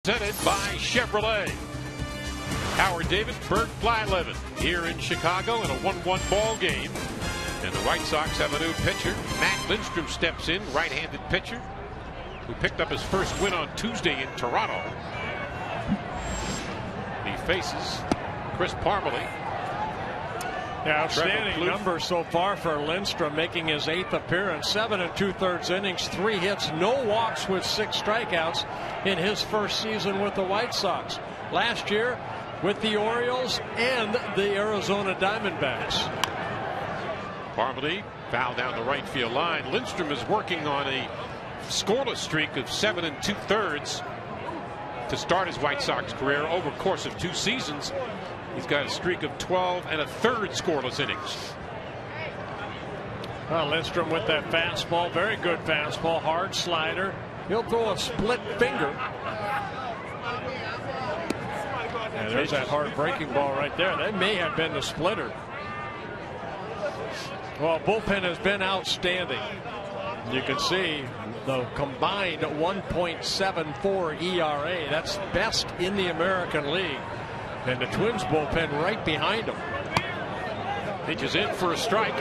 Presented by Chevrolet. Howard David, Bert Blyleven here in Chicago in a 1-1 ball game. And the White Sox have a new pitcher. Matt Lindstrom steps in, right-handed pitcher, who picked up his first win on Tuesday in Toronto. He faces Chris Parmelee. Yeah, outstanding number so far for Lindstrom, making his 8th appearance. 7 2/3 innings, 3 hits, no walks with 6 strikeouts in his first season with the White Sox. Last year with the Orioles and the Arizona Diamondbacks. Parmelee fouled down the right field line. Lindstrom is working on a scoreless streak of 7 2/3 to start his White Sox career over the course of 2 seasons. He's got a streak of 12 1/3 scoreless innings. Well, Lindstrom with that fastball, very good fastball, hard slider. He'll throw a split finger. And there's that hard breaking ball right there. That may have been the splitter. Well, bullpen has been outstanding. You can see the combined 1.74 ERA. That's best in the American League. And the Twins bullpen right behind him. Pitches in for a strike.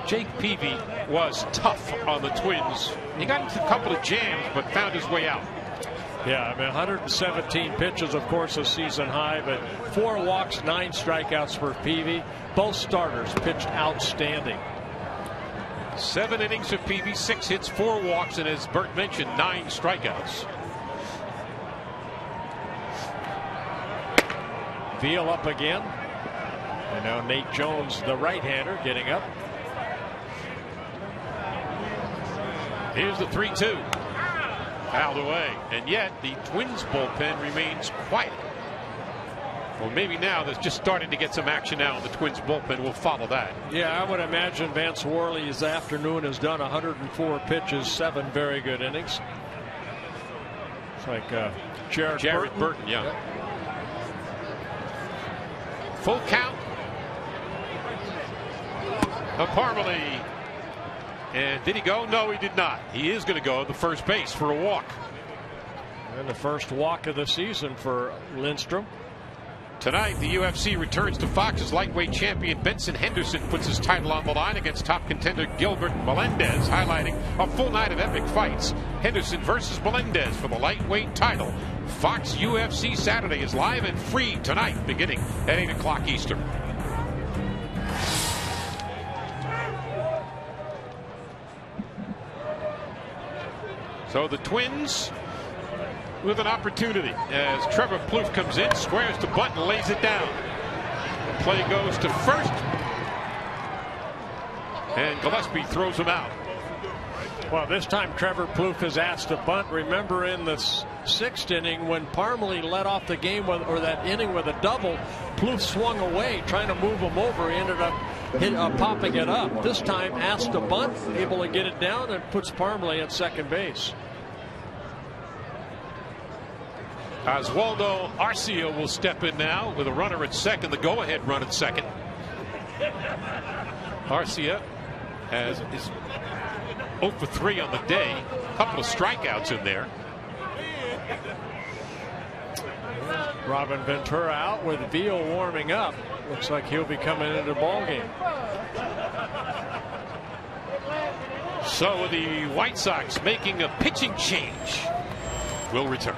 Jake Peavy was tough on the Twins. He got into a couple of jams, but found his way out. Yeah, I mean, 117 pitches, of course, a season high, but 4 walks, 9 strikeouts for Peavy. Both starters pitched outstanding. 7 innings of Peavy, 6 hits, 4 walks, and as Bert mentioned, 9 strikeouts. Veal up again. And now Nate Jones, the right-hander, getting up. Here's the 3-2. Fouled away. And yet the Twins bullpen remains quiet. Well, maybe now they're just starting to get some action now in the Twins bullpen. We'll follow that. Yeah, I would imagine Vance Worley this afternoon has done 104 pitches, 7 very good innings. It's like Jared Burton, yeah. Yep. Full count of Parmelee. And did he go? No, he did not. He is going to go to the first base for a walk. And the first walk of the season for Lindstrom. Tonight, the UFC returns to Fox as lightweight champion Benson Henderson puts his title on the line against top contender Gilbert Melendez, highlighting a full night of epic fights. Henderson versus Melendez for the lightweight title. Fox UFC Saturday is live and free tonight, beginning at 8 o'clock Eastern. So the Twins with an opportunity as Trevor Plouffe comes in, squares to bunt and lays it down. The play goes to first, and Gillespie throws him out. Well, this time Trevor Plouffe is asked to bunt. Remember in the 6th inning when Parmelee led off the game or that inning with a double, Plouffe swung away trying to move him over. He ended up popping it up. This time asked to bunt, able to get it down, and puts Parmelee at second base. Oswaldo Arcia will step in now with a runner at second, the go-ahead run at second. Arcia is 0 for 3 on the day. A couple of strikeouts in there. Robin Ventura out with Veal warming up. Looks like he'll be coming into the ball game. So the White Sox making a pitching change. Will return.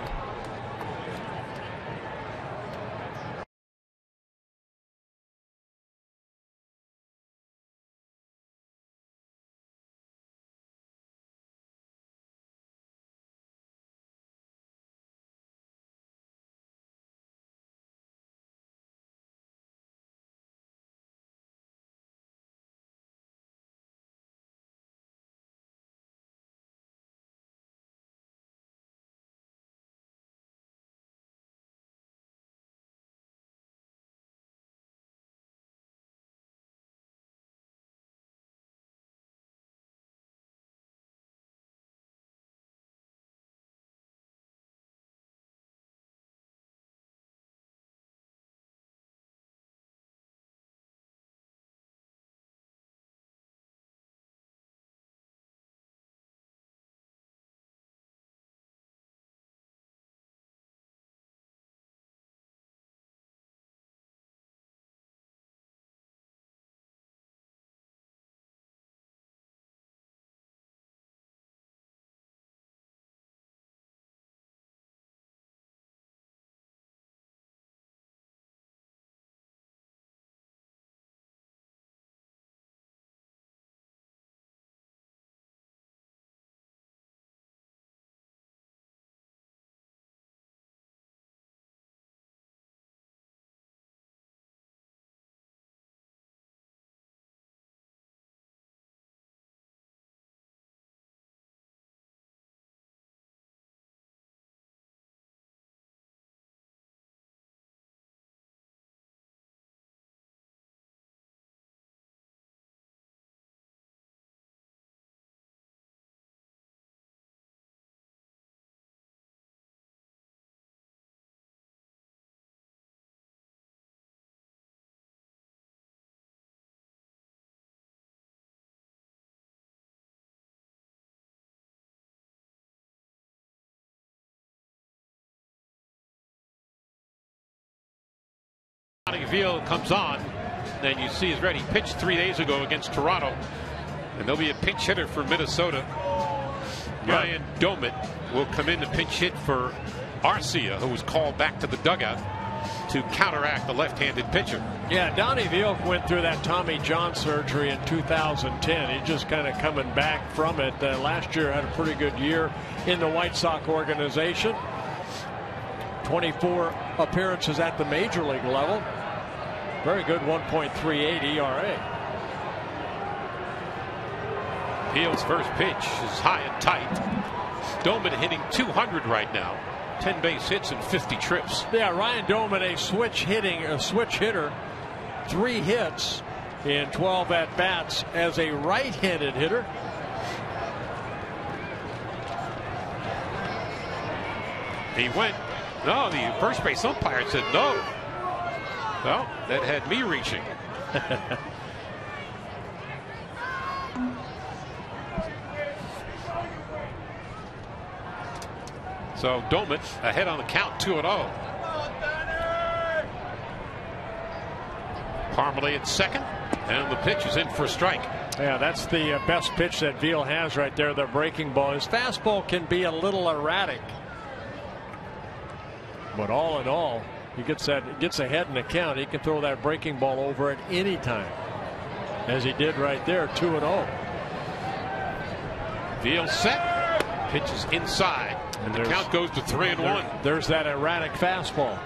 Donnie Veal comes on, then you see he's ready. He pitched 3 days ago against Toronto, and there'll be a pinch hitter for Minnesota. Ryan Domit will come in to pinch hit for Arcia, who was called back to the dugout to counteract the left-handed pitcher. Yeah, Donnie Veal went through that Tommy John surgery in 2010. He's just kind of coming back from it. Last year had a pretty good year in the White Sox organization. 24 appearances at the major league level. Very good 1.38 ERA. Veal's first pitch is high and tight. Domit hitting 200 right now. 10 base hits and 50 trips. Yeah, Ryan Domit, a switch hitter, 3 hits in 12 at bats as a right-handed hitter. He went. No, the first base umpire said no. Well, that had me reaching. So Domit ahead on the count, 2-0. Parmalee at second, and the pitch is in for a strike. Yeah, that's the best pitch that Veal has right there, the breaking ball. His fastball can be a little erratic, but all in all, he gets ahead in the count. He can throw that breaking ball over at any time, as he did right there, 2-0. Veal set, pitches inside, and the count goes to 3-1. There's that erratic fastball.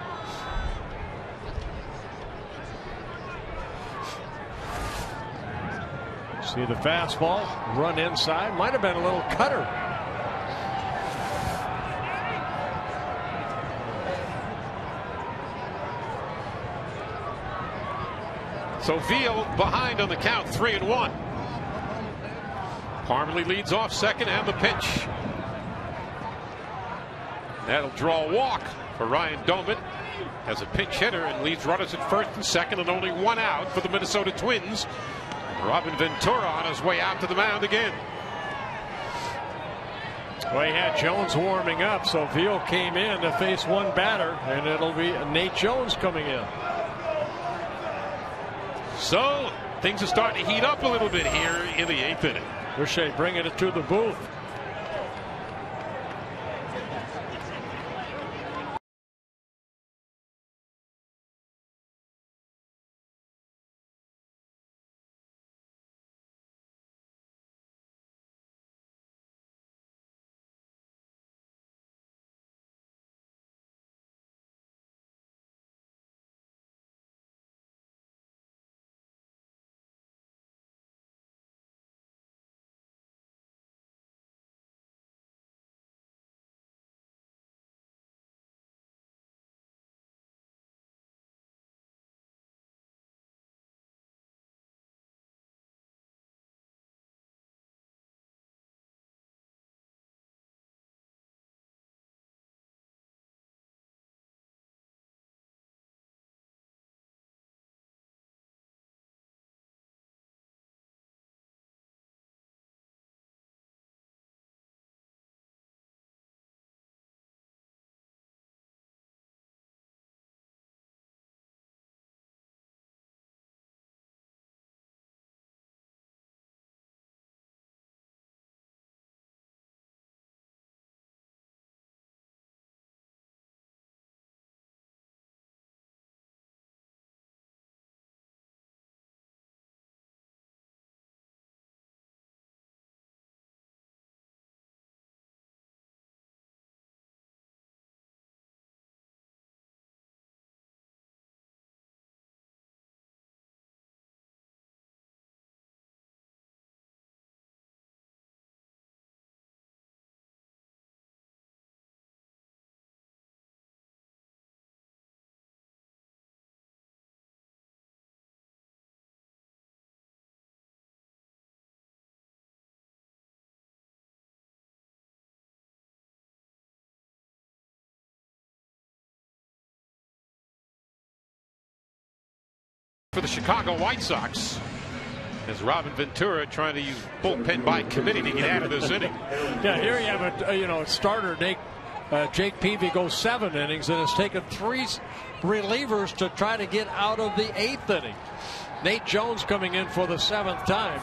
See the fastball run inside, might have been a little cutter. So Veal behind on the count, 3-1. Parmalee leads off second, and the pitch. That'll draw a walk for Ryan Domit as a pinch hitter and leaves runners at first and second, and only 1 out for the Minnesota Twins. Robin Ventura on his way out to the mound again. Well, he had Jones warming up, so Veal came in to face one batter, and it'll be Nate Jones coming in. So things are starting to heat up a little bit here in the 8th inning. Boucher bringing it to the booth. For the Chicago White Sox, as Robin Ventura trying to use bullpen by committee to get out of this inning. Yeah, here you have a starter, Nate Jake Peavy goes 7 innings and has taken 3 relievers to try to get out of the 8th inning. Nate Jones coming in for the 7th time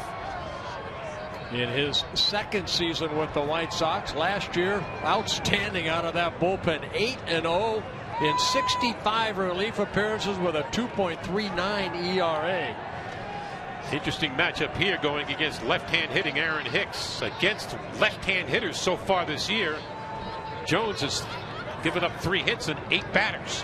in his 2nd season with the White Sox. Last year, outstanding out of that bullpen. 8-0 in 65 relief appearances with a 2.39 ERA. Interesting matchup here going against left-hand hitting Aaron Hicks. Against left-hand hitters so far this year, Jones has given up 3 hits and 8 batters.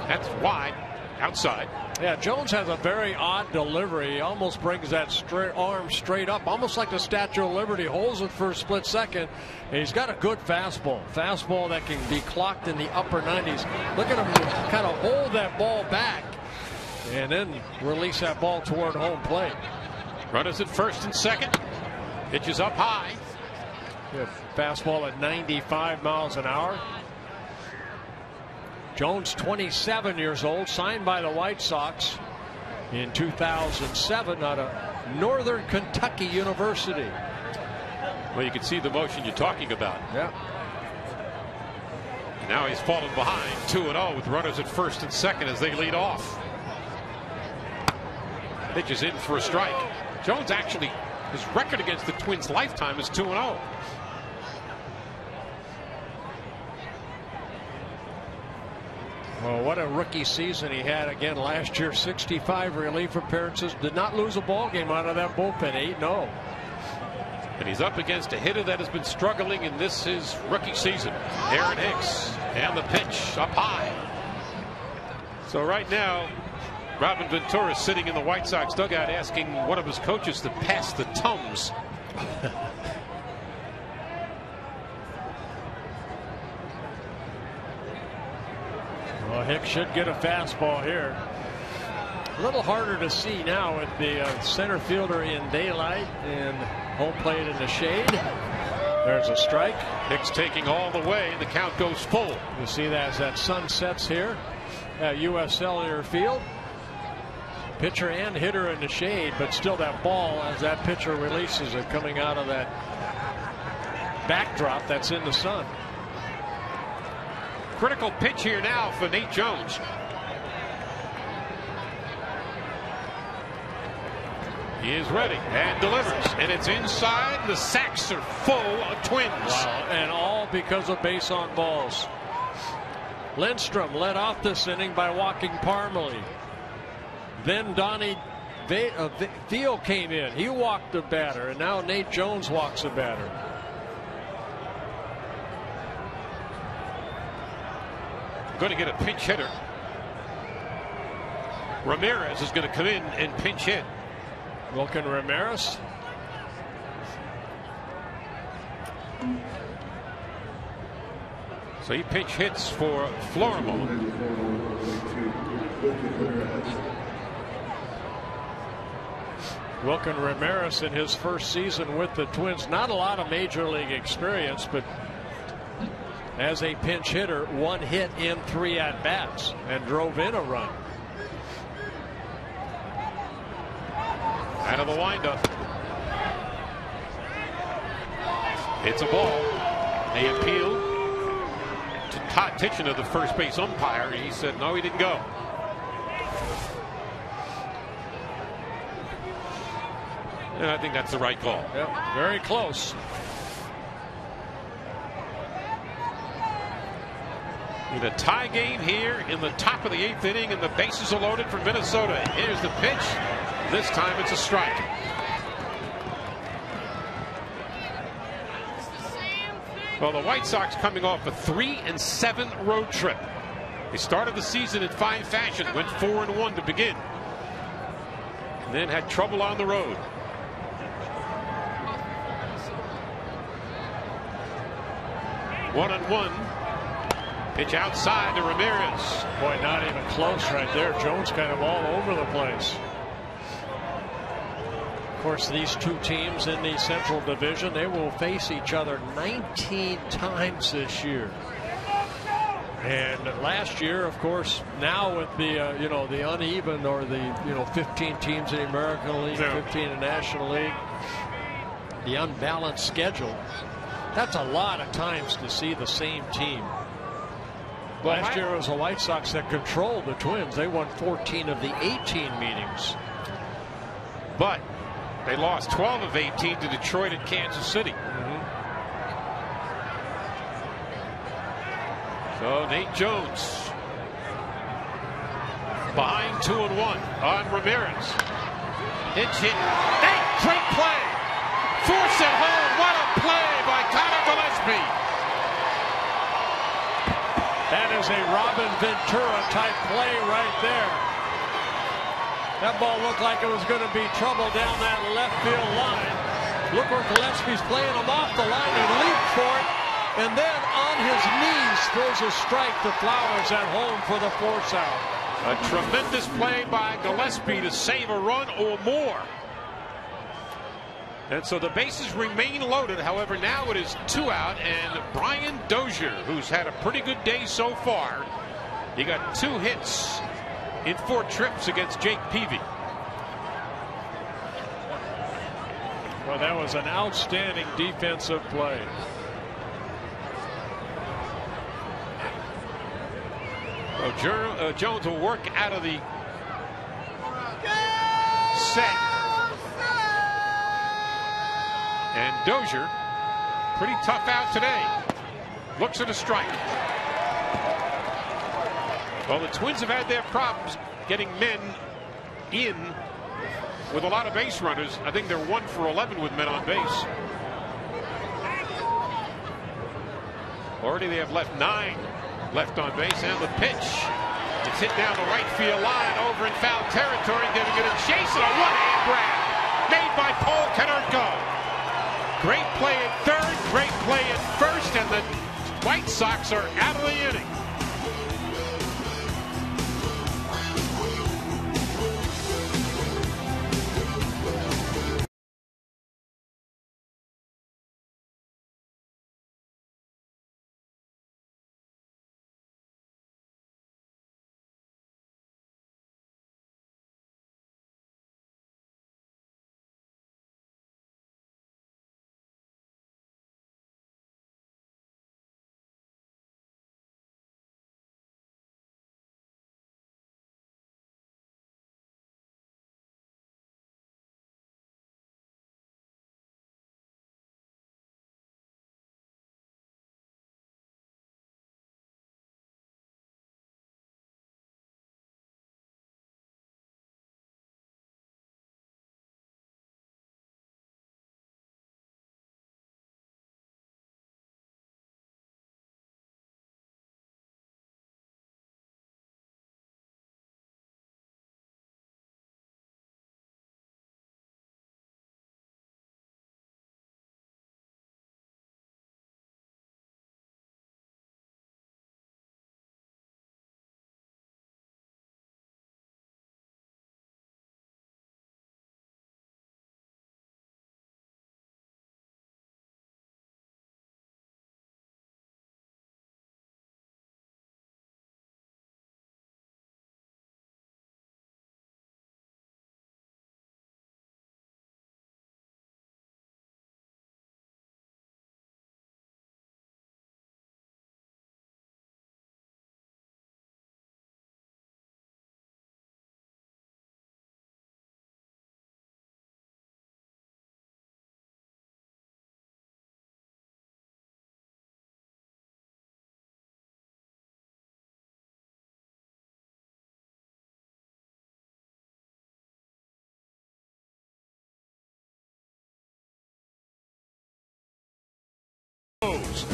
That's wide outside. Yeah, Jones has a very odd delivery. He almost brings that arm straight up, almost like the Statue of Liberty, holds it for a split second. And he's got a good fastball that can be clocked in the upper 90s. Look at him kind of hold that ball back and then release that ball toward home plate. Runners at first and second. Pitches up high. Good fastball at 95 miles an hour. Jones, 27 years old, signed by the White Sox in 2007 out of Northern Kentucky University. Well, you can see the motion you're talking about. Yeah. Now he's fallen behind 2-0 with runners at first and second as they lead off. Pitches in for a strike. Jones actually, his record against the Twins lifetime is 2-0. Well, what a rookie season he had again last year. 65 relief appearances. Did not lose a ball game out of that bullpen. 8-0. And he's up against a hitter that has been struggling in this his rookie season. Aaron Hicks. And the pitch up high. So right now, Robin Ventura sitting in the White Sox dugout asking one of his coaches to pass the Tums. Well, Hicks should get a fastball here. A little harder to see now with the center fielder in daylight and home plate in the shade. There's a strike. Hicks taking all the way. The count goes full. You see that as that sun sets here at U.S. Cellular Field. Pitcher and hitter in the shade, but still that ball as that pitcher releases it coming out of that backdrop that's in the sun. Critical pitch here now for Nate Jones. He is ready and delivers, and it's inside. The sacks are full of Twins. Wow, and all because of base on balls. Lindstrom led off this inning by walking Parmelee. Then Donnie Veal came in. He walked the batter, and now Nate Jones walks the batter. Going to get a pinch hitter. Ramirez is going to come in and pinch hit. Wilkin Ramirez. So he pinch hits for Florimon. Wilkin Ramirez in his first season with the Twins. Not a lot of major league experience, but as a pinch hitter, 1 hit in 3 at-bats and drove in a run. Out of the windup. It's a ball. They appealed to Todd Tichenor, the first base umpire. He said no, he didn't go. And I think that's the right call. Yep, very close. In a tie game here in the top of the 8th inning, and the bases are loaded for Minnesota. Here's the pitch. This time it's a strike. Well, the White Sox coming off a 3-7 road trip. They started the season in fine fashion, went 4-1 to begin, and then had trouble on the road. One and one. Pitch outside to Ramirez. Boy, not even close right there. Jones kind of all over the place. Of course, these two teams in the Central Division, they will face each other 19 times this year. And last year, of course, now with the the uneven, or the 15 teams in the American League, 15 in the National League, the unbalanced schedule, That's a lot of times to see the same team. Last year it was the White Sox that controlled the Twins. They won 14 of the 18 meetings. But they lost 12 of 18 to Detroit and Kansas City. So Nate Jones behind 2-1 on Ramirez. Hitch hit. Hey, great play. Force it home. What a play by Conor Gillaspie. That is a Robin Ventura type play right there. That ball looked like it was going to be trouble down that left field line. Look where Gillespie's playing him off the line and leaped for it. And then on his knees throws a strike to Flowers at home for the force out. A tremendous play by Gillespie to save a run or more. And so the bases remain loaded. However, now it is 2 out, and Brian Dozier, who's had a pretty good day so far, he got 2 hits in 4 trips against Jake Peavy. Well, that was an outstanding defensive play. Well, Jones will work out of the set. And Dozier, pretty tough out today. Looks at a strike. Well, the Twins have had their problems getting men in with a lot of base runners. I think they're 1 for 11 with men on base. Already they have left 9 left on base, and the pitch. It's hit down the right field line over in foul territory. Gonna get a chase and a one-hand grab made by Paul Konerko. Great play at third, great play at first, and the White Sox are out of the inning.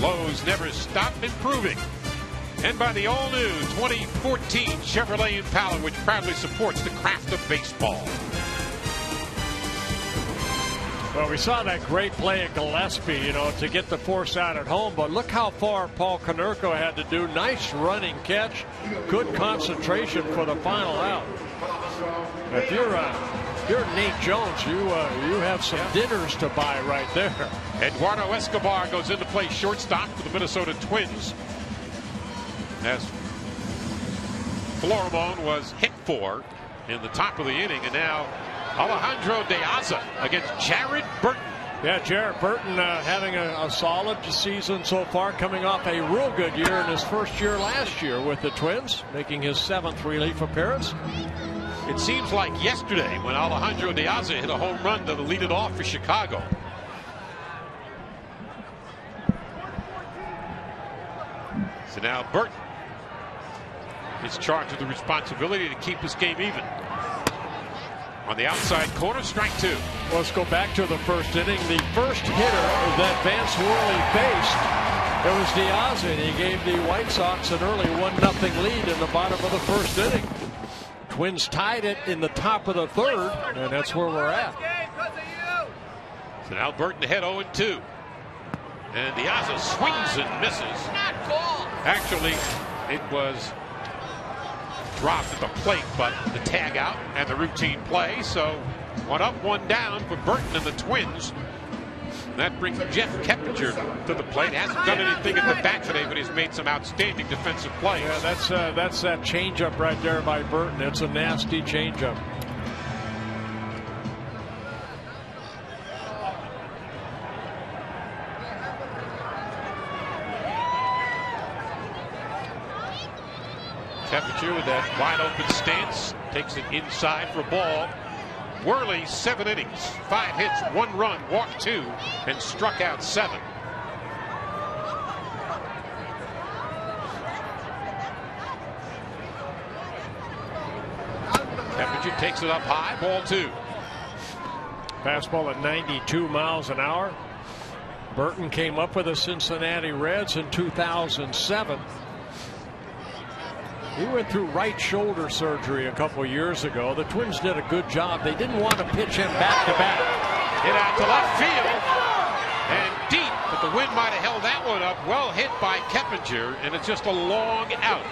Lowe's never stopped improving. And by the all-new 2014 Chevrolet Impala, which proudly supports the craft of baseball. Well, we saw that great play at Gillespie, you know, to get the force out at home. But look how far Paul Konerko had to do. Nice running catch. Good concentration for the final out. If you're Nate Jones, you have some dinners to buy right there. Eduardo Escobar goes into play shortstop for the Minnesota Twins, as Florimon was hit for in the top of the inning. And now Alejandro De Aza against Jared Burton. Yeah, Jared Burton having a solid season so far, coming off a real good year in his first year last year with the Twins, making his 7th relief appearance. It seems like yesterday when Alejandro De Aza hit a home run to lead it off for Chicago. So now Burton is charged with the responsibility to keep this game even. On the outside corner, strike 2. Let's go back to the first inning. The first hitter that Vance Worley faced, it was De Aza, and he gave the White Sox an early 1-0 lead in the bottom of the first inning. Twins tied it in the top of the third, and that's where we're at. So now Burton ahead 0-2. And De Aza swings and misses. Actually, it was dropped at the plate, but the tag out and the routine play. So 1 up, 1 down for Burton and the Twins. And that brings Jeff Keppinger to the plate. Hasn't done anything at the bat today, but he's made some outstanding defensive plays. Yeah, that's that changeup right there by Burton. It's a nasty changeup. Keppinger with that wide open stance takes it inside for a ball. Worley 7 innings, 5 hits, 1 run, walked 2, and struck out 7. Keppinger takes it up high, ball 2. Fastball at 92 miles an hour. Burton came up with the Cincinnati Reds in 2007. He went through right shoulder surgery a couple years ago. The Twins did a good job. They didn't want to pitch him back to back. Hit out to left field and deep, but the wind might have held that one up. Well hit by Keppinger, and it's just a long out.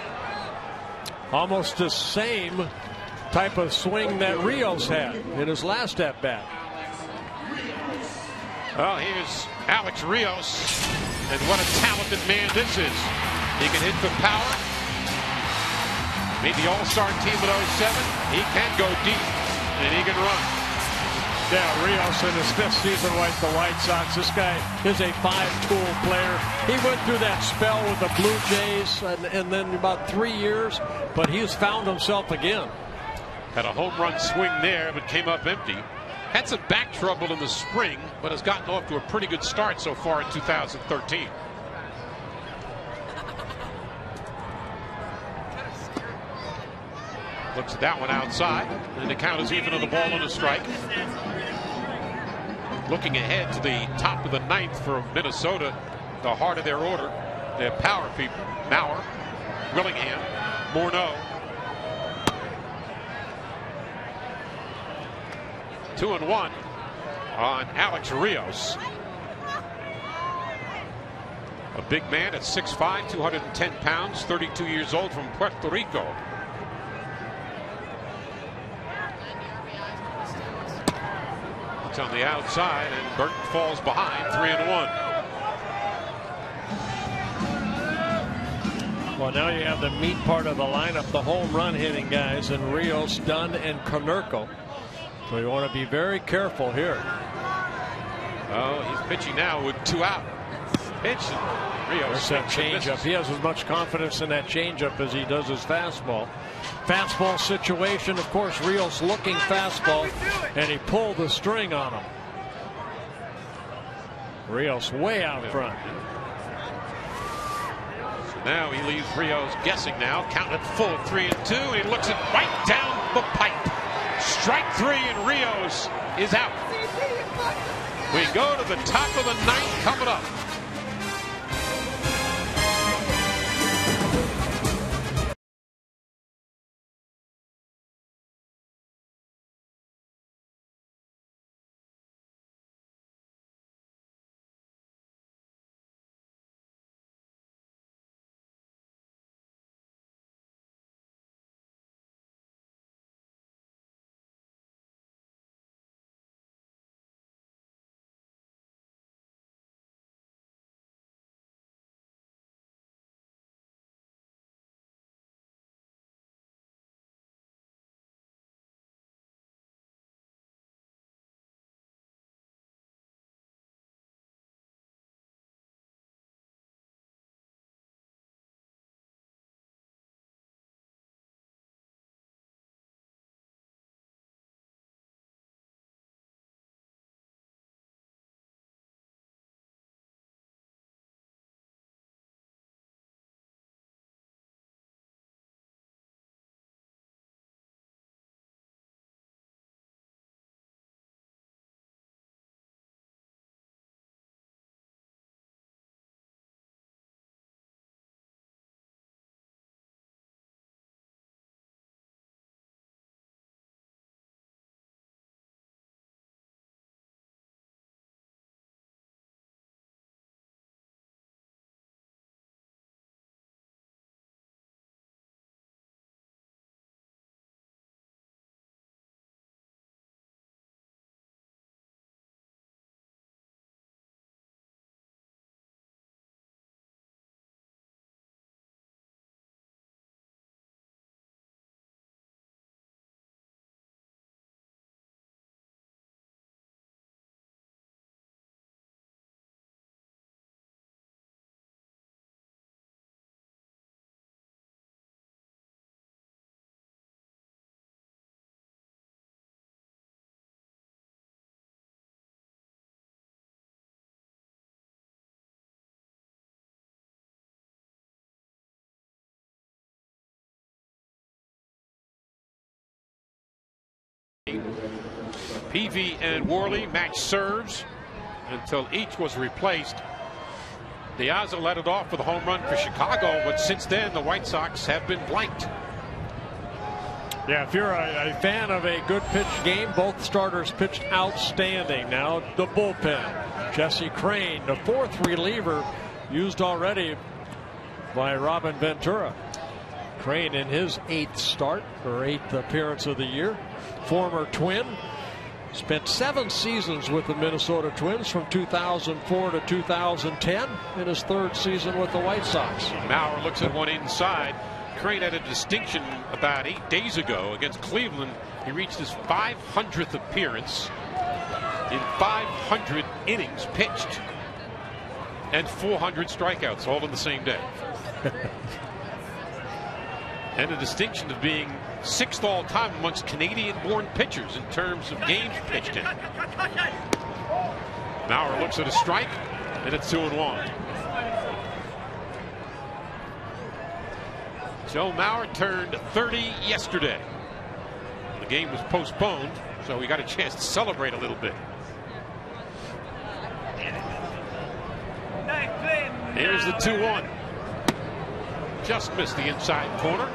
Almost the same type of swing that Rios had in his last at bat. Well, here's Alex Rios, and what a talented man this is. He can hit for power. Made the All-Star team in 07. He can go deep, and he can run. Yeah, Rios in his 5th season with the White Sox. This guy is a 5-tool player. He went through that spell with the Blue Jays and then about 3 years, but he's found himself again. Had a home run swing there, but came up empty. Had some back trouble in the spring, but has gotten off to a pretty good start so far in 2013. Looks at that one outside, and the count is even on the ball and a strike. Looking ahead to the top of the 9th for Minnesota, the heart of their order, their power people, Mauer, Willingham, Morneau. 2-1 on Alex Rios. A big man at 6'5", 210 pounds, 32 years old, from Puerto Rico. It's on the outside, and Burton falls behind, 3-1. Well, now you have the meat part of the lineup, the home run hitting guys, and Rios, Dunn, and Konerko. So you want to be very careful here. Oh, he's pitching now with 2 out. Pitch, and Rios. There's that changeup. He has as much confidence in that changeup as he does his fastball. Fastball situation, of course, Rios looking fastball, and he pulled the string on him. Rios way out front. So now he leaves Rios guessing now. Counted full at 3-2. He looks it right down the pipe. Strike 3, and Rios is out. We go to the top of the 9th coming up. Peavy and Worley matched serves until each was replaced. Piazza led it off with a home run for Chicago, but since then the White Sox have been blanked. Yeah, if you're a fan of a good pitch game, both starters pitched outstanding. Now the bullpen. Jesse Crain, the fourth reliever used already by Robin Ventura. Crain in his 8th start, or 8th appearance of the year. Former Twin. Spent 7 seasons with the Minnesota Twins from 2004 to 2010 in his 3rd season with the White Sox. Mauer looks at one inside. Crain had a distinction about 8 days ago against Cleveland. He reached his 500th appearance in 500 innings pitched and 400 strikeouts, all in the same day. And a distinction of being 6th all time amongst Canadian-born pitchers in terms of games pitched in. Mauer looks at a strike, and it's 2-1. Joe Mauer turned 30 yesterday. The game was postponed, so we got a chance to celebrate a little bit. Here's the 2-1. Just missed the inside corner.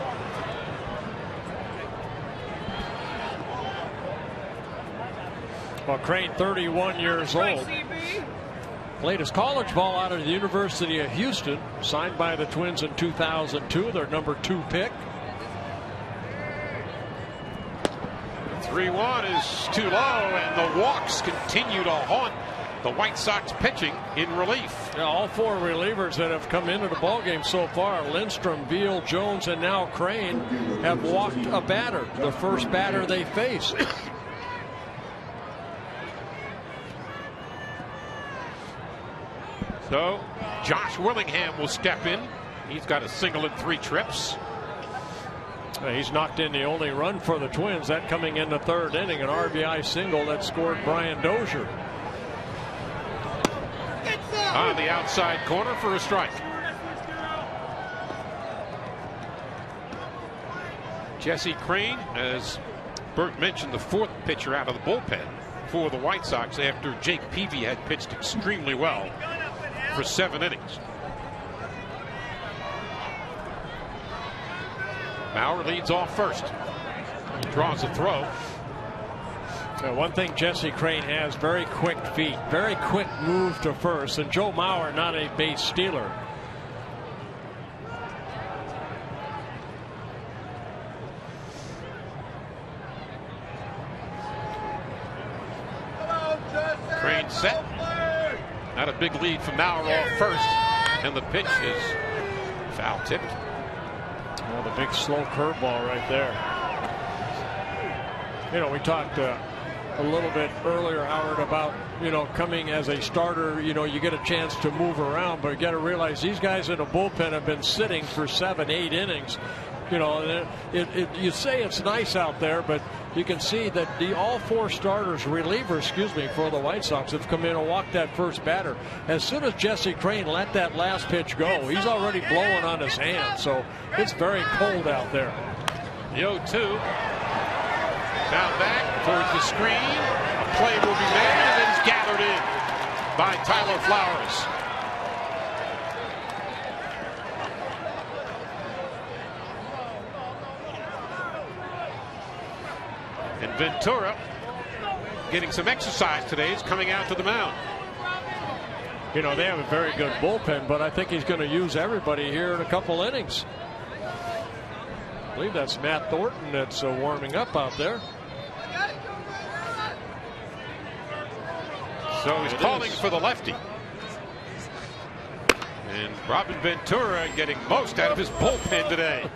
Well, Crain, 31 years old. Played his college ball out of the University of Houston. Signed by the Twins in 2002, their number 2 pick. 3-1 is too low, and the walks continue to haunt the White Sox pitching in relief. Yeah, all 4 relievers that have come into the ballgame so far, Lindstrom, Veal, Jones, and now Crain, have walked a batter, the first batter they faced. So Josh Willingham will step in. He's got a single in 3 trips. He's knocked in the only run for the Twins, that coming in the 3rd inning, an RBI single that scored Brian Dozier. On the outside corner for a strike. Jesse Crain, as Bert mentioned, the 4th pitcher out of the bullpen for the White Sox after Jake Peavy had pitched extremely well for 7 innings. Mauer leads off first. He draws a throw. One thing Jesse Crain has, very quick feet, very quick move to first, and Joe Mauer not a base stealer. Crain set. Not a big lead from Mauer off first, and the pitch is foul tipped. Well, the big slow curveball right there. You know, we talked a little bit earlier, Howard, about, you know, coming as a starter, you know, you get a chance to move around, but you got to realize these guys in the bullpen have been sitting for 7, 8 innings. You know, you say it's nice out there, but you can see that all 4 starters, relievers, for the White Sox have come in and walked that first batter. As soon as Jesse Crain let that last pitch go, he's already blowing on his hand, so it's very cold out there. The 0-2. Now back towards the screen. A play will be made, and then it's gathered in by Tyler Flowers. And Ventura getting some exercise today. Is coming out to the mound. You know, they have a very good bullpen, but I think he's going to use everybody here in a couple innings. I believe that's Matt Thornton that's warming up out there. So he's calling for the lefty. And Robin Ventura getting most out of his bullpen today.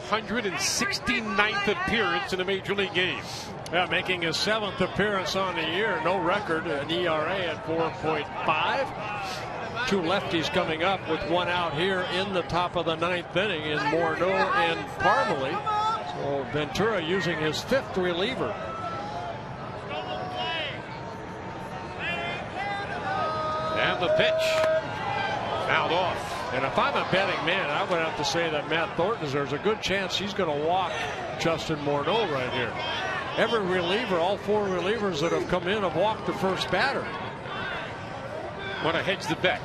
469th appearance in a major league game. Yeah, making his 7th appearance on the year. No record, an ERA at 4.5. 2 lefties coming up with 1 out here in the top of the 9th inning in Morneau and Parmalee. So Ventura using his 5th reliever. And the pitch fouled off. And if I'm a betting man, I would have to say that Matt Thornton, there's a good chance he's going to walk Justin Morneau right here. Every reliever, all 4 relievers that have come in have walked the first batter. Want to hedge the bet.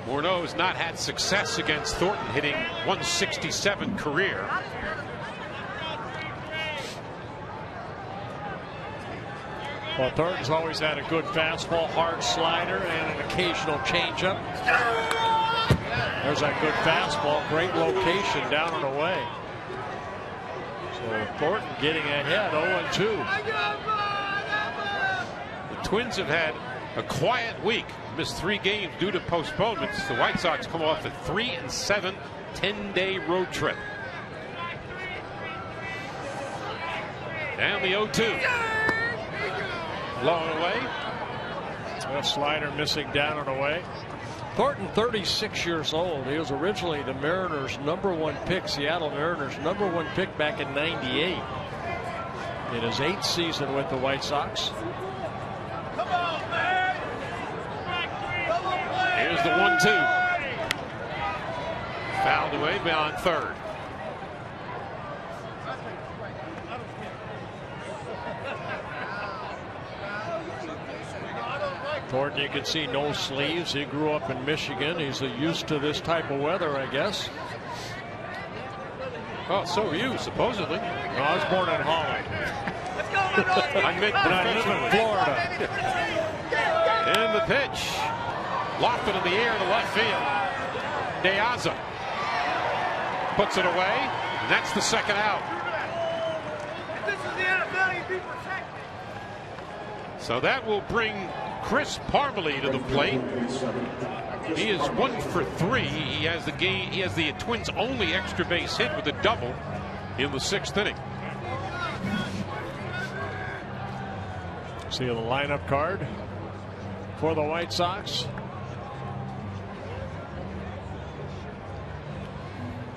Morneau has not had success against Thornton, hitting 167 career. Well, Thornton's always had a good fastball, hard slider, and an occasional changeup. There's that good fastball, great location down and away. So Thornton getting ahead, 0-2. The Twins have had a quiet week, missed 3 games due to postponements. The White Sox come off a 3-7 10-day road trip. And the 0-2. Low and away. A slider missing down and away. Thornton, 36 years old. He was originally the Mariners' #1 pick, Seattle Mariners' #1 pick back in '98. In his 8th season with the White Sox. Here's the 1-2. Fouled away beyond third. Thornton, you can see no sleeves. He grew up in Michigan. He's used to this type of weather, I guess. Oh, so are you, supposedly. No, I was born in Holland. I live in Florida. And the pitch. Lofted in the air to left field. De Aza puts it away, and that's the second out. So that will bring Chris Parmalee to the plate. He is 1 for 3. He has the Twins' only extra base hit with a double in the 6th inning. See the lineup card for the White Sox.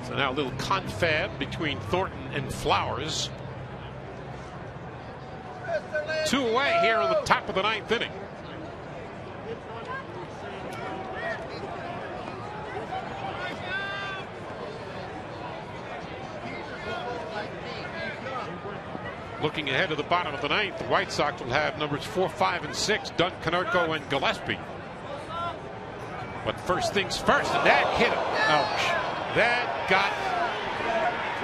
So now a little confab between Thornton and Flowers. 2 away here on the top of the 9th inning. Looking ahead to the bottom of the 9th, the White Sox will have numbers 4, 5, and 6, Dunn, Konerko, and Gillespie. But first things first, and that hit him. Ouch. That got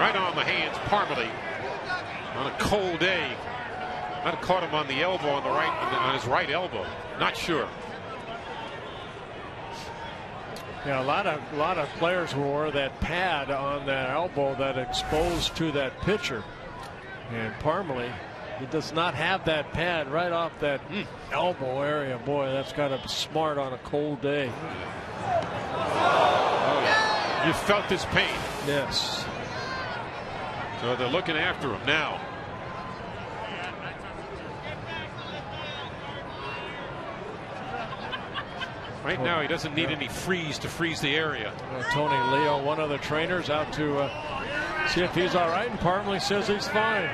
right on the hands, Parmalee, on a cold day. Might have caught him on the elbow on the right, on his right elbow. Not sure. Yeah, a lot of players wore that pad on that elbow that exposed to that pitcher. And Parmalee, he does not have that pad right off that elbow area. Boy, that's got to be smart on a cold day. Oh, yeah. You felt his pain. Yes. So they're looking after him now. Right now, he doesn't need any freeze to freeze the area. Tony Leo, one of the trainers, out to see if he's all right, and Parmalee says he's fine.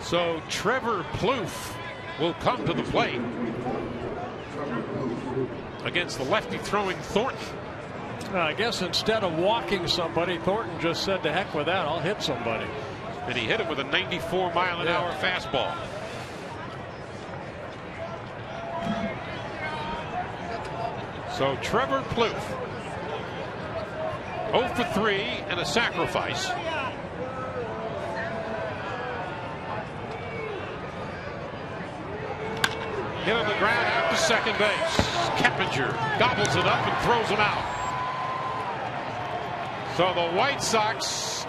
So Trevor Plouffe will come to the plate against the lefty throwing Thornton. I guess instead of walking somebody, Thornton just said, to heck with that, I'll hit somebody. And he hit him with a 94-mile-an-hour fastball. So Trevor Plouffe, 0 for 3 and a sacrifice. Hit on the ground out to second base. Keppinger gobbles it up and throws him out. So the White Sox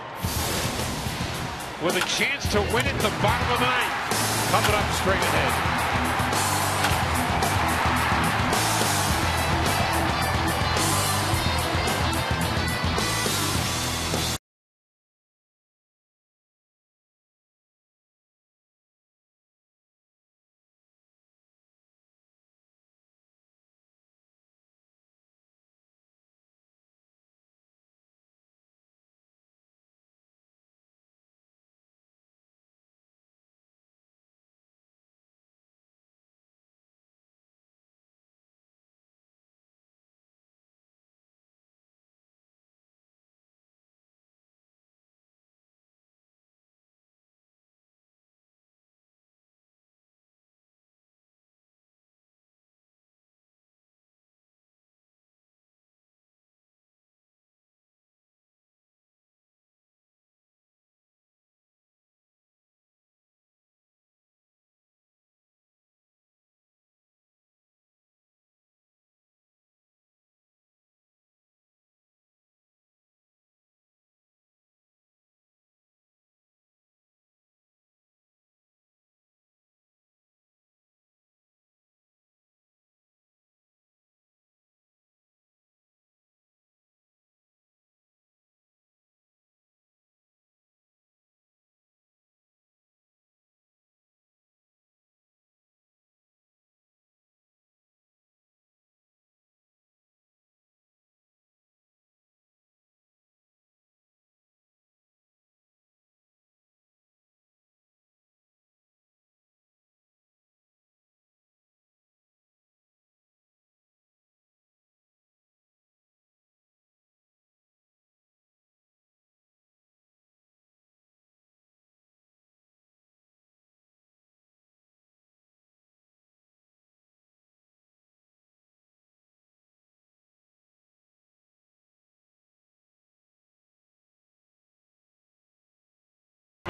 with a chance to win it in the bottom of the 9th. Coming up straight ahead.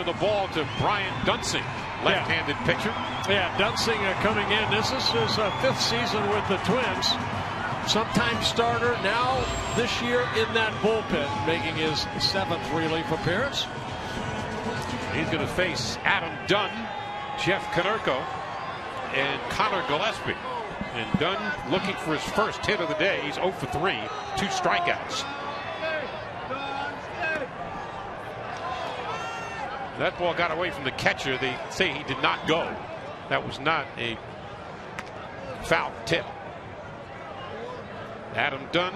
The ball to Brian Duensing, left-handed pitcher. Yeah, Duensing coming in. This is his 5th season with the Twins. Sometime starter, now this year in that bullpen, making his 7th relief appearance. He's going to face Adam Dunn, Jeff Konerko, and Connor Gillespie. And Dunn looking for his first hit of the day. He's 0 for 3, 2 strikeouts. That ball got away from the catcher. They say he did not go. That was not a foul tip. Adam Dunn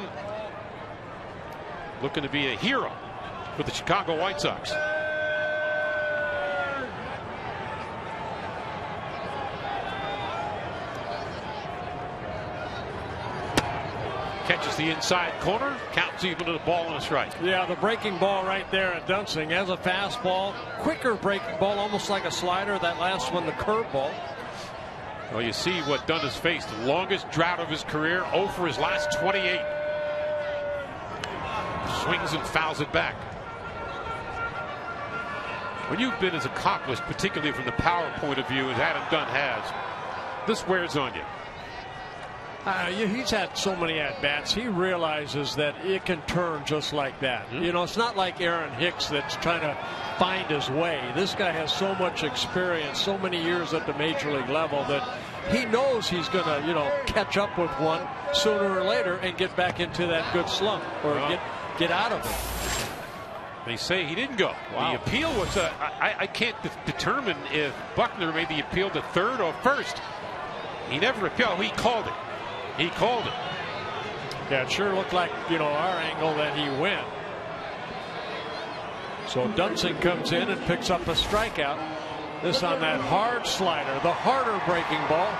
looking to be a hero for the Chicago White Sox. Catches the inside corner, counts even to the ball and a strike. Yeah, the breaking ball right there at Duensing has a fastball, quicker breaking ball, almost like a slider. That last one, the curveball. Well, you see what Dunn has faced. The longest drought of his career, 0 for his last 28. Swings and fouls it back. When you've been as accomplished, particularly from the power point of view, as Adam Dunn has, this wears on you. He's had so many at-bats. He realizes that it can turn just like that. You know, it's not like Aaron Hicks that's trying to find his way. This guy has so much experience, so many years at the major league level, that he knows he's going to, catch up with one sooner or later and get back into that good slump, or get out of it. They say he didn't go. Wow. The appeal was, I can't determine if Buckner made the appeal to third or first. He never appealed. He called it. He called it. Yeah, it sure looked like, our angle that he went. So Duensing comes in and picks up a strikeout. This on that hard slider, the harder breaking ball.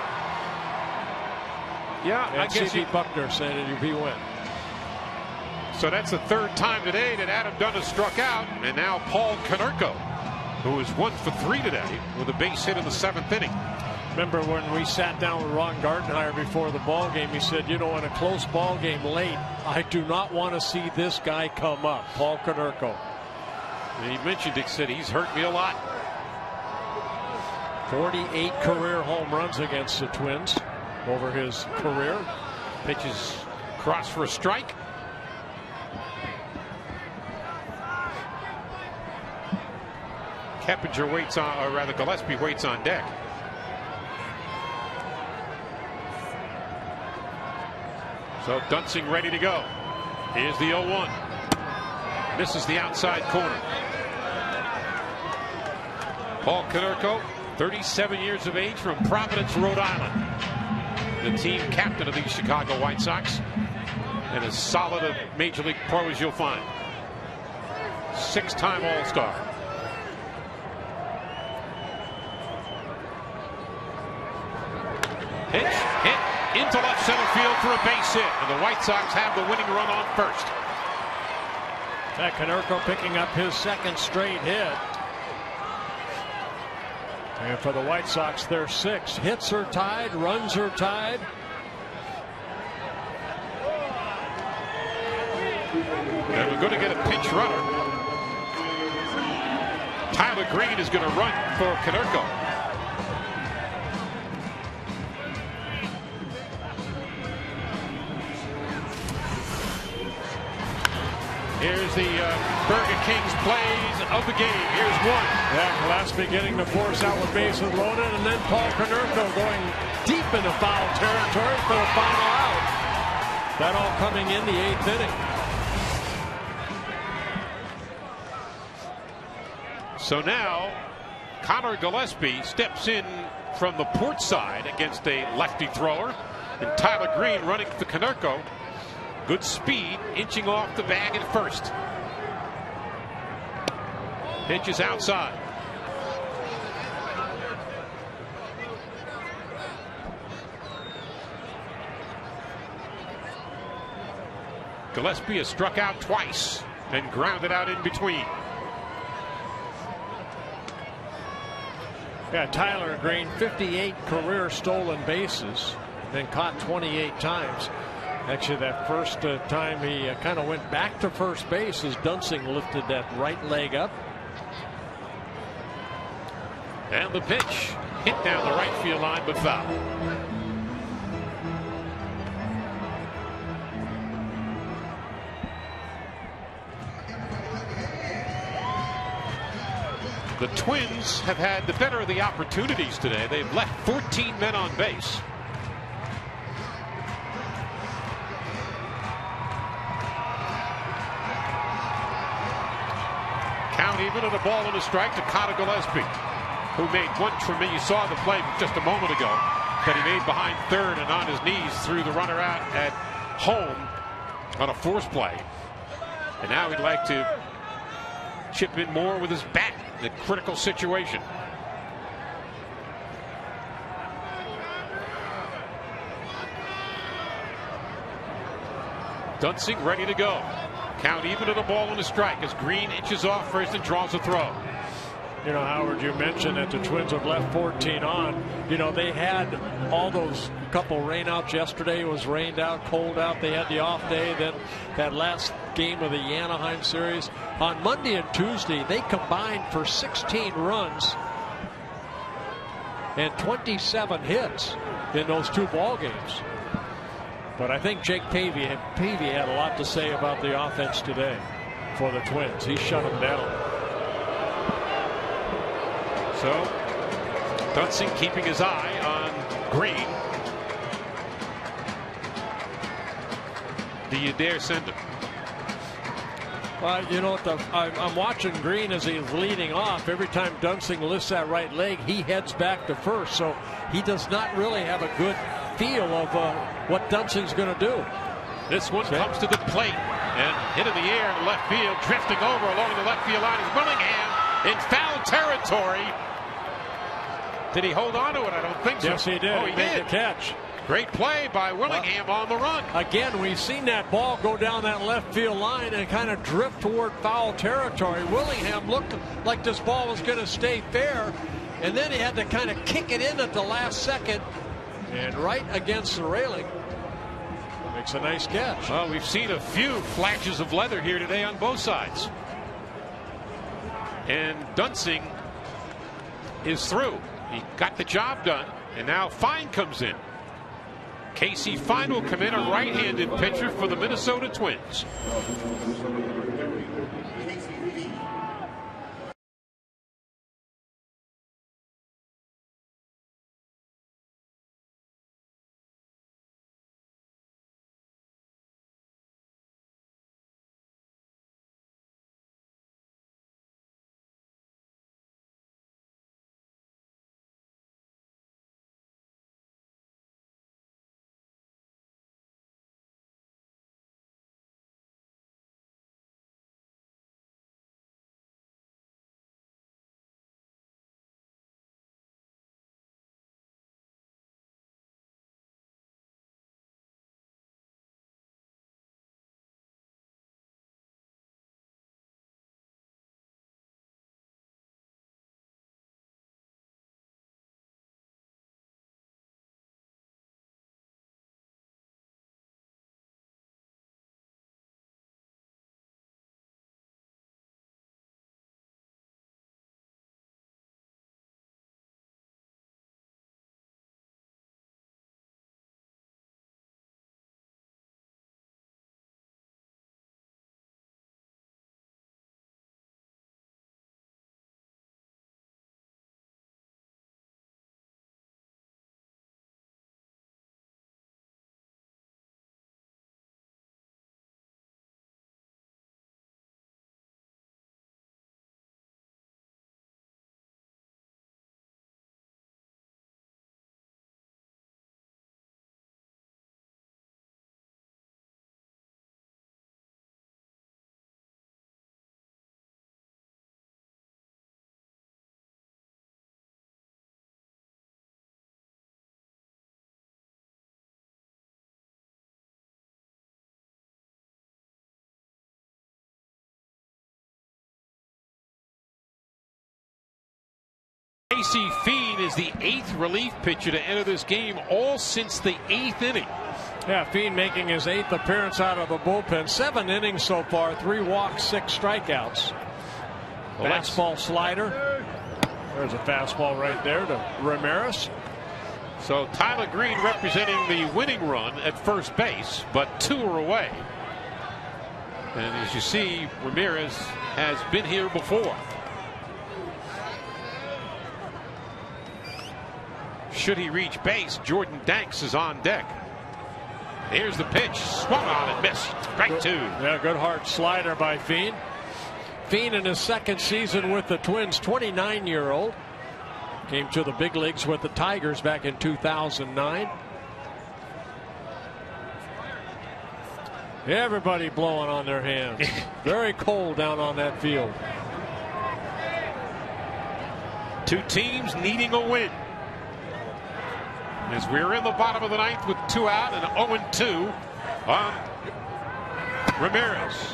Yeah, and I guess C.B. Buckner saying that he win. So that's the 3rd time today that Adam Dunn has struck out, and now Paul Konerko, who is 1 for 3 today with a base hit in the 7th inning. Remember when we sat down with Ron Gardenhire before the ball game, he said, in a close ball game late, I do not want to see this guy come up, Paul Konerko. And he mentioned it, said he's hurt me a lot. 48 career home runs against the Twins over his career. Pitches cross for a strike. Keppinger waits on, or rather Gillespie waits on deck. So Duensing ready to go. Here's the 0-1. Misses the outside corner. Paul Konerko, 37 years of age, from Providence, Rhode Island. The team captain of the Chicago White Sox. And as solid a Major League pro as you'll find. 6-time All-Star. Pitch, hit into left center field for a base hit, and the White Sox have the winning run on first. Konerko picking up his 2nd straight hit. And for the White Sox, they're 6. Hits are tied, runs are tied. And we're going to get a pinch runner. Tyler Green is going to run for Konerko. Here's the Burger King's plays of the game. Here's one. Yeah, Gillespie getting the force out with bases loaded, and then Paul Konerko going deep into foul territory for the final out. That all coming in the 8th inning. So now Connor Gillespie steps in from the port side against a lefty thrower, and Tyler Green running for Konerko. Good speed, inching off the bag at first. Pitch is outside. Gillespie has struck out twice and grounded out in between. Yeah, Tyler Green, 58 career stolen bases, been caught 28 times. Actually, that first time he kind of went back to first base as Duensing lifted that right leg up. And the pitch hit down the right field line, but foul. The Twins have had the better of the opportunities today. They've left 14 men on base. Count even at a ball and a strike to Conor Gillespie, who made one tremendous. You saw the play just a moment ago that he made behind third and on his knees threw the runner out at home on a force play. And now he'd like to chip in more with his bat in a critical situation. Dunsing ready to go. Count even at a ball and a strike as Green inches off first and draws a throw. You know, Howard, you mentioned that the Twins have left 14 on. You know, they had all those couple rainouts yesterday. It was rained out, cold out. They had the off day. Then that last game of the Anaheim series. On Monday and Tuesday, they combined for 16 runs and 27 hits in those two ball games. But I think Jake Pavey had a lot to say about the offense today for the Twins. He shut them down. So Dunsing keeping his eye on Green. Do you dare send him? Well, you know, I'm watching Green as he's leading off. Every time Dunsing lifts that right leg, he heads back to first. So he does not really have a good feel of what Dunsing's going to do. This one comes to the plate and hit in the air in left field, drifting over along the left field line is Willingham in foul territory. Did he hold on to it? I don't think so. Yes, he did. Oh, he made did. the catch. Great play by Willingham on the run. Again, we've seen that ball go down that left field line and kind of drift toward foul territory. Willingham looked like this ball was going to stay fair, and then he had to kind of kick it in at the last second and right against the railing. Makes a nice catch. Well, we've seen a few flashes of leather here today on both sides. And Dunsing is through. He got the job done, and now Fine comes in. Casey Fine will come in, a right-handed pitcher for the Minnesota Twins. Casey Fien is the 8th relief pitcher to enter this game, all since the 8th inning. Yeah, Fien making his 8th appearance out of the bullpen. 7 innings so far, 3 walks, 6 strikes. Well, Fastball slider. There's a fastball right there to Ramirez. So Tyler Green representing the winning run at first base, but 2 are away. And as you see, Ramirez has been here before. Should he reach base, Jordan Danks is on deck. Here's the pitch, swung on and missed. Strike 2. Yeah, good hard slider by Fein. Fein in his second season with the Twins, 29-year-old. Came to the big leagues with the Tigers back in 2009. Everybody blowing on their hands. Very cold down on that field. 2 teams needing a win. As we're in the bottom of the 9th with 2 out and 0-2 on Ramirez.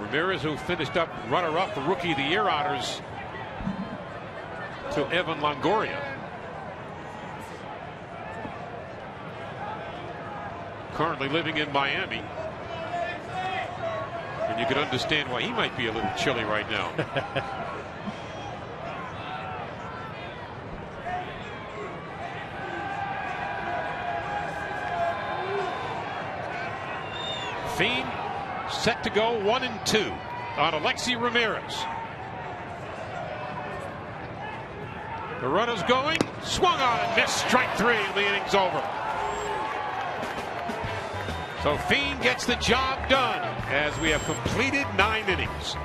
Ramirez, who finished up runner-up for Rookie of the Year honors to Evan Longoria. Currently living in Miami. And you can understand why he might be a little chilly right now. Fein set to go 1-2 on Alexi Ramirez. The runner's going, swung on and missed. Strike 3. The inning's over. So Fein gets the job done as we have completed 9 innings.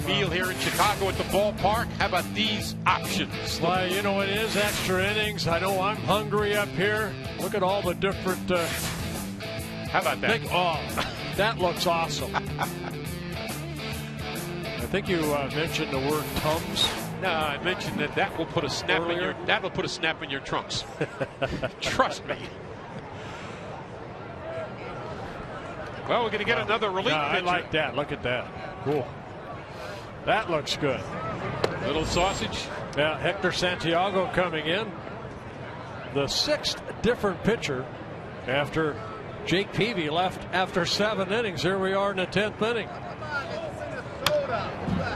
Feel here in Chicago at the ballpark. How about these options? Well, you know, it is extra innings. I know I'm hungry up here. Look at all the different. How about that? Oh, that looks awesome. I think you mentioned the word Tums. No, I mentioned that will put a snap earlier. That'll put a snap in your trunks. Trust me. Well, we're going to get another relief pitcher. I like that. Look at that. Cool. That looks good. Little sausage. Yeah, Hector Santiago coming in. The 6th different pitcher after Jake Peavy left after 7 innings. Here we are in the 10th inning.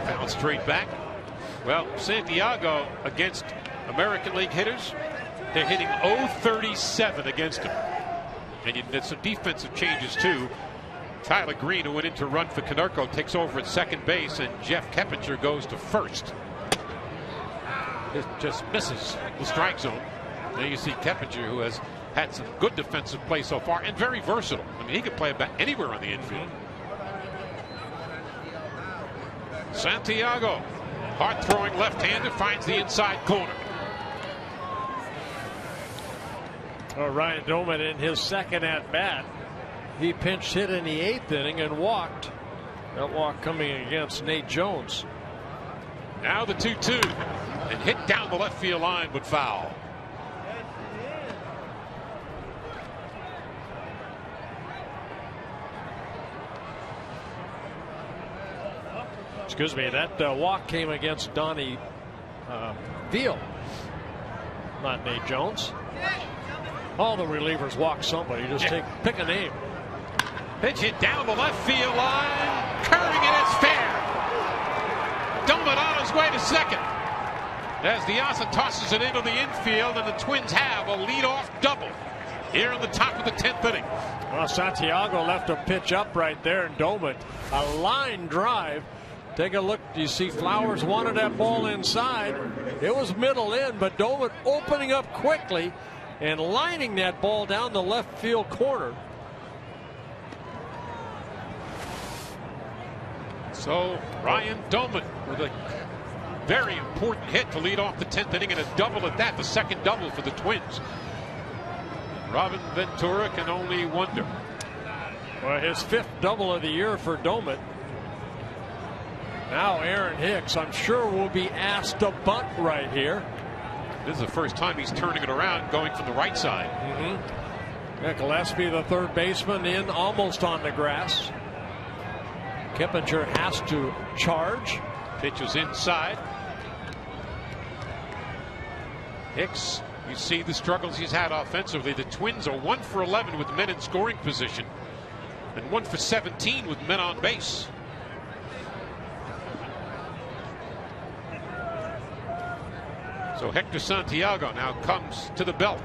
Found straight back. Well, Santiago against American League hitters, they're hitting .037 against him. And there's some defensive changes too. Tyler Green, who went in to run for Konerko, takes over at second base, and Jeff Keppinger goes to first. It just misses the strike zone. There you see Keppinger, who has had some good defensive play so far and very versatile. I mean, he could play about anywhere on the infield. Santiago, hard throwing left-hander, finds the inside corner. Ryan Doumit in his second at bat. He pinch hit in the 8th inning and walked. That walk coming against Nate Jones. Now the 2-2 and hit down the left field line, but foul. Excuse me, that walk came against Donnie Veal, not Nate Jones. All the relievers walk somebody. Just pick a name. Pitch hit down the left field line. Curving it is fair. Doumit on his way to second. As Diasa tosses it into the infield, and the Twins have a leadoff double here in the top of the 10th inning. Well, Santiago left a pitch up right there, and Doumit, a line drive. Take a look. You see Flowers wanted that ball inside. It was middle in, but Doumit opening up quickly and lining that ball down the left field corner. So Ryan Doumit with a very important hit to lead off the 10th inning, and a double at that, the second double for the Twins. Robin Ventura can only wonder. Well, his 5th double of the year for Doumit. Now Aaron Hicks, I'm sure, will be asked to bunt right here. This is the first time he's turning it around, going from the right side. Yeah, Gillespie, the third baseman, in almost on the grass. Keppinger has to charge. Pitch is inside. Hicks, you see the struggles he's had offensively. The Twins are 1 for 11 with men in scoring position and 1 for 17 with men on base. So Hector Santiago now comes to the belt.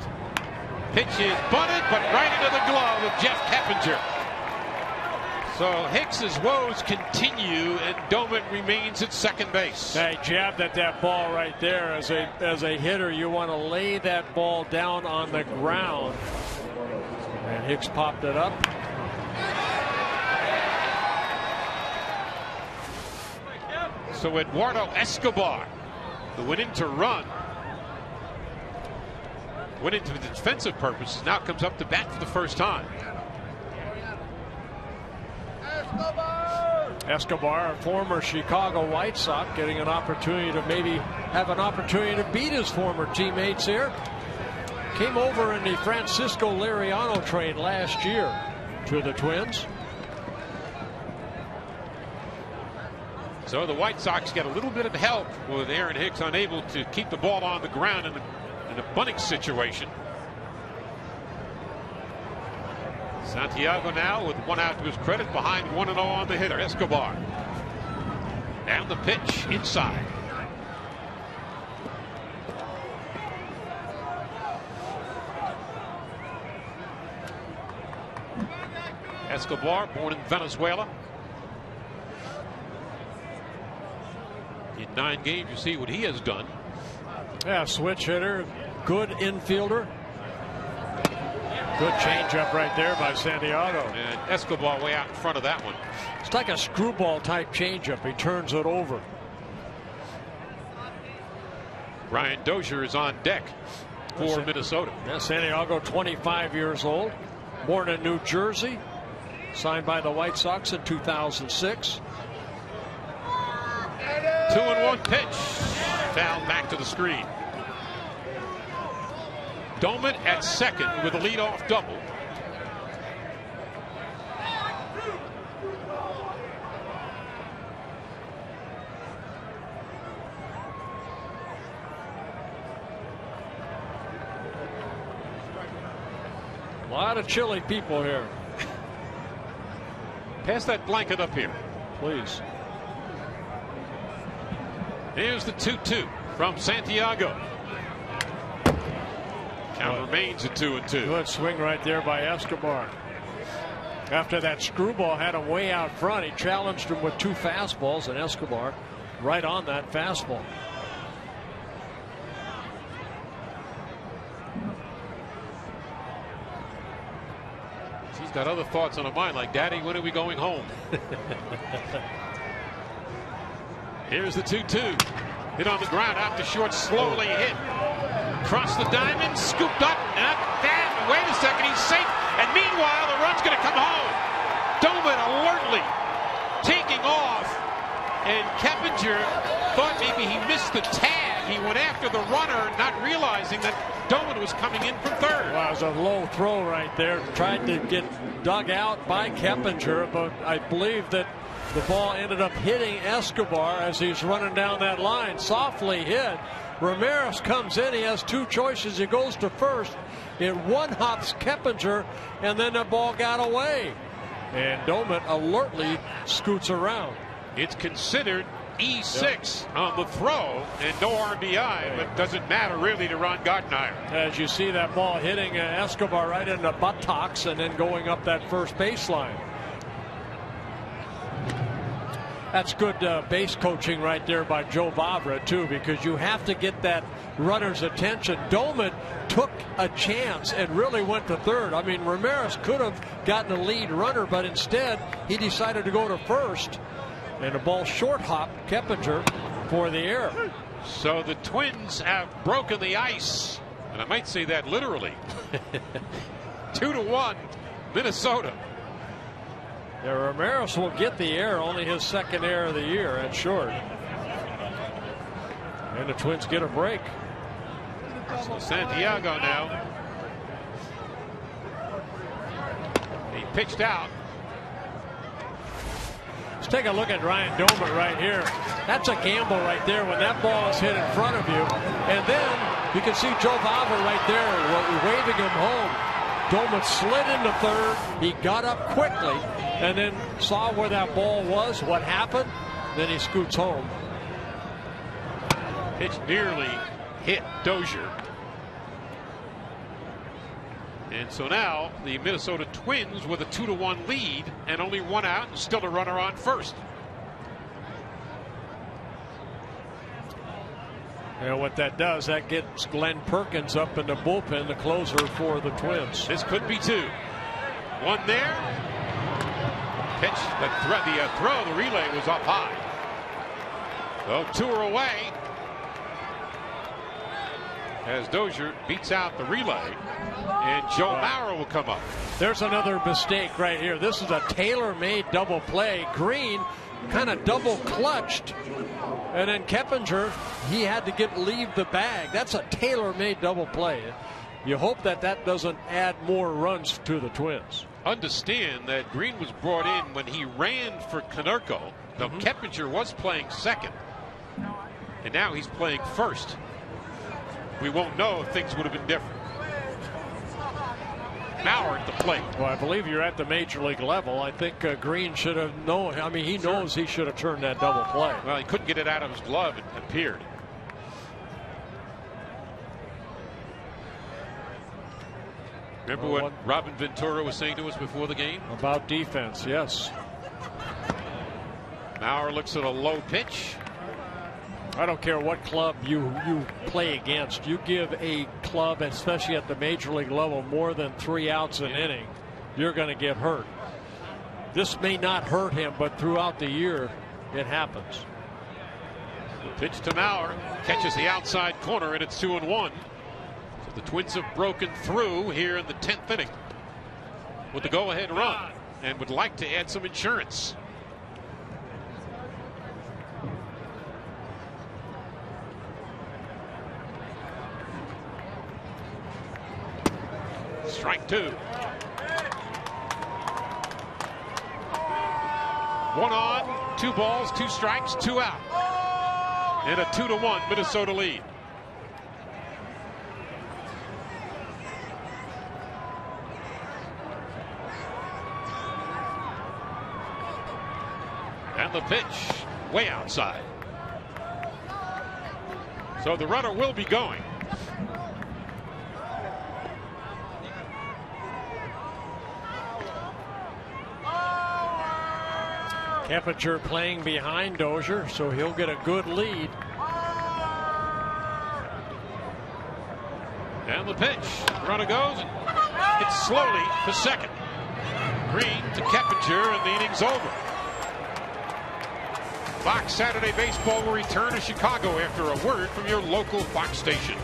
Pitch is bunted, but right into the glove of Jeff Keppinger. So Hicks's woes continue, and Doumit remains at second base. He jabbed at that ball right there. As a hitter, you want to lay that ball down on the ground. And Hicks popped it up. So Eduardo Escobar, who went in to run, went into the defensive purposes, now comes up to bat for the first time. Escobar, a former Chicago White Sox, getting an opportunity to maybe have an opportunity to beat his former teammates here. Came over in the Francisco Liriano trade last year to the Twins. So the White Sox get a little bit of help with Aaron Hicks unable to keep the ball on the ground in a bunting situation. Santiago now with 1 out to his credit, behind 1-0 on the hitter. Escobar down the pitch inside. Escobar, born in Venezuela. In 9 games, you see what he has done. Yeah, switch hitter, good infielder. Good changeup right there by Santiago. And Escobar way out in front of that one. It's like a screwball type changeup. He turns it over. Brian Dozier is on deck for Minnesota. Yeah, Santiago, 25 years old, born in New Jersey, signed by the White Sox in 2006. 2-1 pitch. Foul back to the screen. Doumit at second with a leadoff double. A lot of chilly people here. Pass that blanket up here, please. Here's the 2-2 from Santiago. Count remains at 2-2. Good swing right there by Escobar. After that screwball had him way out front, he challenged him with 2 fastballs, and Escobar right on that fastball. He's got other thoughts on his mind, like, Daddy, when are we going home? Here's the 2-2. Hit on the ground, out to short, slowly hit. Across the diamond, scooped up, and wait a second, he's safe. And meanwhile, the run's going to come home. Doman alertly taking off. And Keppinger thought maybe he missed the tag. He went after the runner, not realizing that Doman was coming in from third. Well, it was a low throw right there. Tried to get dug out by Keppinger, but I believe that the ball ended up hitting Escobar as he's running down that line. Softly hit. Ramirez comes in. He has 2 choices. He goes to first. It one-hops Keppinger, and then the ball got away. And Doman alertly scoots around. It's considered E6 on the throw and no RBI, but doesn't matter really to Ron Gardenhire. As you see that ball hitting Escobar right in the buttocks and then going up that first baseline. That's good base coaching right there by Joe Vavra, too, because you have to get that runner's attention. Doman took a chance and really went to third. I mean, Ramirez could have gotten a lead runner, but instead he decided to go to first. And the ball short hopped Keppinger for the error. So the Twins have broken the ice, and I might say that literally. 2-1, Minnesota. Yeah, Ramirez will get the error, only his 2nd error of the year at short. And the Twins get a break. So Santiago now. He pitched out. Let's take a look at Ryan Doman right here. That's a gamble right there when that ball is hit in front of you. And then you can see Joe Vavra right there waving him home. Doman slid into third. He got up quickly and then saw where that ball was, what happened. Then he scoots home. Pitch nearly hit Dozier. And so now the Minnesota Twins with a 2-1 lead and only 1 out and still a runner on first. And what that does, that gets Glenn Perkins up in the bullpen, the closer for the Twins. This could be 2. 1 there. Pitch, the relay was up high. So 2 are away. As Dozier beats out the relay, and Joe Mauer will come up. There's another mistake right here. This is a tailor-made double play. Green kind of double clutched, and then Keppinger, he had to leave the bag. That's a tailor-made double play. You hope that that doesn't add more runs to the Twins. Understand that Green was brought in when he ran for Konerko. Now Keppinger was playing second, and now he's playing first. We won't know if things would have been different. Mauer at the plate. Well, I believe you're at the major league level. I think Green should have known. I mean, he knows he should have turned that double play. Well, he couldn't get it out of his glove. It appeared. Remember what Robin Ventura was saying to us before the game? About defense, yes. Mauer looks at a low pitch. I don't care what club you play against. You give a club, especially at the major league level, more than 3 outs an inning, you're going to get hurt. This may not hurt him, but throughout the year, it happens. The pitch to Mauer catches the outside corner, and it's 2-1. So the Twins have broken through here in the 10th inning with the go-ahead run, and would like to add some insurance. Strike 2. 1 on, 2 balls, 2 strikes, 2 out. And a 2-1 Minnesota lead. And the pitch way outside. So the runner will be going. Keppinger playing behind Dozier, so he'll get a good lead. And the pitch. Runner goes. It's slowly to second. Green to Keppinger, and the inning's over. Fox Saturday Baseball will return to Chicago after a word from your local Fox station.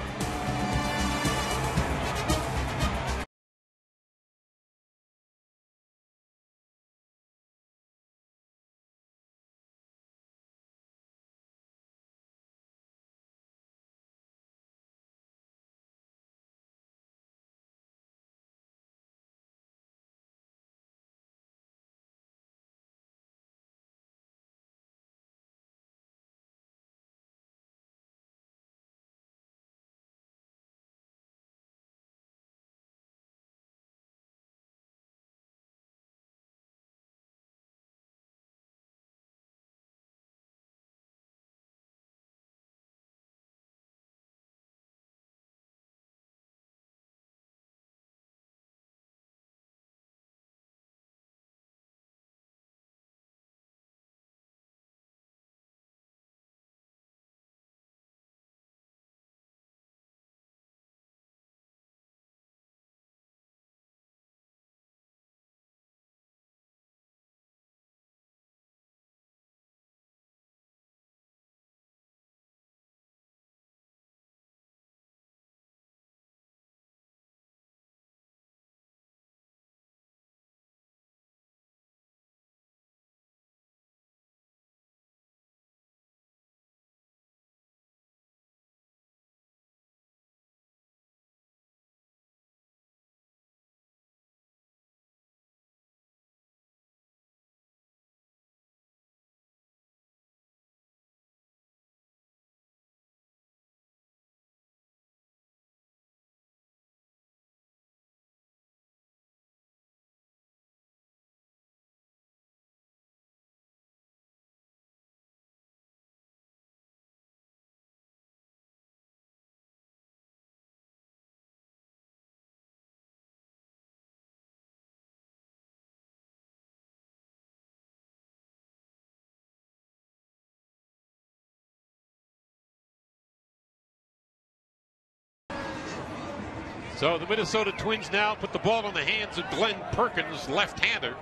So the Minnesota Twins now put the ball in the hands of Glenn Perkins, left-hander,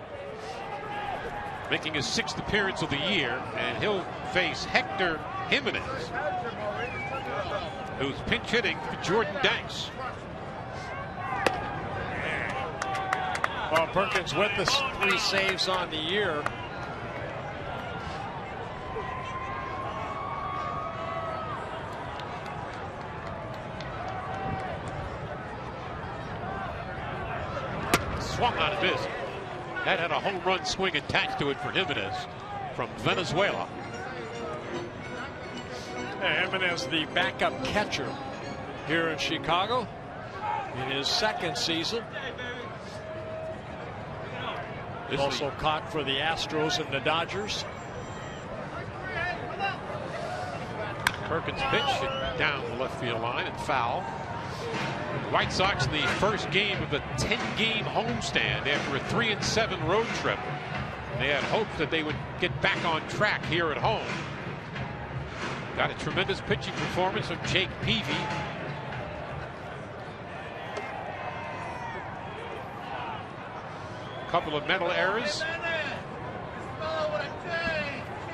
making his 6th appearance of the year, and he'll face Hector Jimenez, who's pinch hitting for Jordan Danks. Well, Perkins with the 3 saves on the year. Swung on a miss. That had a home run swing attached to it for Jimenez from Venezuela. Jimenez, the backup catcher here in Chicago in his 2nd season. Also caught for the Astros and the Dodgers. Perkins pitch down the left field line and foul. White Sox in the first game of the 10-game homestand after a 3-7 road trip. They had hoped that they would get back on track here at home. Got a tremendous pitching performance from Jake Peavy. A couple of mental errors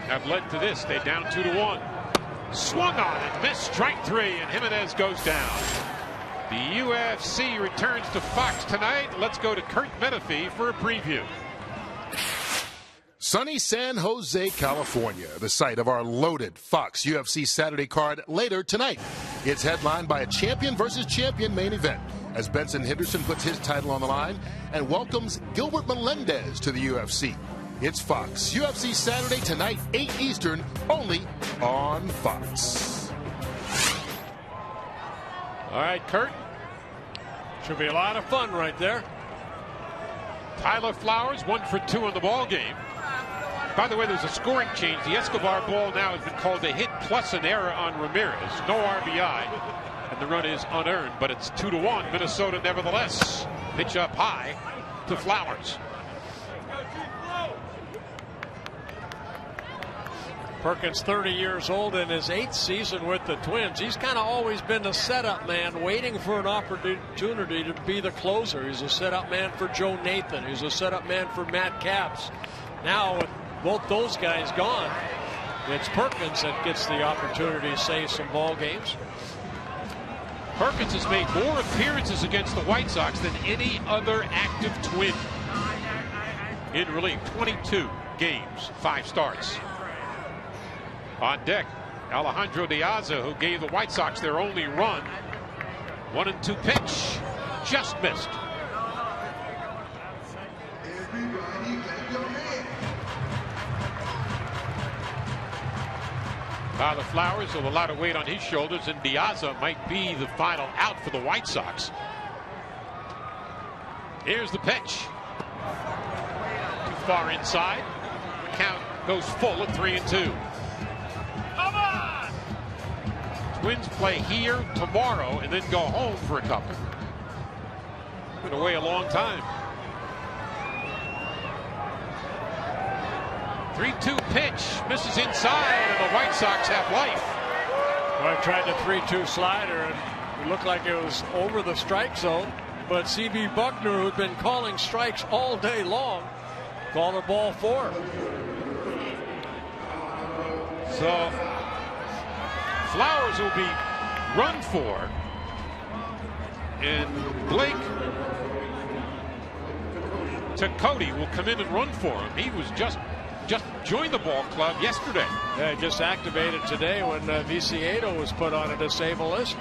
have led to this. They down 2-1. Swung on and missed, strike 3, and Jimenez goes down. The UFC returns to Fox tonight. Let's go to Kurt Menefee for a preview. Sunny San Jose, California, the site of our loaded Fox UFC Saturday card later tonight. It's headlined by a champion versus champion main event as Benson Henderson puts his title on the line and welcomes Gilbert Melendez to the UFC. It's Fox UFC Saturday tonight, 8 Eastern, only on Fox. All right, Kurt. Should be a lot of fun right there. Tyler Flowers 1 for 2 in the ball game. By the way, there's a scoring change. The Escobar ball now has been called a hit plus an error on Ramirez. No RBI, and the run is unearned, but it's 2-1. Minnesota nevertheless. Pitch up high to Flowers. Perkins, 30 years old, in his 8th season with the Twins. He's kind of always been the setup man, waiting for an opportunity to be the closer. He's a setup man for Joe Nathan. He's a setup man for Matt Capps. Now, with both those guys gone, it's Perkins that gets the opportunity to save some ball games. Perkins has made more appearances against the White Sox than any other active Twin. In relief, 22 games, 5 starts. On deck, Alejandro De Aza, who gave the White Sox their only run. 1-2 pitch, just missed. Tyler Flowers with a lot of weight on his shoulders, and De Aza might be the final out for the White Sox. Here's the pitch. Too far inside. The count goes full at 3-2. Come on! Twins play here tomorrow and then go home for a couple. Been away a long time. 3-2 pitch, misses inside, and the White Sox have life. Well, I tried the 3-2 slider, and it looked like it was over the strike zone. But C.B. Buckner, who'd been calling strikes all day long, called a ball 4. So Flowers will be run for, and Blake Cody will come in and run for him. He was just joined the ball club yesterday. Yeah, just activated today when Viciedo was put on a disabled list.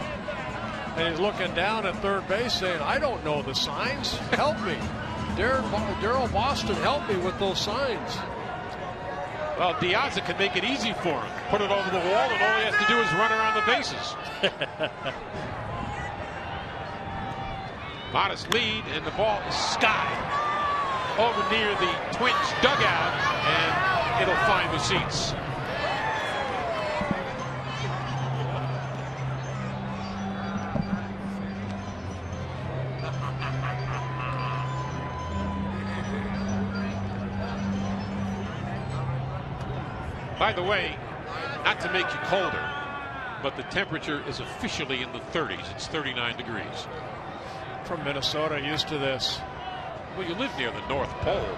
And he's looking down at third base saying, I don't know the signs. Help me. Daryl Boston, help me with those signs. Well, De Aza can make it easy for him. Put it over the wall, and all he has to do is run around the bases. Modest lead, and the ball is skied over near the Twins dugout, and it'll find the seats. By the way, not to make you colder, but the temperature is officially in the 30s. It's 39 degrees. From Minnesota, used to this. Well, you live near the North Pole.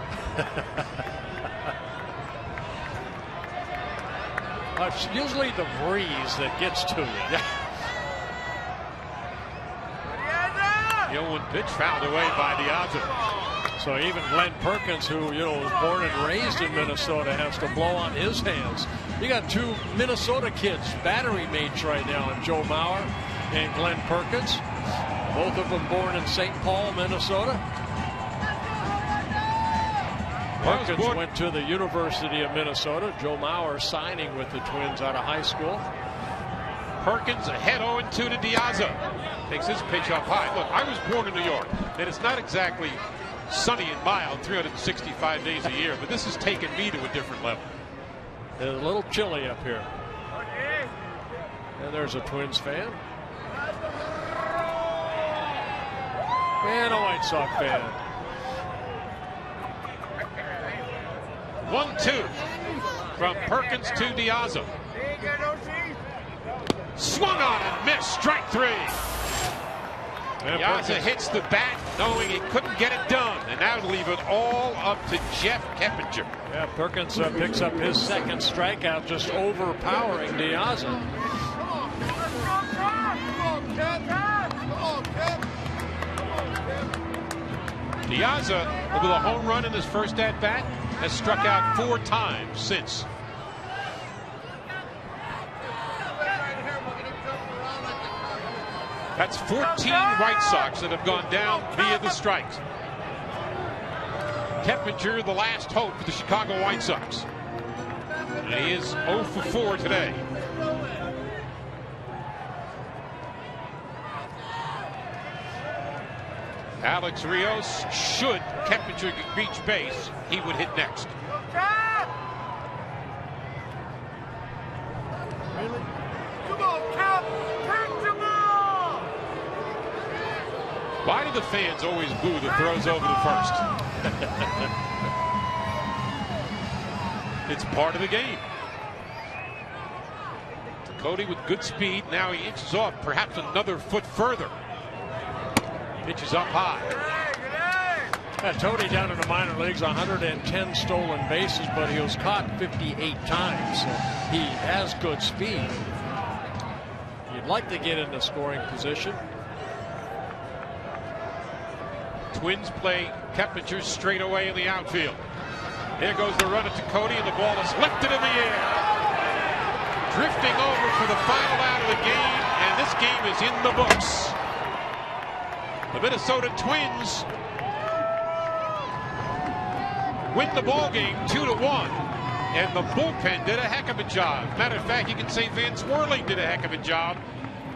It's usually the breeze that gets to you. The 0-1 pitch fouled away by De Aza. So even Glenn Perkins, who was born and raised in Minnesota, has to blow on his hands. You got 2 Minnesota kids, battery mates right now, and Joe Mauer and Glenn Perkins. Both of them born in St. Paul, Minnesota. Perkins went to the University of Minnesota. Joe Mauer signing with the Twins out of high school. Perkins ahead 0-2 to De Aza. Takes his pitch up high. Look, I was born in New York, and it's not exactly sunny and mild 365 days a year, but this has taken me to a different level. It's a little chilly up here. And there's a Twins fan. And a White Sox fan. 1-2 from Perkins to De Aza. Swung on and missed. Strike 3. De Aza hits the bat knowing he couldn't get it done, and now leave it all up to Jeff Keppinger. Yeah, Perkins picks up his second strikeout, just overpowering De Aza. De Aza, with a home run in his first at-bat, has struck out 4 times since. That's 14 White Sox that have gone down via the strikes. Keppinger, the last hope for the Chicago White Sox. And he is 0 for 4 today. Alex Rios, should Keppinger reach base, he would hit next. Really? Come on, Cap! Take the ball! Why do the fans always boo the throws over the first? It's part of the game. Cody with good speed. Now he inches off, perhaps another foot further. Pitches up high. Tony down in the minor leagues, 110 stolen bases, but he was caught 58 times. So he has good speed. You'd like to get into scoring position. Twins play Keppinger straight away in the outfield. Here goes the runner to Cody, and the ball is lifted in the air. Drifting over for the final out of the game, and this game is in the books. The Minnesota Twins win the ball game 2-1, and the bullpen did a heck of a job. Matter of fact, you can say Van Swirling did a heck of a job,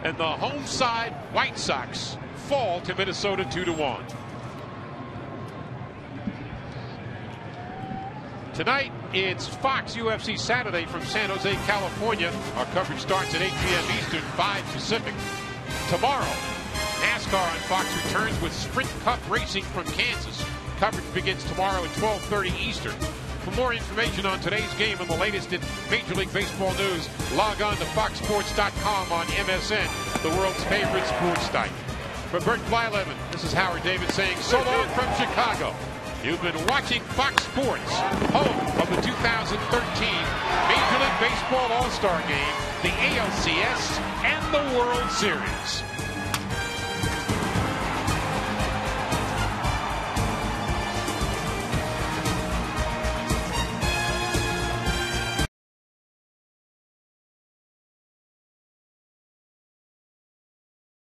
and the home side White Sox fall to Minnesota 2-1. Tonight, it's Fox UFC Saturday from San Jose, California. Our coverage starts at 8 p.m. Eastern, 5 Pacific. Tomorrow, NASCAR on Fox returns with Sprint Cup racing from Kansas. Coverage begins tomorrow at 12:30 Eastern. For more information on today's game and the latest in Major League Baseball news, log on to foxsports.com on MSN, the world's favorite sports site. For Bert Blyleven, this is Howard David saying so long from Chicago. You've been watching Fox Sports, home of the 2013 Major League Baseball All-Star Game, the ALCS, and the World Series.